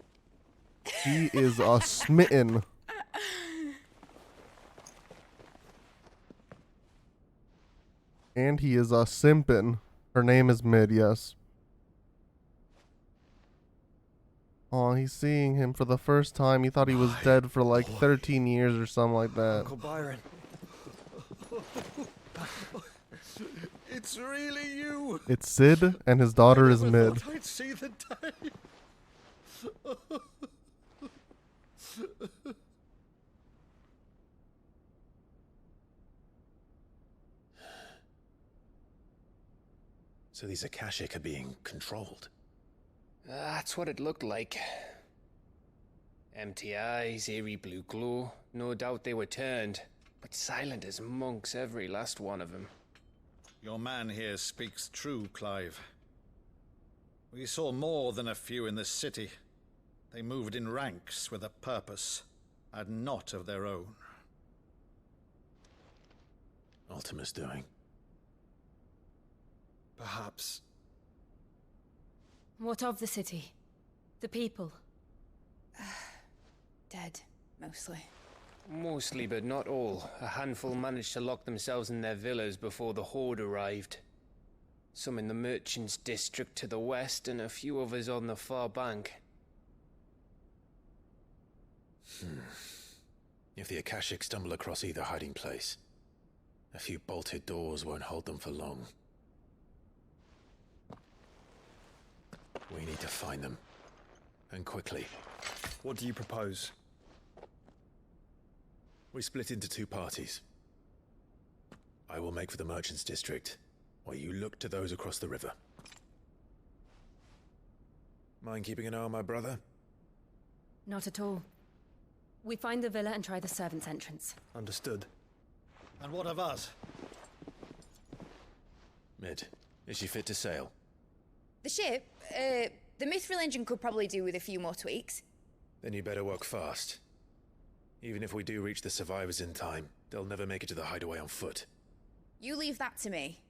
He is a smitten. And he is a simpin. Her name is Mid, yes. Oh, he's seeing him for the first time. He thought he was dead for like 13 years or something like that. Uncle Byron. It's really you. It's Sid, and his daughter is Mid. Thought I'd see the day. So these Akashic are being controlled. That's what it looked like. Empty eyes, eerie blue glow. No doubt they were turned, but silent as monks, every last one of them. Your man here speaks true, Clive. We saw more than a few in this city. They moved in ranks with a purpose, and not of their own. Ultima's doing. Perhaps. What of the city? The people? Dead, mostly. Mostly, but not all. A handful managed to lock themselves in their villas before the Horde arrived. Some in the Merchants' District to the west, and a few others on the far bank. If the Akashic stumble across either hiding place, a few bolted doors won't hold them for long. We need to find them. And quickly. What do you propose? We split into two parties. I will make for the Merchants' District, while you look to those across the river. Mind keeping an eye on my brother? Not at all. We find the villa and try the servants' entrance. Understood. And what of us? Mid, is she fit to sail? The ship, the Mithril engine could probably do with a few more tweaks. Then you better work fast. Even if we do reach the survivors in time, they'll never make it to the hideaway on foot. You leave that to me.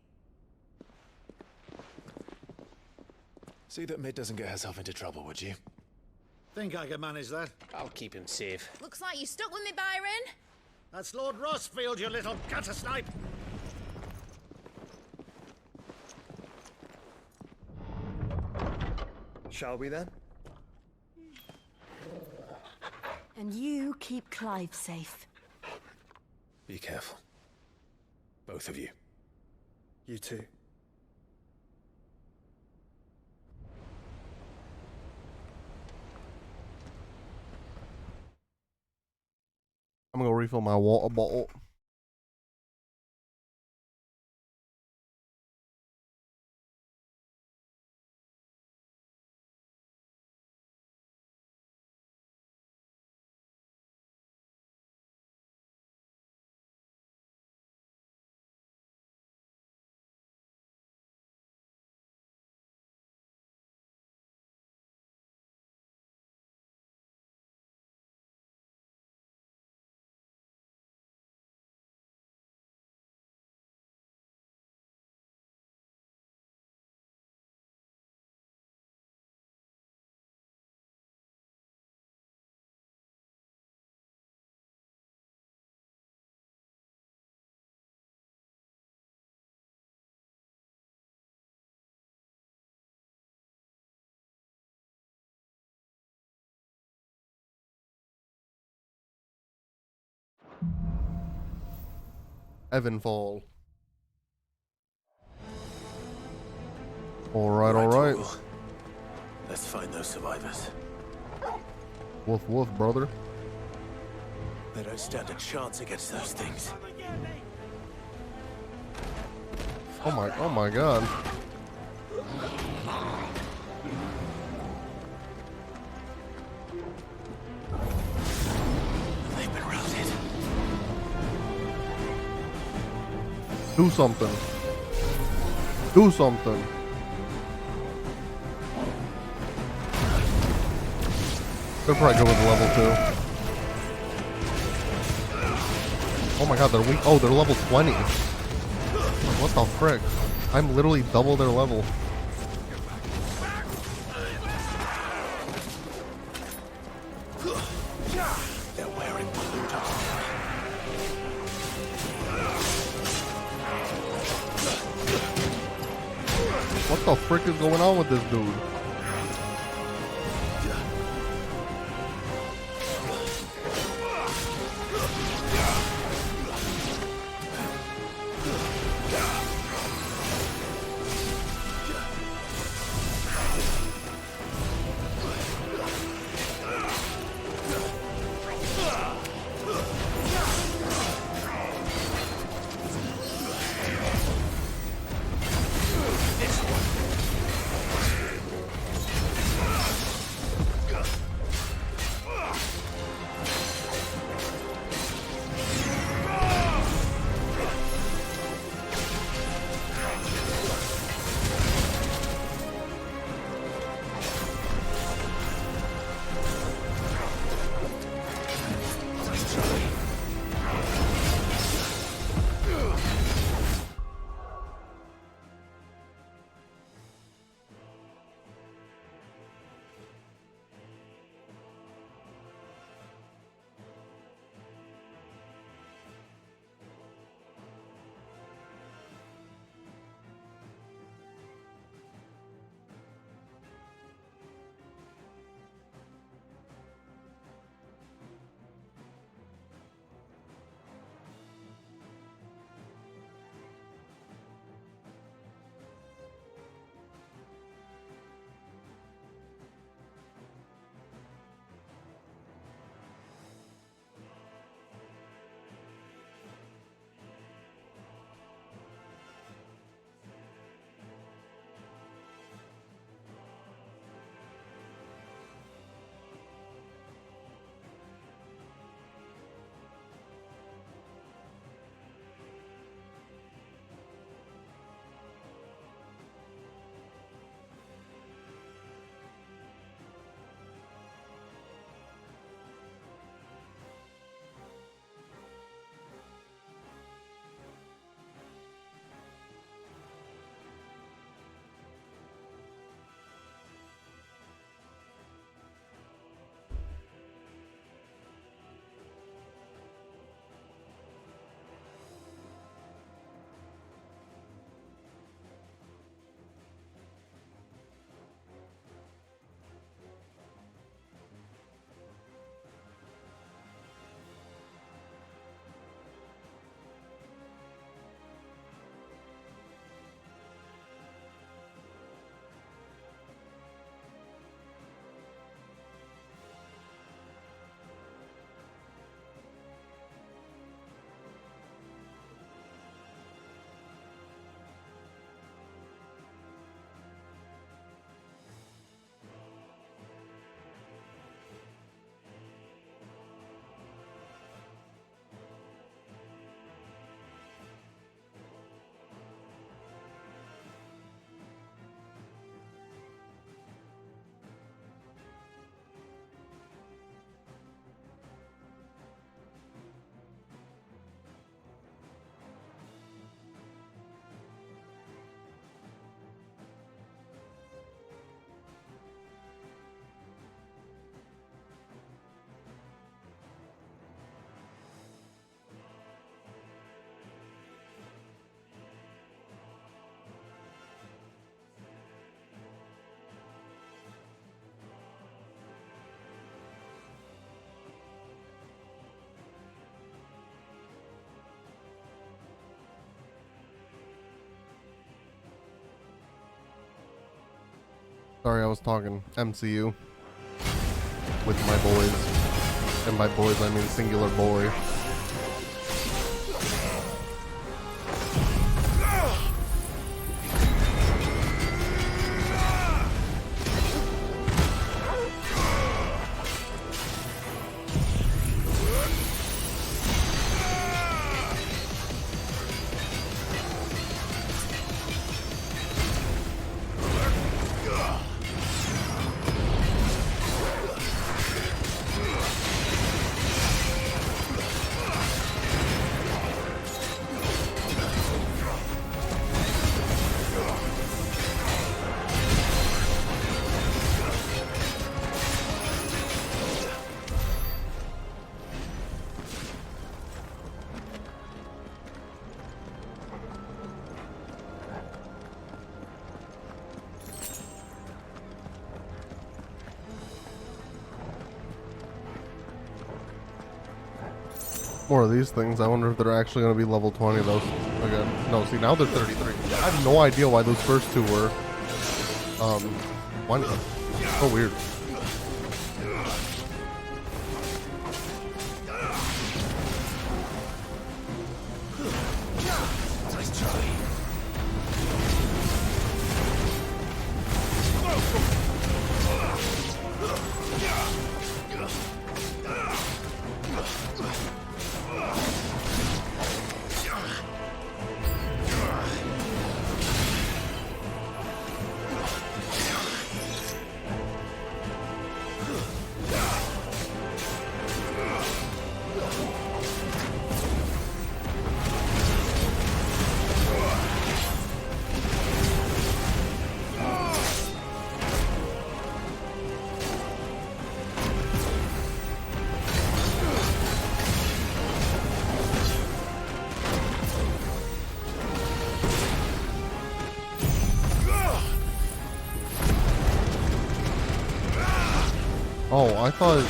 See that Mid doesn't get herself into trouble, would you? Think I can manage that? I'll keep him safe. Looks like you stuck with me, Byron. That's Lord Rossfield, you little gutter snipe! Shall we then? And you keep Clive safe. Be careful. Both of you. You too. refill my water bottle. Evanfall. Alright, alright. Let's find those survivors. Woof woof, brother. They don't stand a chance against those things. Oh my god. They've been routed. Do something. Do something. They're probably good with level 2. Oh my god, they're weak. Oh, they're level 20. What the frick? I'm literally double their level. They're wearing blue armor. What the frick is going on with this dude? Sorry, I was talking MCU with my boys. And by boys, I mean singular boy. More of these things. I wonder if they're actually going to be level 20 though. Again, no, see, now they're 33. I have no idea why those first two were 20. So weird. Nice try. Oh, I thought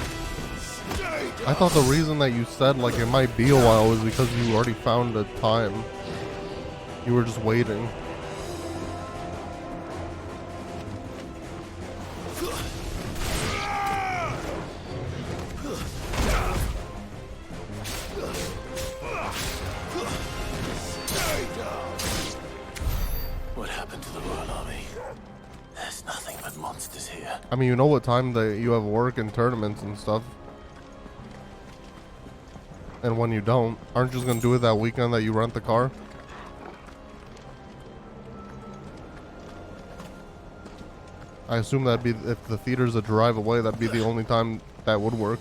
the reason that you said like it might be a while was because you already found a time. You were just waiting. What happened to the Royal Army? There's nothing but monsters here. I mean, you know what time that you have work and tournaments and stuff. And when you don't, aren't you just gonna do it that weekend that you rent the car? I assume that'd be, if the theater's a drive away, that'd be the only time that would work.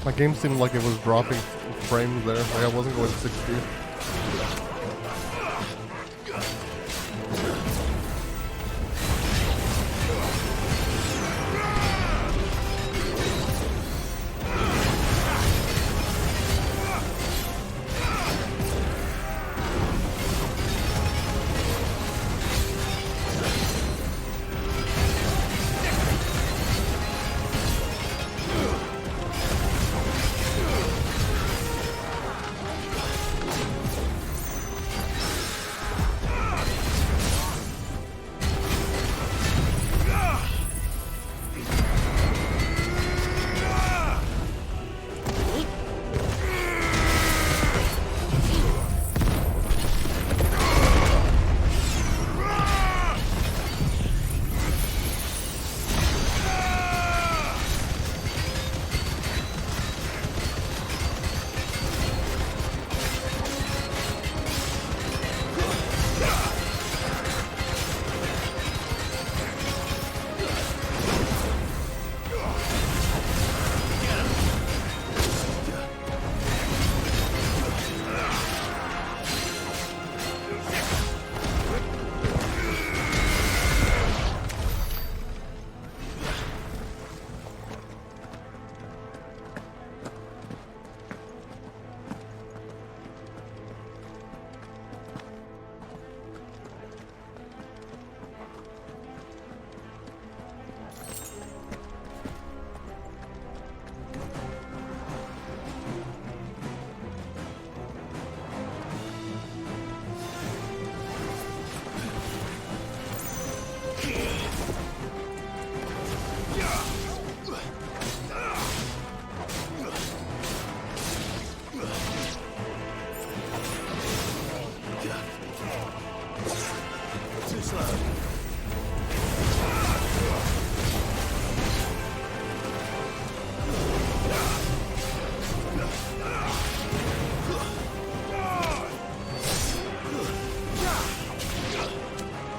My game seemed like it was dropping frames there, like I wasn't going 60.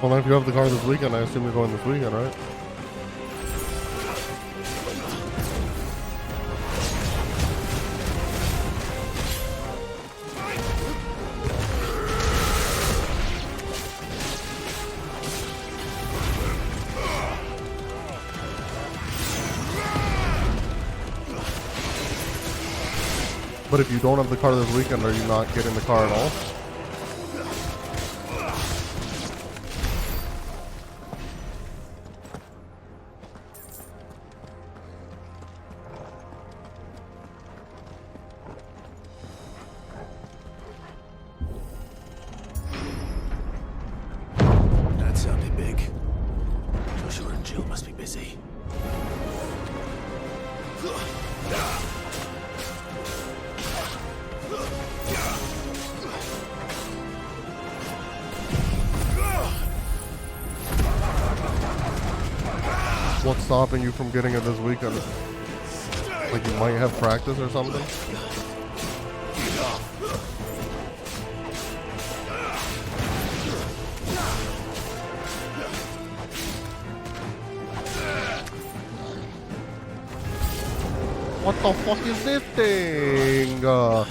Well, if you have the car this weekend, I assume you're going this weekend, right? But if you don't have the car this weekend, are you not getting the car at all? That sounded big. Joshua and Jill must be busy. What's stopping you from getting it this weekend? Like you might have practice or something? What the fuck is this thing? Oh.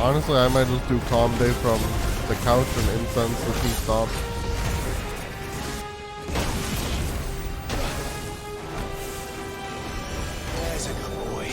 Honestly, I might just do calm day from the couch and incense if he stops. There's a good boy.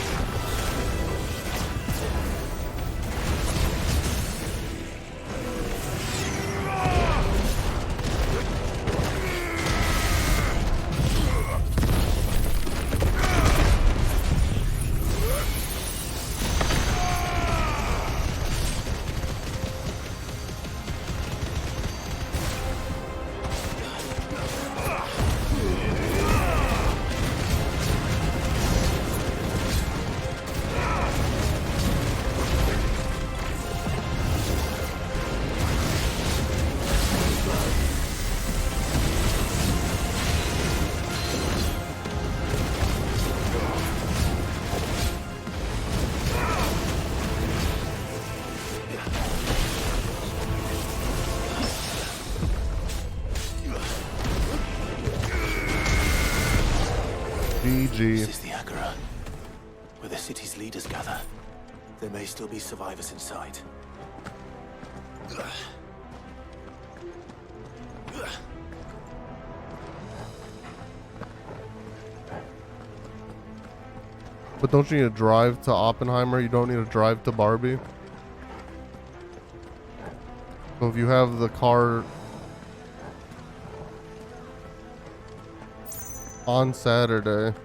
GG. This is the Agora, where the city's leaders gather. There may still be survivors inside. But don't you need to drive to Oppenheimer? You don't need to drive to Barbie? So if you have the car on Saturday,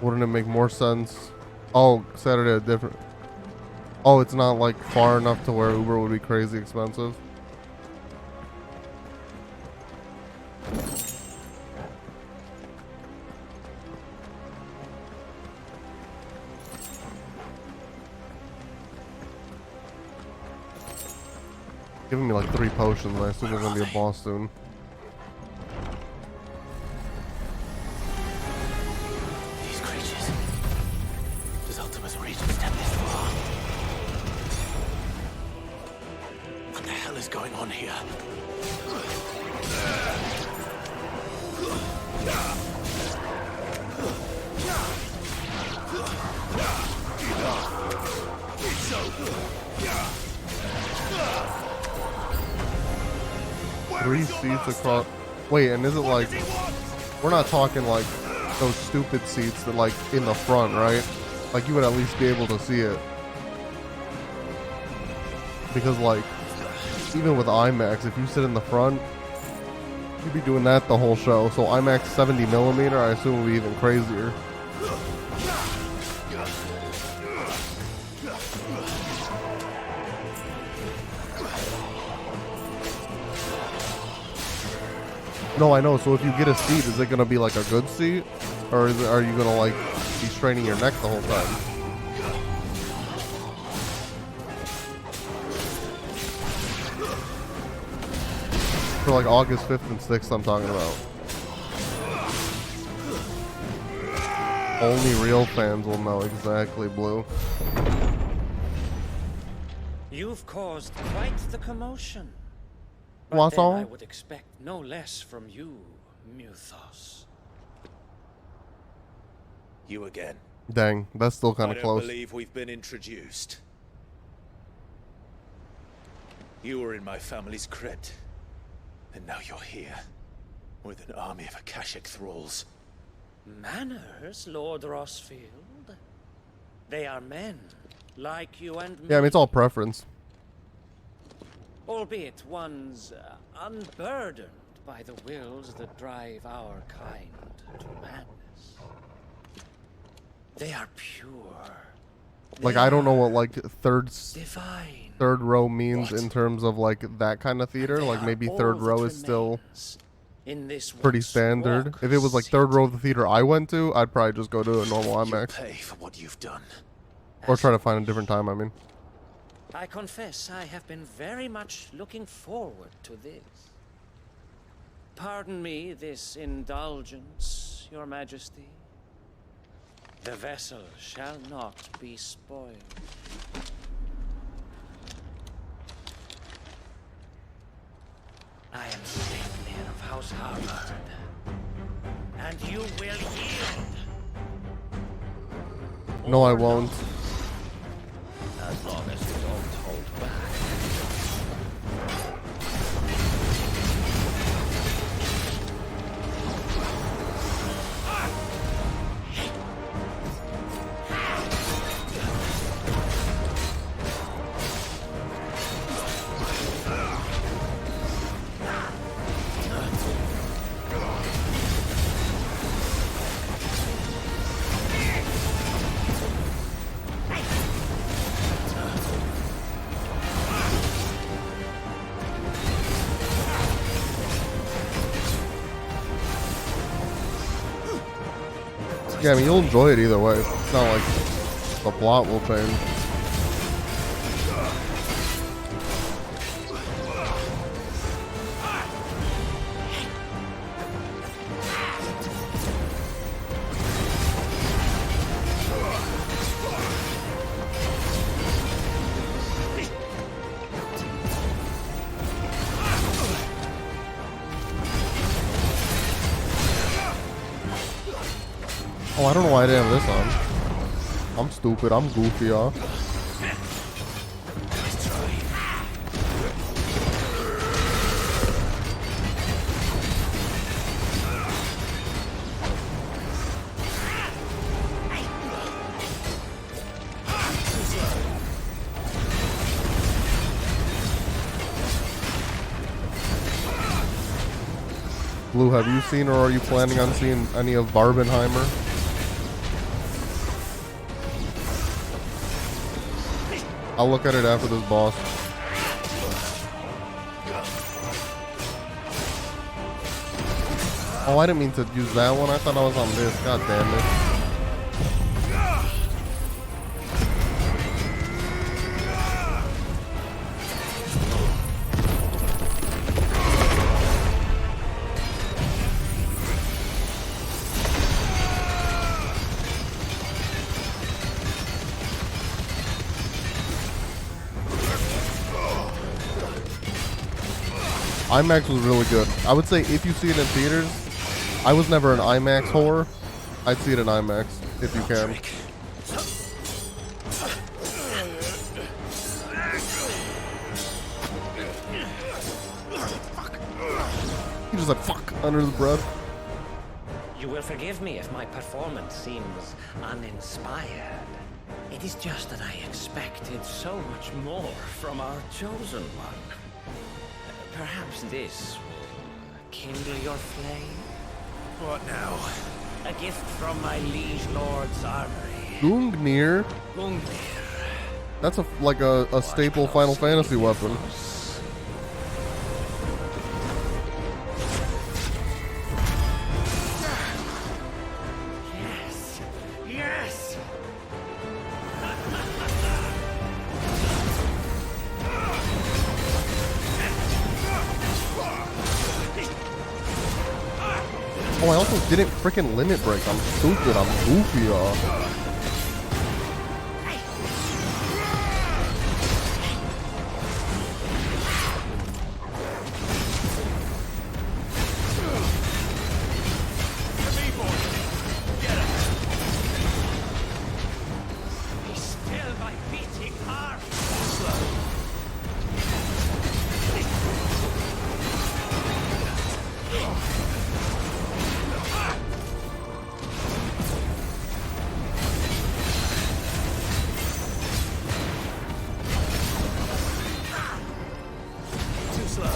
wouldn't it make more sense? Oh, Saturday a different. Oh, it's not like far enough to where Uber would be crazy expensive. Giving me like 3 potions. I assume there's gonna be a boss soon. These creatures. Does Ultima's region step this far? What the hell is going on here? Three seats across. Wait, and is it like, we're not talking like those stupid seats that like in the front, right? Like you would at least be able to see it. Because like, even with IMAX, if you sit in the front, You'd be doing that the whole show. So IMAX 70mm, I assume would be even crazier. No, I know. So if you get a seat, is it gonna be like a good seat, or are you gonna like be straining your neck the whole time? For like August 5th and 6th, I'm talking about. Only real fans will know exactly, Blue. You've caused quite the commotion. What's But then all? I would expect no less from you, Muthos. You again. Dang, that's still kind I of don't close. believe we've been introduced. You were in my family's crypt, and now you're here with an army of Akashic thralls. Manners, Lord Rossfield. They are men, like you and me. Yeah, I mean, it's all preference. Albeit ones unburdened by the wills that drive our kind to madness. They are pure. Like, I don't know what like third row means What? in terms of like that kind of theater. Like maybe third row is still in this pretty standard. If it was like third row of the theater I went to, I'd probably just go to a normal IMAX. Pay for what you've done. Or try to find a different time, I mean. I confess I have been very much looking forward to this. Pardon me this indulgence, Your Majesty. The vessel shall not be spoiled. I am Sleipnir of House Harvard, and you will yield. No, I won't. As long as you don't hold back. Yeah, I mean, you'll enjoy it either way. It's not like the plot will change. Oh, I don't know why I didn't have this on. I'm stupid. I'm goofy, y'all. Blue, have you seen or are you planning on seeing any of Barbenheimer? I'll look at it after this boss. Oh, I didn't mean to use that one. I thought I was on this. God damn it. IMAX was really good. I would say if you see it in theaters, I was never an IMAX whore. I'd see it in IMAX if you can. He just like fuck under his breath. You will forgive me if my performance seems uninspired. It is just that I expected so much more from our chosen one. Perhaps this will kindle your flame? What now? A gift from my liege lord's armory. Gungnir. Gungnir. That's like a staple Final Fantasy weapon. Yes. Yes. Oh, I also didn't freaking limit break. I'm stupid. I'm goofy, y'all. Be still, my beating heart. Too slow.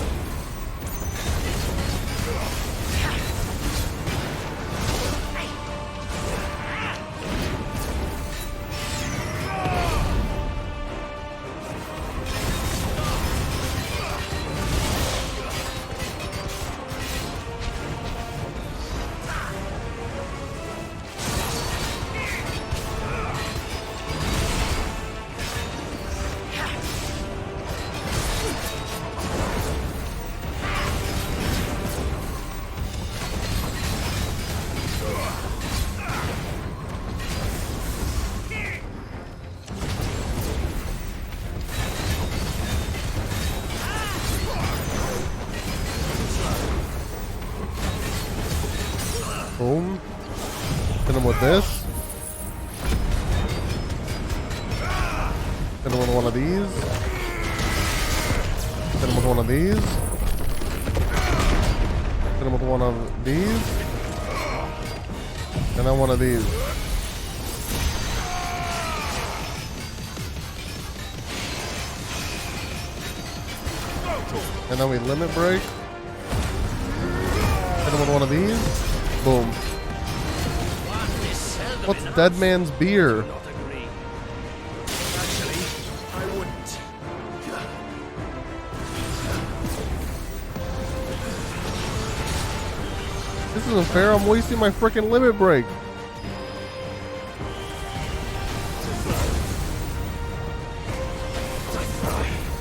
Boom. Hit him with this. Hit him with one of these. Hit him with one of these. Hit him with one of these. And then one of these. And then we limit break. Hit him with one of these. Boom. What's Dead Man's Beer? Actually, I wouldn't. This isn't fair. I'm wasting my freaking limit break.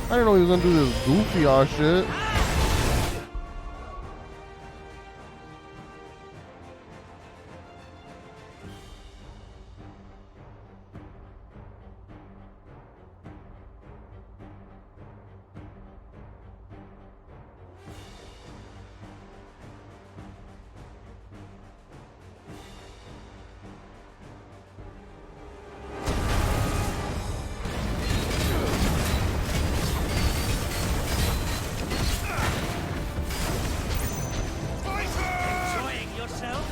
I didn't know he was gonna do this goofy ass shit. Enjoying yourself?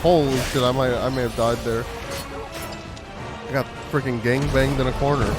Holy shit, I may have died there. I got freaking gangbanged in a corner.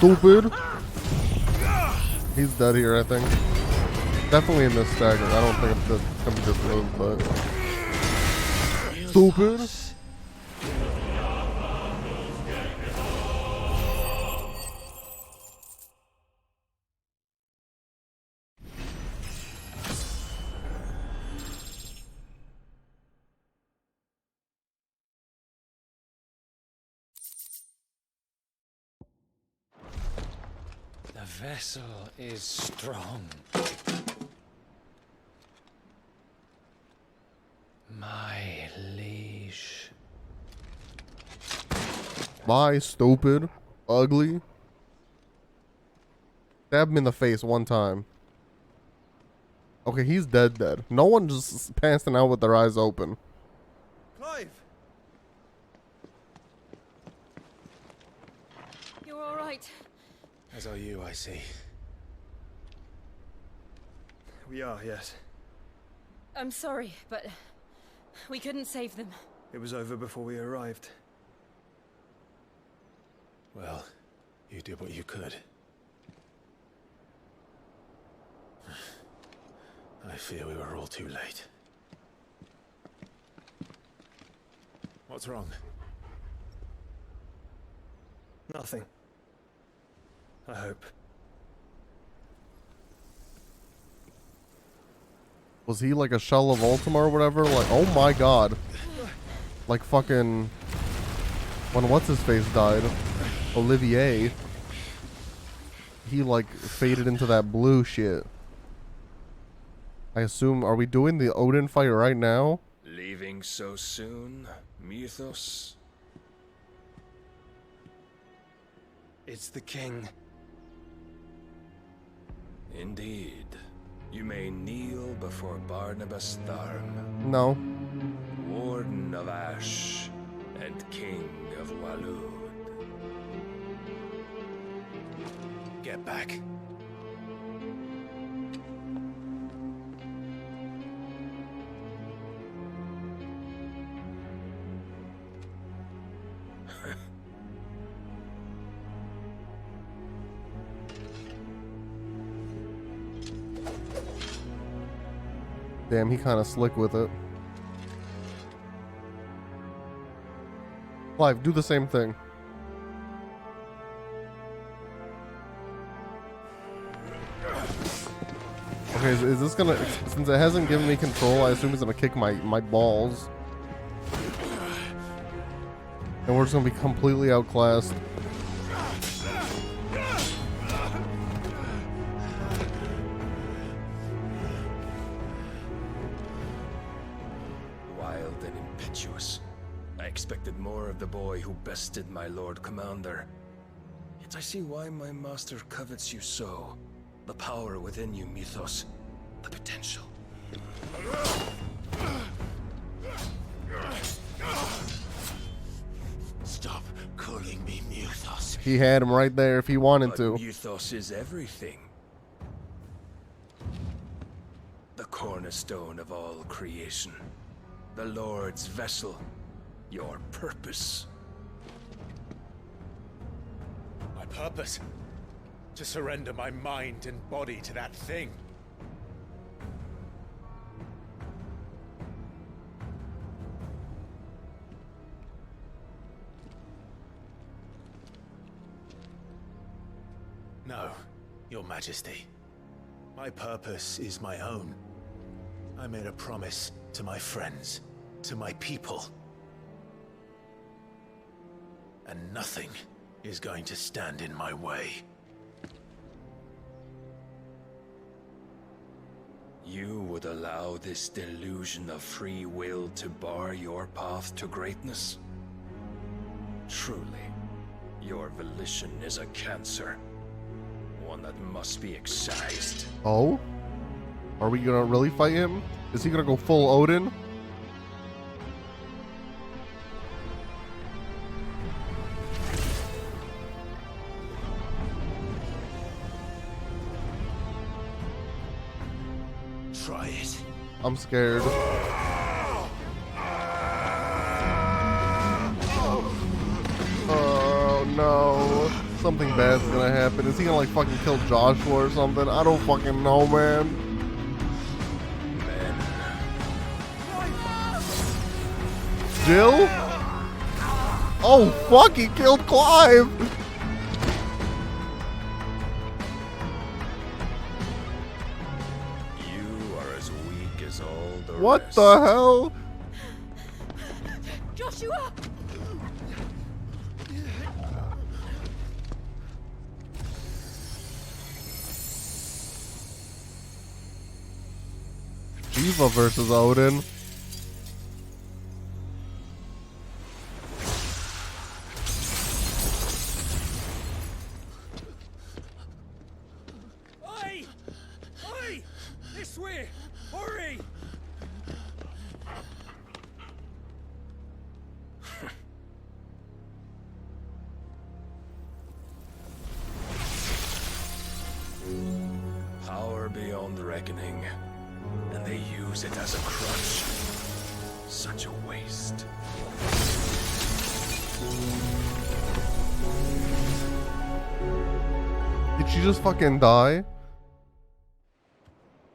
Stupid. He's dead here, I think. Definitely in this stagger. I don't think it's gonna be this move, but stupid. The vessel is strong. My liege. Bye, stupid. Ugly. Stab him in the face one time. Okay, he's dead. No one just passing out with their eyes open. Clive! You're all right. As are you, I see. We are, yes. I'm sorry, but we couldn't save them. It was over before we arrived. Well, you did what you could. I fear we were all too late. What's wrong? Nothing. I hope. Was he like a shell of Ultima or whatever? Like, oh my god. Like fucking... When what's-his-face died. Olivier. He like faded into that blue shit. I assume, are we doing the Odin fight right now? Leaving so soon, Mythos? It's the king. Indeed. You may kneel before Barnabas Tharm, No. Warden of Ash and King of Walud. Get back. Damn, he kind of slick with it. Clive, do the same thing. Okay, is this gonna... Since it hasn't given me control, I assume it's gonna kick my balls. And we're just gonna be completely outclassed. Wild and impetuous. I expected more of the boy who bested my Lord Commander. Yet I see why my master covets you so. The power within you, Mythos. The potential. Stop calling me Mythos. He had him right there if he wanted But to. Mythos is everything. The cornerstone of all creation. The Lord's vessel. Your purpose. My purpose? To surrender my mind and body to that thing. No, Your Majesty. My purpose is my own. I made a promise to my friends, to my people. And nothing is going to stand in my way. You would allow this delusion of free will to bar your path to greatness? Truly, your volition is a cancer. One that must be excised. Oh? Are we gonna really fight him? Is he gonna go full Odin? Try it. I'm scared. Oh no. Something bad's gonna happen. Is he gonna like fucking kill Joshua or something? I don't fucking know, man. Jill? Oh fuck, he killed Clive! You are as weak as all the What rest. the hell? Joshua! Shiva versus Odin. Oi! Oi! This way! Hurry! Power beyond reckoning, and they use it as a crutch. Such a waste. Did she just fucking die?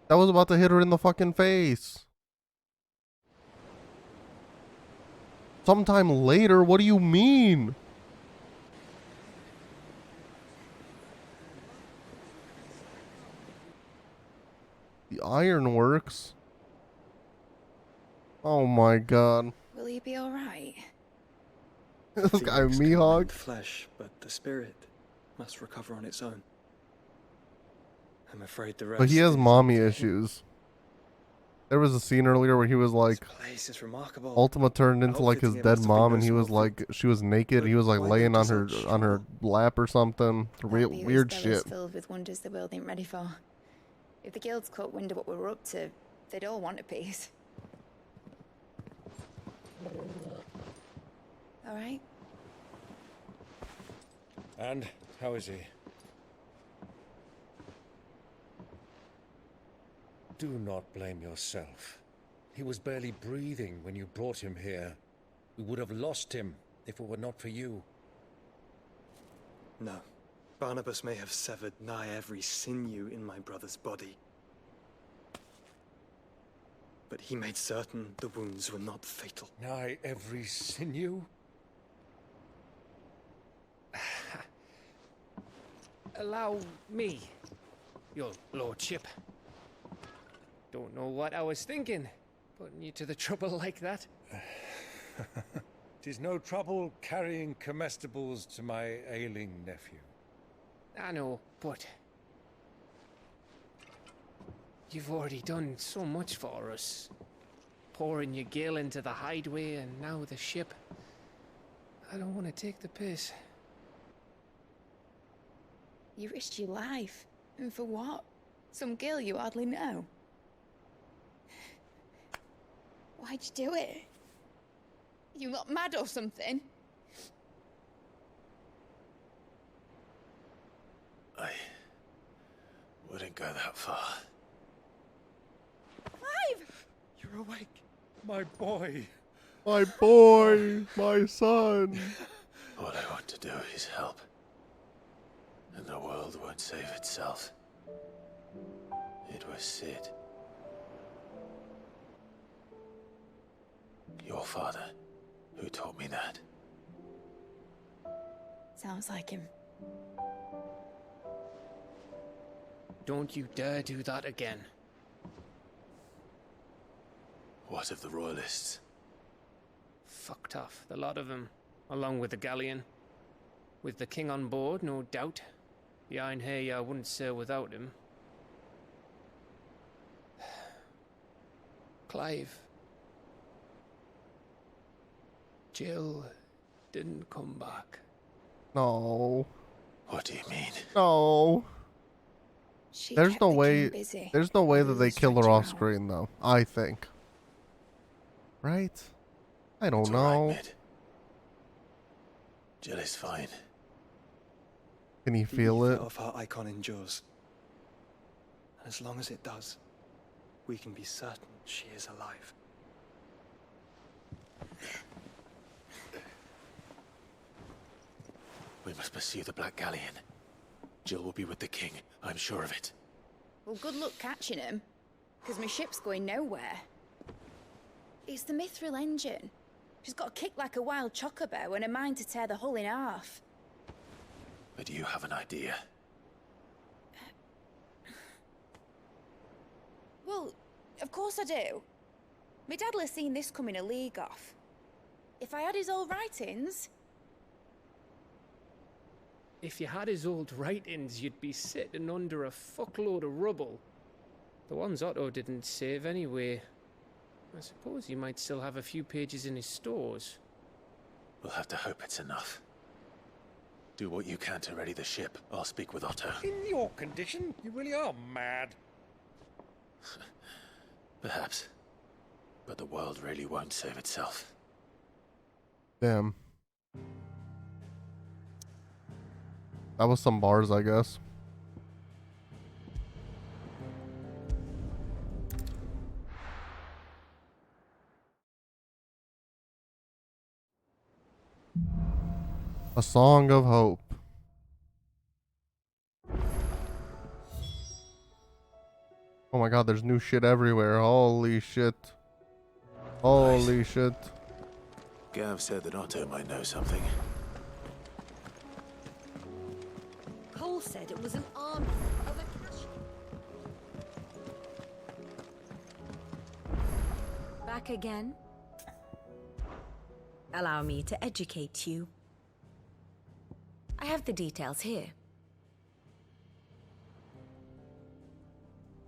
That was about to hit her in the fucking face. Sometime later? What do you mean? The ironworks? Oh my god. Will you be alright? This guy Phoenix can Mihawk. mend flesh, but the spirit must recover on its own. I'm afraid the rest. But he has is mommy up to him. issues. There was a scene earlier where he was like, Place is remarkable. Ultima turned into like his Outfitting it dead must have been mom, no and he was small like, she was naked. He was like why laying don't on you her lap or something. Beauty's Weird Bella's shit. filled with wonders the world ain't ready for. If the guilds caught wind of what we were up to, they'd all want a piece. All right. And how is he? Do not blame yourself. He was barely breathing when you brought him here. We would have lost him if it were not for you. No. Barnabas may have severed nigh every sinew in my brother's body. But he made certain the wounds were not fatal. Nigh every sinew? Allow me, your lordship. Don't know what I was thinking, putting you to the trouble like that. 'Tis no trouble carrying comestibles to my ailing nephew. I know, but you've already done so much for us. Pouring your gil into the hideaway and now the ship. I don't want to take the piss. You risked your life. And for what? Some girl you hardly know. Why'd you do it? You not mad or something? I wouldn't go that far. Clive! You're awake, my boy. My boy, my son. All I want to do is help. And the world won't save itself. It was Sid. Your father, who taught me that. Sounds like him. Don't you dare do that again. What of the royalists? Fucked off, the lot of them, along with the galleon. With the king on board, no doubt. The Iron Hair wouldn't sail without him. Clive. Jill didn't come back. No. What do you mean? No. She There's kept no the way. king busy. There's no way that they kill her off around. screen, though. I think. Right? I don't It's all know. right, Mid. Jill is fine. Can you The feel ether it? of her icon endures. And as long as it does, we can be certain she is alive. We must pursue the Black Galleon. Jill will be with the king, I'm sure of it. Well, good luck catching him, because my ship's going nowhere. It's the Mithril engine. She's got a kick like a wild chocobo and a mind to tear the hull in half. But you have an idea. Well, of course I do. My dad'll have seen this coming a league off. If I had his old writings... If you had his old writings, you'd be sitting under a fuckload of rubble. The ones Otto didn't save anyway. I suppose you might still have a few pages in his stores. We'll have to hope it's enough. Do what you can to ready the ship. I'll speak with Otto. In your condition, you really are mad. Perhaps. But the world really won't save itself. Damn. That was some bars, I guess. A Song of Hope. Oh my god, there's new shit everywhere. Holy shit. Holy shit. Gav said that Otto might know something. Cole said it was an army of Akashi. Back again? Allow me to educate you. I have the details here.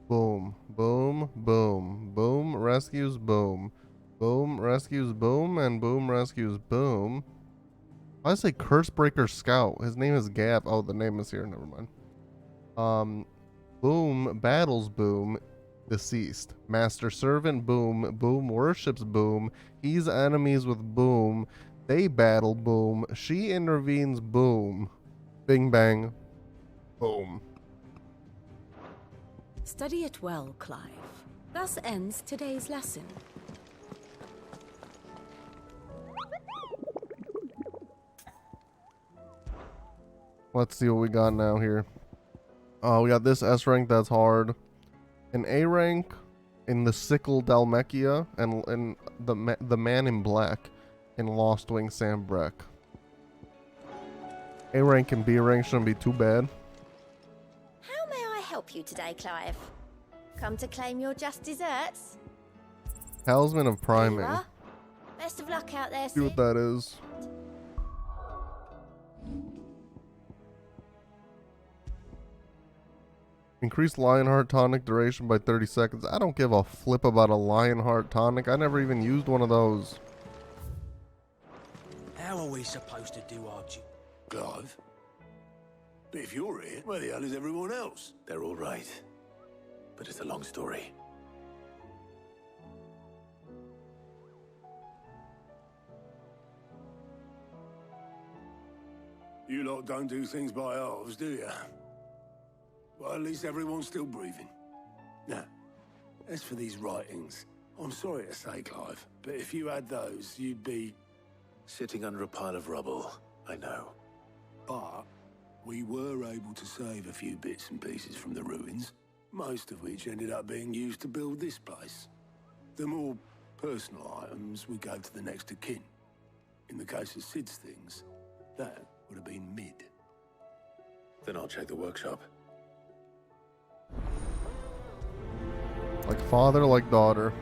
Boom, boom, boom, boom rescues boom, boom rescues boom, and boom rescues boom. I say Cursebreaker Scout. His name is Gav. Oh, the name is here. Never mind. Boom battles Boom, deceased. Master servant Boom. Boom worships Boom. He's enemies with Boom. They battle Boom. She intervenes Boom. Bing bang. Boom. Study it well, Clive. Thus ends today's lesson. Let's see what we got now here. Oh, we got this S rank that's hard. An A rank in the Sickle Dalmechia and the Man in Black in Lost Wing Sam Breck. A rank and B rank shouldn't be too bad. How may I help you today, Clive? Come to claim your just desserts? Talisman of Here you Priming. are. Best of luck out there, See what that is. Increase Lionheart tonic duration by 30 seconds. I don't give a flip about a Lionheart tonic. I never even used one of those. How are we supposed to do our duty? Clive? But if you're here, where the hell is everyone else? They're all right. But it's a long story. You lot don't do things by halves, do you? Well, at least everyone's still breathing. Now, as for these writings, I'm sorry to say, Clive, but if you had those, you'd be... Sitting under a pile of rubble, I know. But we were able to save a few bits and pieces from the ruins, most of which ended up being used to build this place. The more personal items would go to the next of kin. In the case of Sid's things, that would have been mid. Then I'll check the workshop. Like father, like daughter.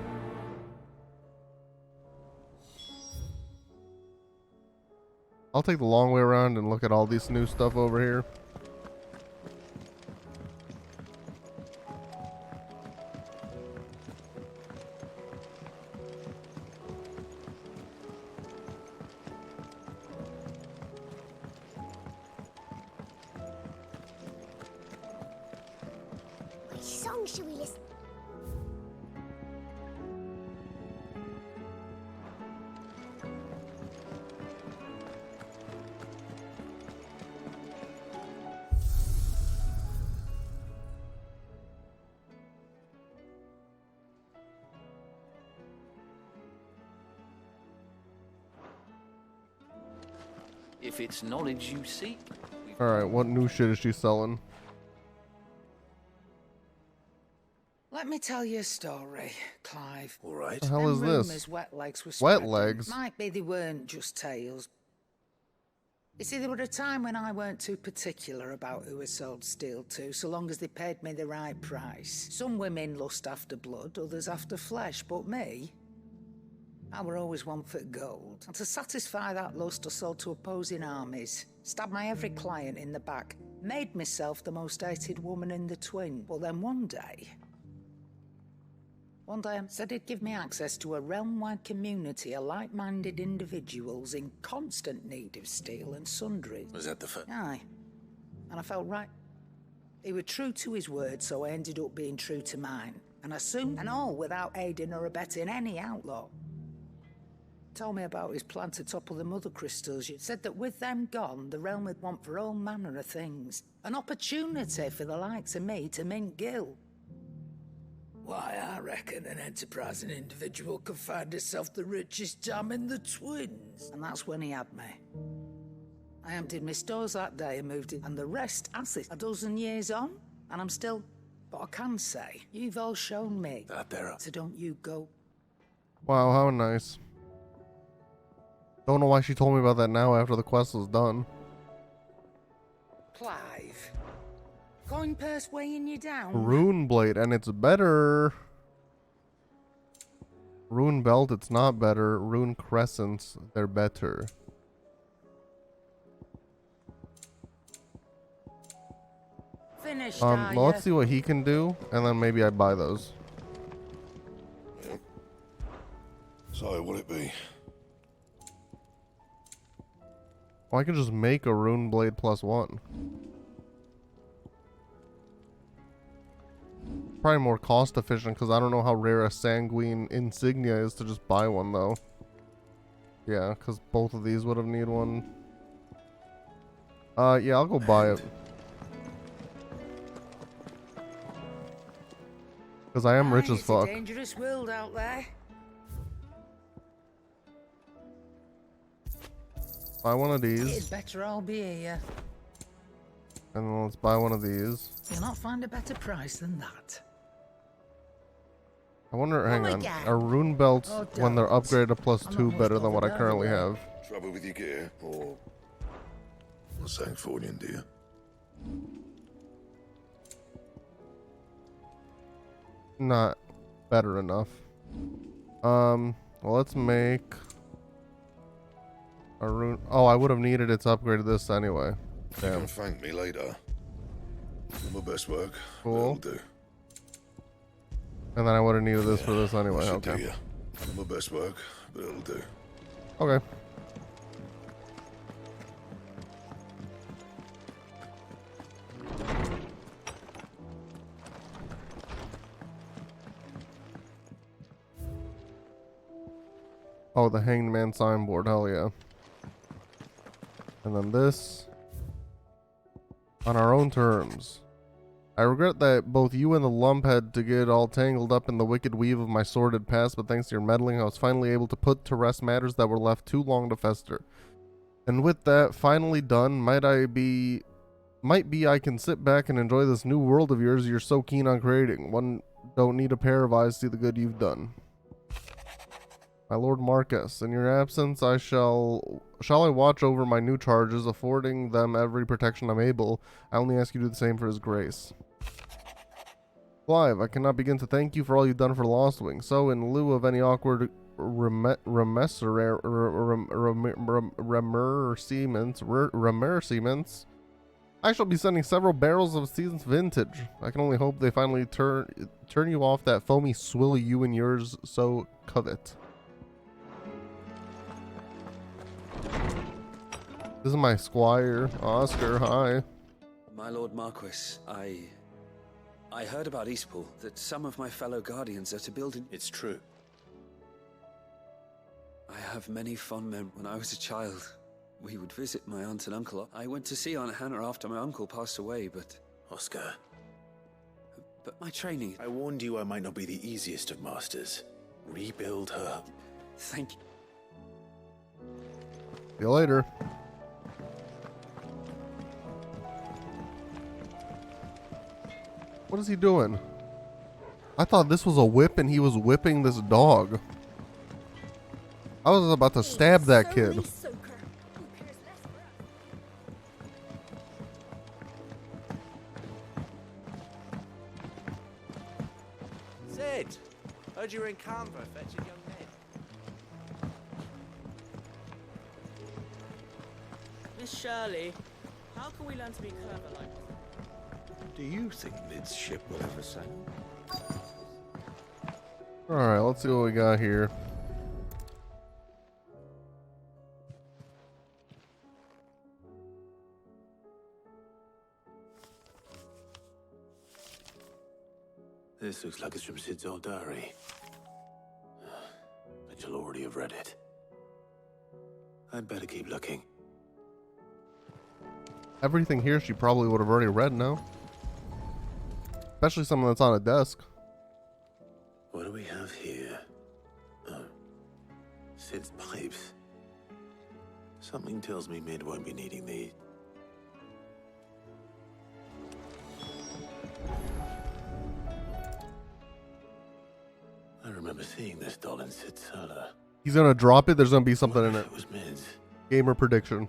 I'll take the long way around and look at all this new stuff over here. Which song should we listen? If it's knowledge you seek. Alright, what new shit is she selling? Let me tell you a story, Clive. All right. The hell is this? Rumours Wet Legs were Wet spreading. Legs? Might be they weren't just tales. You see, there was a time when I weren't too particular about who I sold steel to, so long as they paid me the right price. Some women lust after blood, others after flesh, but me, I were always one for gold. And to satisfy that lust, I sold to opposing armies, stabbed my every client in the back, made myself the most hated woman in the twin. But then one day, I said he'd give me access to a realm-wide community of like-minded individuals in constant need of steel and sundries. Was that the first? Aye. And I felt right. He was true to his word, so I ended up being true to mine. And I soon, and all without aiding or abetting any outlaw. Told me about his plan to topple the mother crystals. He said that with them gone, the realm would want for all manner of things. An opportunity for the likes of me to mint gil. Why, I reckon an enterprising individual could find himself the richest dam in the twins. And that's when he had me. I emptied my stores that day and moved in, and the rest, as it, a dozen years on, and I'm still... But I can say, you've all shown me. That there. So don't you go. Wow, how nice. Don't know why she told me about that now after the quest was done. Clive. Coin purse weighing you down? Rune blade, and it's better. Rune belt, it's not better. Rune crescents, they're better. Finished, Well, let's see what he can do, and then maybe I buy those. So, what'll it be? Well, I can just make a rune blade +1. Probably more cost efficient because I don't know how rare a sanguine insignia is to just buy one though. Yeah, because both of these would have need one. Yeah, I'll go buy it. Because I am rich as fuck. It's a dangerous world out there. Buy one of It'd these. better all be here. And then let's buy one of these. You'll not find a better price than that. I wonder, hang on, are rune belts, when they're upgraded to +2, better than what I currently have? Trouble with your gear, or what's saying for you, dear? Not better enough. Well, let's make a rune. Oh, I would have needed it to upgrade this anyway. You can thank me later. My best work. Cool. That'll do. And then I would have needed this for this anyway. Okay. Do, yeah. My best work, but it'll do. Okay. Oh, the Hanged Man signboard. Hell yeah. And then this. On our own terms. I regret that both you and the lump had to get all tangled up in the wicked weave of my sordid past, but thanks to your meddling, I was finally able to put to rest matters that were left too long to fester. And with that finally done, might be I can sit back and enjoy this new world of yours you're so keen on creating. One don't need a pair of eyes to see the good you've done. My Lord Marcus, in your absence, shall I watch over my new charges, affording them every protection I'm able. I only ask you to do the same for his grace. Clive, I cannot begin to thank you for all you've done for Lost Wing. So, in lieu of any awkward remerciements, I shall be sending several barrels of season's vintage. I can only hope they finally turn you off that foamy swill you and yours so covet. This is my squire, Oscar. Hi. My Lord Marquis, I heard about Eastpool, that some of my fellow guardians are to build an... It's true. I have many fond memories. When I was a child, we would visit my aunt and uncle. I went to see Aunt Hannah after my uncle passed away, but... Oscar. But my training... I warned you I might not be the easiest of masters. Rebuild her. Thank you. See you later. What is he doing? I thought this was a whip and he was whipping this dog. I was about to stab that kid. Sid, heard you were in Canberra fetching young men. Miss Shirley, how can we learn to be clever like this? Do you think Mid's ship will ever sail? Alright, let's see what we got here. This looks like it's from Sid's old diary. But you'll already have read it. I'd better keep looking. Everything here she probably would have already read now. Especially something that's on a desk. What do we have here? Oh. Sid's pipes. Something tells me Mid won't be needing these. I remember seeing this doll in Sid's cellar. He's gonna drop it, there's gonna be something in it. It was Mid's. Gamer prediction.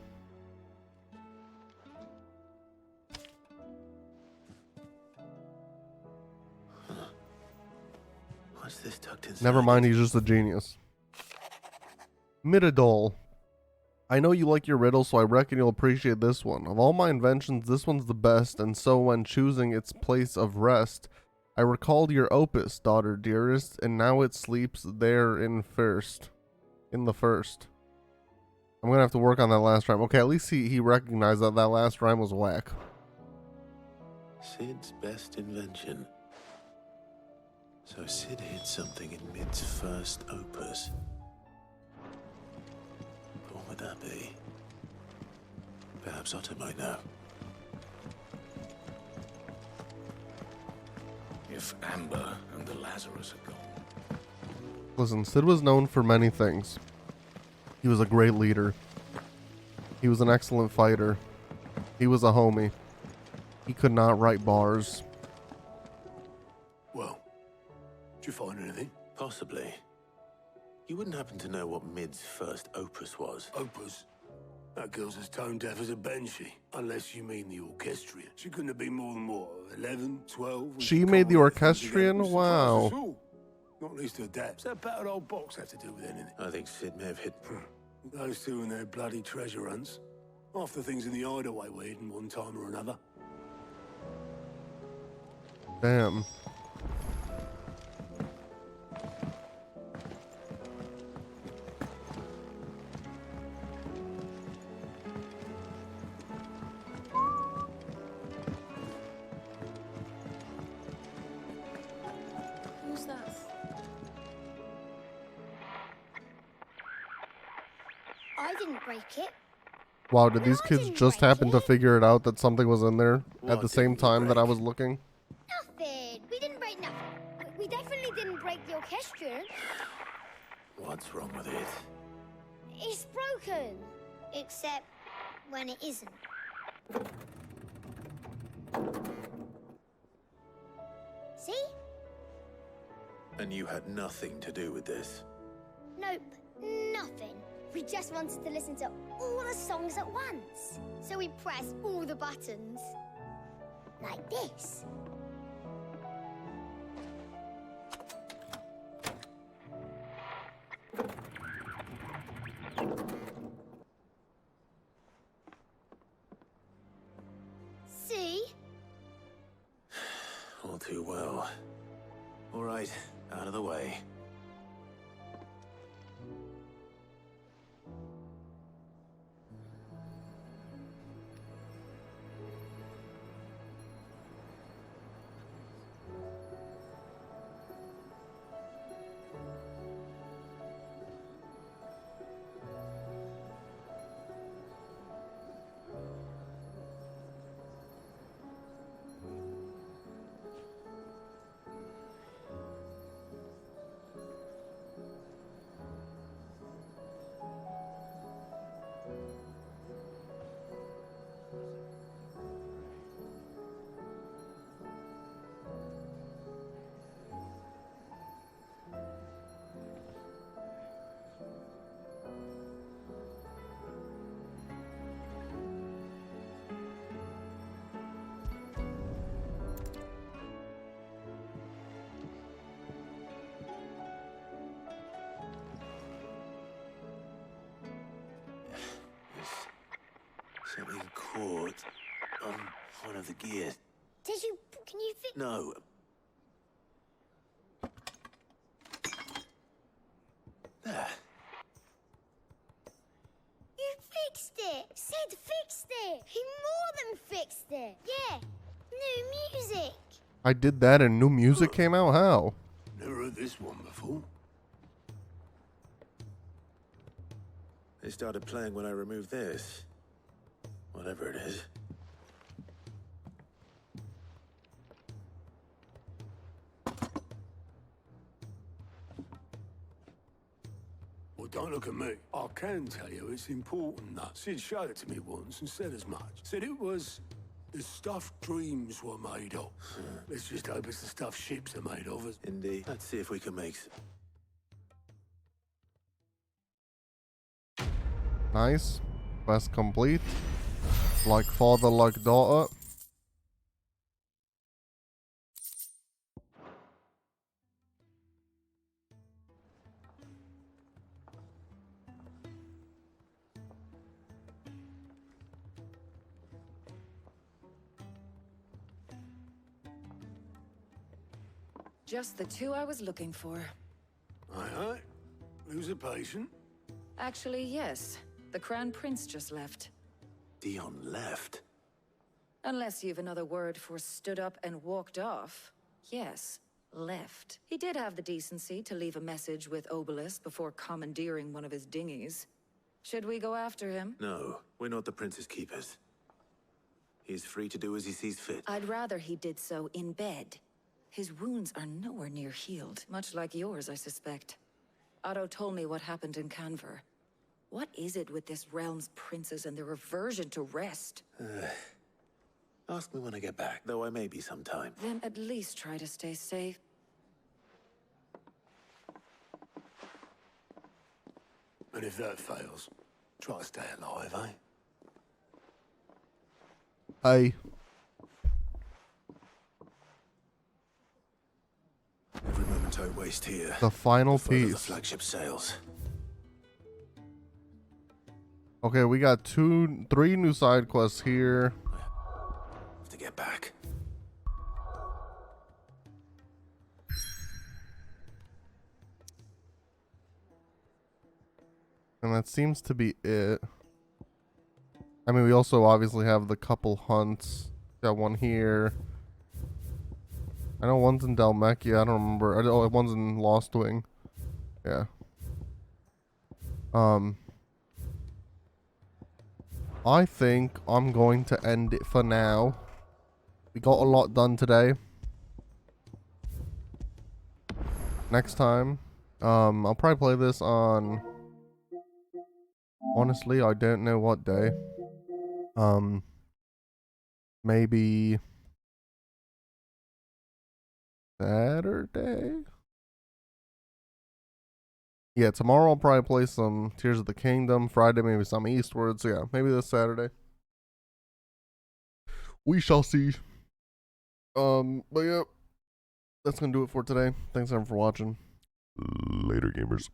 What's this tucked inside? Never mind, he's just a genius. Midadol. I know you like your riddle, so I reckon you'll appreciate this one. Of all my inventions, this one's the best, and so when choosing its place of rest, I recalled your opus, daughter dearest, and now it sleeps there in the first. I'm gonna have to work on that last rhyme. Okay, at least he recognized that last rhyme was whack. Sid's best invention. So Sid hid something in Mid's first opus. But what would that be? Perhaps Otto might know. If Amber and the Lazarus are gone. Listen, Sid was known for many things. He was a great leader. He was an excellent fighter. He was a homie. He could not write bars. Well, did you find anything? Possibly. You wouldn't happen to know what Mid's first opus was? Opus? That girl's as tone deaf as a banshee. Unless you mean the orchestrion. She couldn't have been more than what, 11, 12? She made the orchestrion? Wow. Not least her dad. What's that battered old box have to do with anything? I think Sid may have hit... Those two and their bloody treasure hunts. Half the things in the hideaway were hidden one time or another. Damn. Who's that? I didn't break it. Wow, did these kids just happen to figure it out that something was in there at the same time that I was looking? Nothing. We didn't break nothing. We definitely didn't break the orchestrion. What's wrong with it? It's broken. Except when it isn't. See? And you had nothing to do with this? Nope. Nothing. We just wanted to listen to all the songs at once. So we pressed all the buttons. Like this. See? All too well. All right, out of the way. port on one of the gears. Can you fix? No. There. You fixed it! Sid fixed it! He more than fixed it! Yeah! New music! I did that and new music came out? How? Never heard this one before. They started playing when I removed this. Whatever it is. Well, don't look at me. I can tell you it's important that Sid showed it to me once and said as much. Said it was the stuff dreams were made of. Let's just hope it's the stuff ships are made of. Indeed. Let's see if we can make some. Nice. Quest complete. Like father, like daughter. Just the two I was looking for. Aye. Who's a patient? Actually, yes. The Crown Prince just left. Dion left? Unless you've another word for stood up and walked off. Yes, left. He did have the decency to leave a message with Obelisk before commandeering one of his dinghies. Should we go after him? No, we're not the Prince's keepers. He's free to do as he sees fit. I'd rather he did so in bed. His wounds are nowhere near healed, much like yours, I suspect. Otto told me what happened in Canver. What is it with this realm's princes and their aversion to rest? Ask me when I get back, though I may be sometime. Then at least try to stay safe. And if that fails, try to stay alive, eh? Hey. Every moment I waste here. The final further piece. The flagship sails. Okay, we got 3 new side quests here. Have to get back. And that seems to be it. I mean, we also obviously have the couple hunts. Got one here. I know one's in Dalmekia. I don't remember. Oh, one's in Lost Wing. Yeah. I think I'm going to end it for now. We got a lot done today. Next time, I'll probably play this on... Honestly, I don't know what day. Maybe... Saturday? Yeah, tomorrow I'll probably play some Tears of the Kingdom. Friday, maybe some Eastward. So yeah, maybe this Saturday. We shall see. But yeah, that's gonna do it for today. Thanks everyone for watching. Later, gamers.